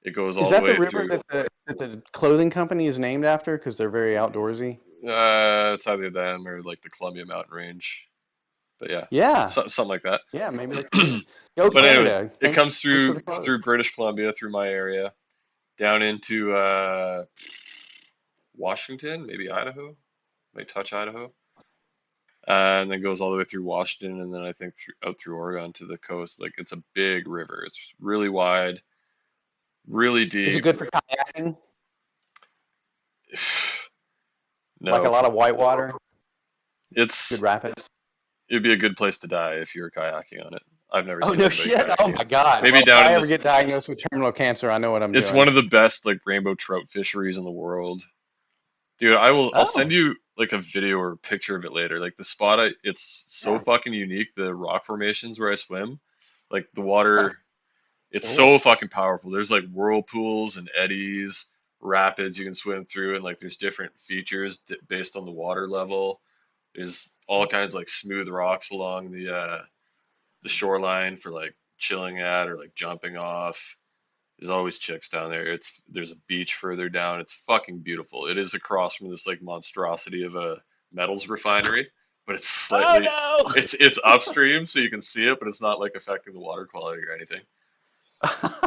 A: It goes
C: Is
A: all the
C: that the
A: way
C: river
A: through.
C: that the clothing company is named after because they're very outdoorsy?
A: It's either them or like the Columbia Mountain Range. But yeah,
C: Yeah,
A: something like that.
C: yeah, maybe they're Canadian. Go
A: But anyways,
C: Canada!
A: it comes
C: Thanks for the clothes.
A: through British Columbia, through my area, down into Washington, maybe Idaho, might touch Idaho, and then goes all the way through Washington, and then I think out through Oregon to the coast. Like it's a big river. It's really wide, really
C: Is it
A: deep.
C: good for kayaking? Like a
A: No,
C: lot of whitewater, good
A: it's
C: rapids.
A: it'd be a good place to die if you were kayaking on it. I've never
C: Oh
A: seen
C: no
A: anybody
C: shit! Oh
A: kayaking it.
C: my god!
A: Maybe
C: Well, if
A: down
C: I
A: in
C: ever
A: this,
C: get diagnosed with terminal cancer, I know what I'm
A: it's one
C: doing.
A: of the best like rainbow trout fisheries in the world. Dude, I'll
C: Oh
A: send you like a video or a picture of it later. Like the spot it's so
C: yeah,
A: fucking unique, the rock formations where I swim. Like the water, it's
C: cool.
A: so fucking powerful. There's like whirlpools and eddies, rapids you can swim through and like there's different features based on the water level. There's all kinds of like smooth rocks along the shoreline for like chilling at or like jumping off. There's always chicks down there. There's a beach further down. It's fucking beautiful. It is across from this like monstrosity of a metals refinery, but it's slightly
C: Oh
A: it's upstream so you can see it, but it's not like affecting the water quality or anything.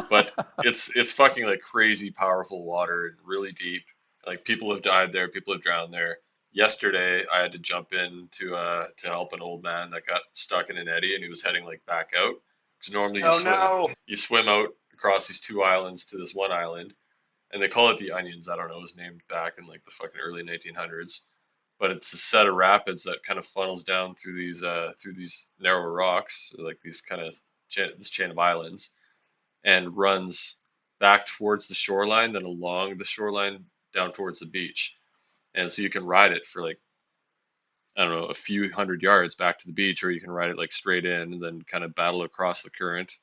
A: But
C: no!
A: it's fucking like crazy powerful water and really deep. Like people have died there, people have drowned there. Yesterday I had to jump in to help an old man that got stuck in an eddy and he was heading like back out Because normally
C: Oh no!
A: you swim out across these two islands to this one island, and they call it the Onions. I don't know, it was named back in like the fucking early 1900s. But it's a set of rapids that kind of funnels down through these narrow rocks, like these kind of this chain of islands, and runs back towards the shoreline, then along the shoreline down towards the beach. And so you can ride it for like, I don't know, a few hundred yards back to the beach, or you can ride it like straight in and then kind of battle across the current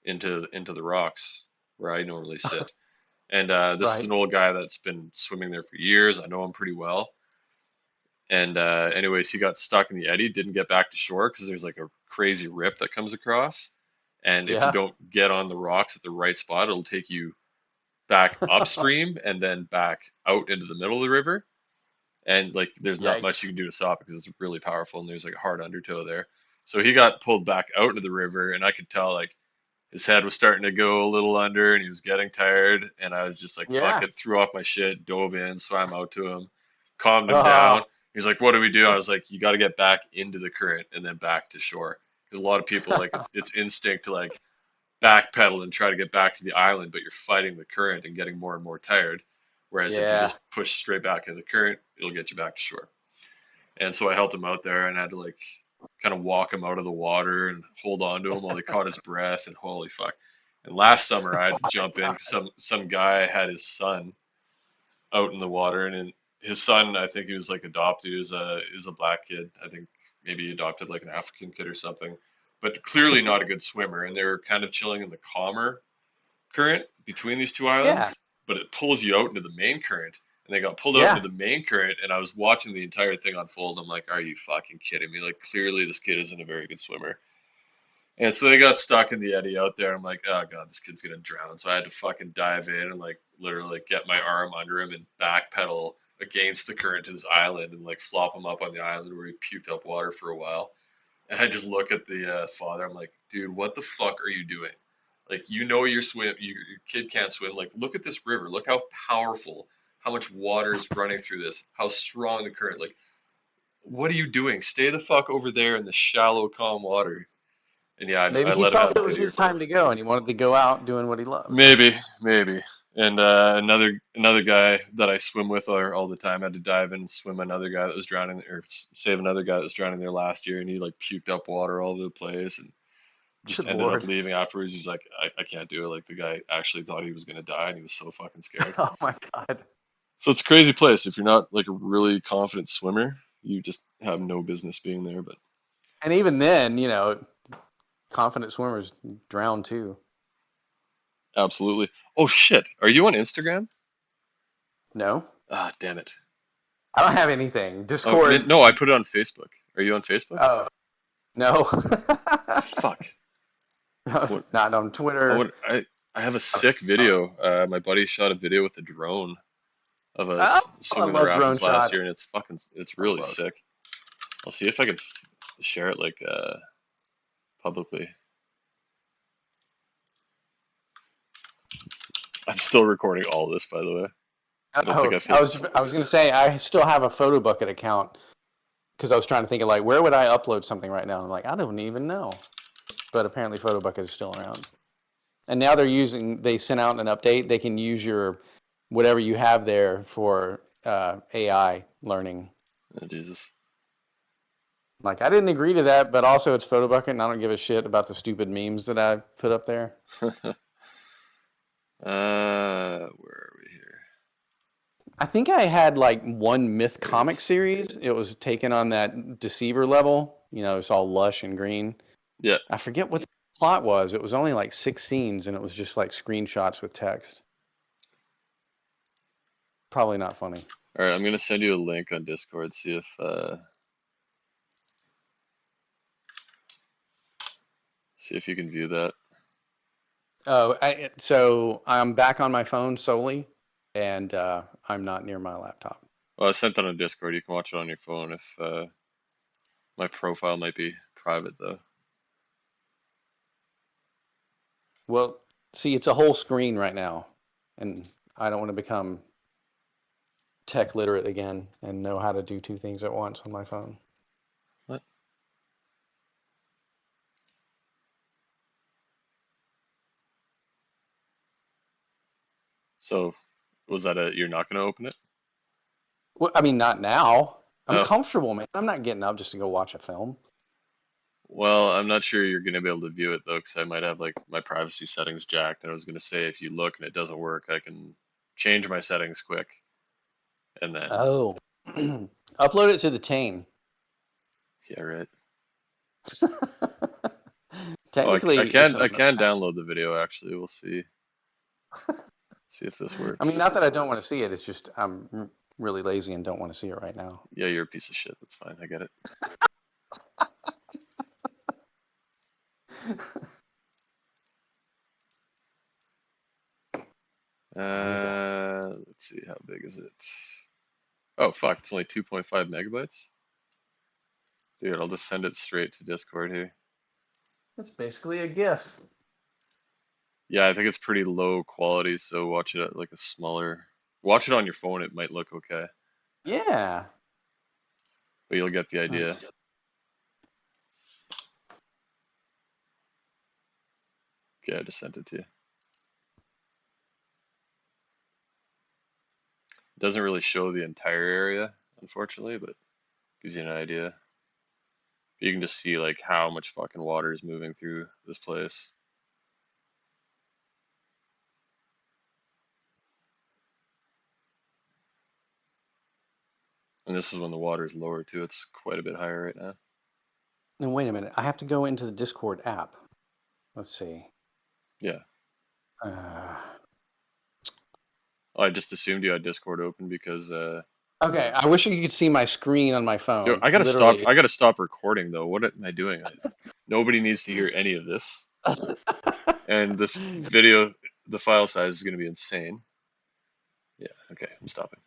A: into the rocks where I normally sit. And this is
C: Right.
A: an old guy that's been swimming there for years. I know him pretty well. And anyways, he got stuck in the eddy, didn't get back to shore because there's like a crazy rip that comes across. And if you
C: Yeah.
A: don't get on the rocks at the right spot, it'll take you back upstream and then back out into the middle of the river. And like, there's not much you
C: Yikes.
A: can do to stop it because it's really powerful and there's like a hard undertow there. So he got pulled back out into the river, and I could tell like his head was starting to go a little under and he was getting tired. And I was just like, fuck
C: Yeah.
A: it, threw off my shit, dove in, swam out to him, calmed him
C: Oh,
A: down. He's like, what do we do? I was like, you got to get back into the current and then back to shore. Because a lot of people, like, it's instinct to like backpedal and try to get back to the island, but you're fighting the current and getting more and more tired. Whereas if you
C: yeah.
A: just push straight back into the current, it'll get you back to shore. And so I helped him out there and had to like kind of walk him out of the water and hold on to him while he caught his breath. And holy fuck! And last summer I had
C: Oh
A: to
C: my
A: jump in
C: God.
A: because some guy had his son out in the water, and his son, I think he was like adopted. He was a black kid. I think maybe he adopted like an African kid or something, but clearly not a good swimmer. And they were kind of chilling in the calmer current between these two
C: Yeah.
A: islands, but it pulls you out into the main current. And they got pulled out into
C: Yeah.
A: the main current, and I was watching the entire thing unfold. I'm like, are you fucking kidding me? Like, clearly this kid isn't a very good swimmer. And so they got stuck in the eddy out there. I'm like, oh god, this kid's gonna drown. So I had to fucking dive in and like literally like, get my arm under him and backpedal against the current to this island and like flop him up on the island where he puked up water for a while. And I just look at the father. I'm like, dude, what the fuck are you doing? Like, you know, your kid can't swim. Like, look at this river. Look how powerful, how much water is running through this, how strong the current. Like, what are you doing? Stay the fuck over there in the shallow, calm water. And yeah,
C: Maybe
A: I
C: he
A: let him
C: felt
A: have
C: it was
A: pity or
C: his time
A: both.
C: to go and he wanted to go out doing what he loved.
A: Maybe, maybe. And another guy that I swim with all the time had to dive in and swim another guy that was drowning, or save another guy that was drowning there last year, and he like puked up water all over the place, and just
C: Good
A: ended up
C: Lord.
A: leaving afterwards. He's like, I can't do it. Like, the guy actually thought he was gonna die, and he was so fucking scared.
C: Oh my God.
A: So it's a crazy place. If you're not like a really confident swimmer, you just have no business being there. But
C: And even then, confident swimmers drown too.
A: absolutely. Oh shit, are you on Instagram?
C: No?
A: Ah, damn it.
C: I don't have anything.
A: Oh
C: Discord.
A: no, I put it on Facebook. Are you on Facebook?
C: Oh, no.
A: Fuck. What?
C: Not on Twitter.
A: I have a sick video. My buddy shot a video with a drone of
C: Oh,
A: us
C: I
A: swimming the
C: love drone
A: rapids last
C: shot.
A: year, and it's
C: I
A: really
C: love
A: sick. I'll see if I can share it like publicly. I'm still recording all this, by the way. I don't think
C: Oh,
A: I've
C: I
A: hit.
C: was gonna say I still have a photo bucket account because I was trying to think of like where would I upload something right now. I'm like I don't even know, but apparently photo bucket is still around. And now they sent out an update. They can use your whatever you have there for AI learning.
A: Oh, Jesus.
C: Like I didn't agree to that, but also it's photo bucket, and I don't give a shit about the stupid memes that I put up there.
A: Where are we here?
C: I think I had like one myth
A: There it
C: comic
A: is.
C: series. It was taken on that deceiver level. It's all lush and green.
A: Yeah.
C: I forget what the plot was. It was only like 6 scenes, and it was just like screenshots with text. Probably not funny.
A: All right, I'm gonna send you a link on Discord. See if you can view that.
C: Oh, so I'm back on my phone solely, and I'm not near my laptop.
A: Well, I sent that on Discord. You can watch it on your phone. If my profile might be private though.
C: Well, see, it's a whole screen right now, and I don't want to become tech literate again and know how to do two things at once on my phone.
A: What? So was that you're not going to open it?
C: Well, I mean, not now. I'm
A: Oh,
C: comfortable, man. I'm not getting up just to go watch a film.
A: well, I'm not sure you're going to be able to view it though, because I might have like my privacy settings jacked. And I was going to say if you look and it doesn't work, I can change my settings quick, and then
C: Oh. Upload it to the Tane.
A: yeah, right. Oh,
C: Technically, it's
A: I
C: an.
A: can download the video actually. We'll see if this
C: I mean,
A: works.
C: not that I don't want to see it. It's just really lazy and don't want to see it right now.
A: Yeah, you're a piece of shit. That's fine. I get it. Let's see, how big is it? Oh fuck, it's only 2.5 megabytes. Dude, I'll just send it straight to Discord here.
C: It's basically a GIF.
A: Yeah, I think it's pretty low quality, so watch it at like a smaller. Watch it on your phone, it might look okay,
C: Yeah.
A: but you'll get the idea.
C: Nice.
A: Okay, I just sent it to you. It doesn't really show the entire area, unfortunately, but gives you an idea. You can just see like how much fucking water is moving through this place. And this is when the water is lower too. It's quite a bit higher right now.
C: And wait a minute. I have to go into the Discord app. Let's see.
A: Yeah.
C: Uh,
A: I just assumed you had Discord open because
C: okay. I wish you could see my screen on my
A: dude,
C: phone.
A: I gotta stop.
C: Literally.
A: I gotta stop recording though. What am I doing? Nobody needs to hear any of this. And this video, the file size is gonna be insane. Yeah. Okay, I'm stopping.